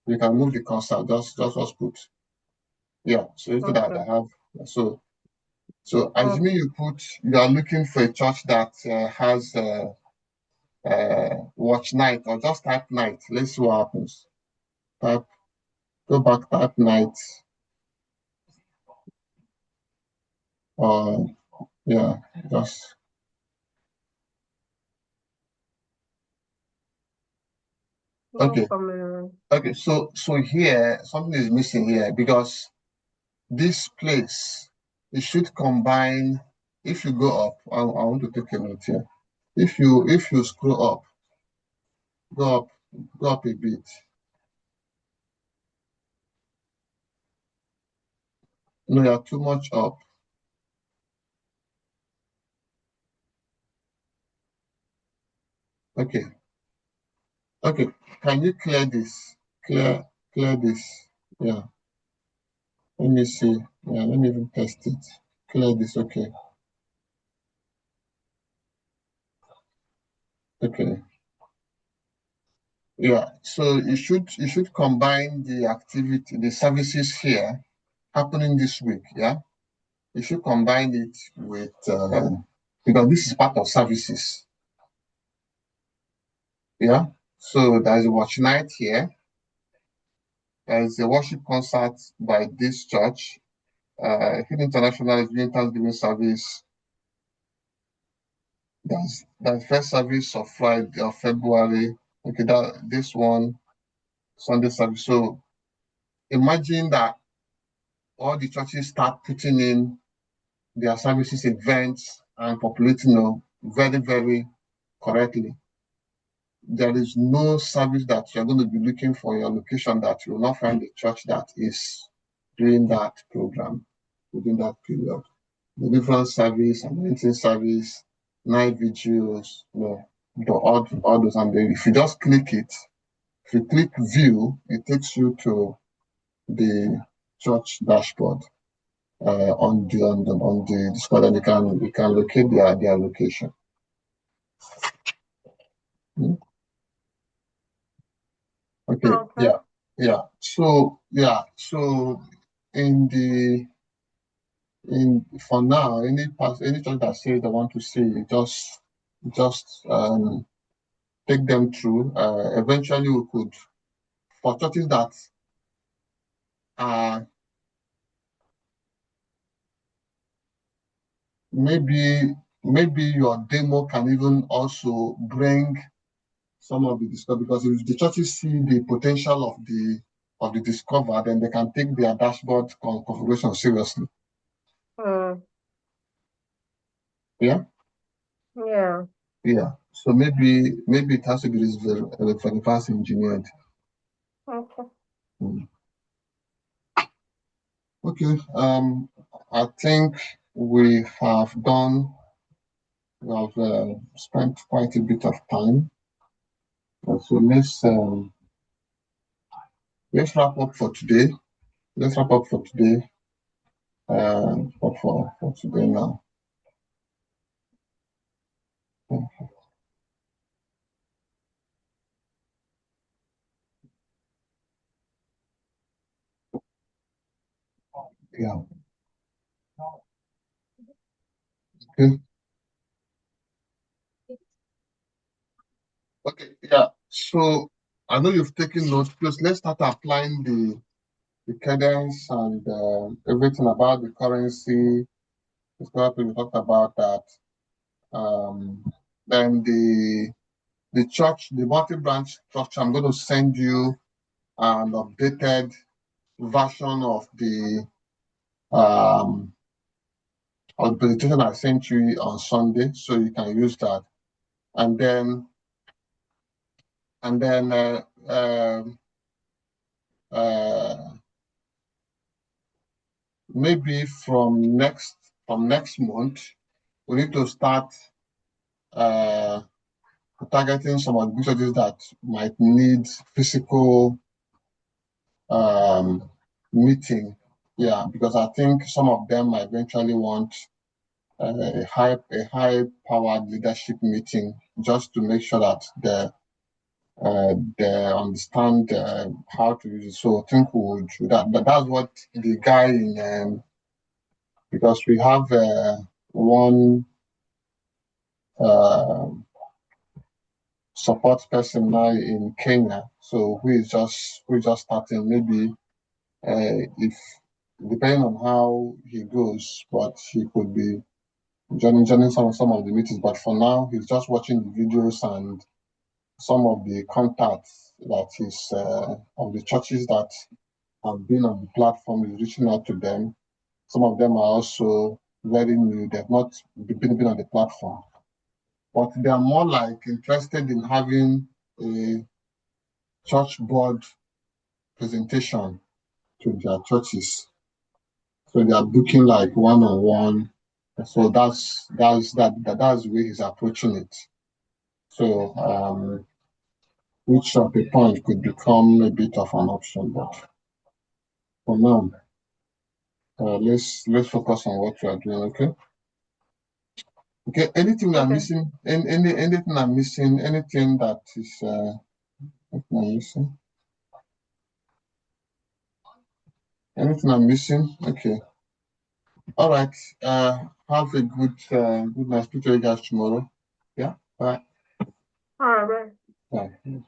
you can move the concert. Just put yeah. So you see that I Okay. have so Mm. assuming you are looking for a church that has watch night or just type night. Let's see what happens. Type go back type night or yeah just. Okay. From Okay, so here something is missing here because this place it should combine. If you go up, I want to take a note here. If you scroll up, go up, go up a bit. No, you're too much up. Okay. Okay. Can you clear this? Clear this. Yeah. Let me see. Yeah, let me even test it. Clear this. Okay. Okay. Yeah. So you should combine the activity, the services here happening this week. Yeah. You should combine it with because this is part of services. Yeah. So there's a watch night here. There's a worship concert by this church. Hill International is doing Thanksgiving service. That's first service of Friday of February. Okay, that this one Sunday service. So imagine that all the churches start putting in their services, events, and populating very, very correctly. There is no service that you're going to be looking for your location that you will not find a church that is doing that program within that period. The different service, anointing service, night vigils, all those. And then if you just click it, if you click view, it takes you to the church dashboard on the Discord, and you can locate their location. Hmm? Okay. Yeah. So for now, any church that says they want to see, just take them through. Eventually, we could, for churches that are maybe your demo can even also bring some of the Discover, because if the churches see the potential of the Discover, then they can take their dashboard configuration seriously. Yeah. Yeah. Yeah. So maybe it has to be reverse engineered. Okay. Okay. I think we have spent quite a bit of time. So let's wrap up for today. Let's wrap up for today. For today now. Yeah. Okay. Okay. Yeah. So I know you've taken notes. Please let's start applying the cadence and everything about the currency. We talked about that. Then the church, the multi-branch structure. I'm going to send you an updated version of the presentation I sent you on Sunday, so you can use that. And then maybe from next month, we need to start targeting some of the churches that might need physical meeting. Yeah, because I think some of them might eventually want a high powered leadership meeting, just to make sure that they understand how to use it. So I think that's what the guy in because we have one support person now in Kenya, so who is just starting. Maybe if depending on how he goes, but he could be joining some of the meetings. But for now, he's just watching the videos and some of the contacts that is of the churches that have been on the platform is reaching out to them. Some of them are also very new; they've not been on the platform, but they are more like interested in having a church board presentation to their churches. So they are booking like one-on-one. So that's the way he's approaching it. So which at the point could become a bit of an option, but for now, let's focus on what we are doing. Okay. Anything I'm Okay. missing? Anything I'm missing? Anything that is anything I'm missing? Anything I'm missing? Okay. All right. Have a good night. Speak to you guys tomorrow. Yeah. Bye. All right. Bye.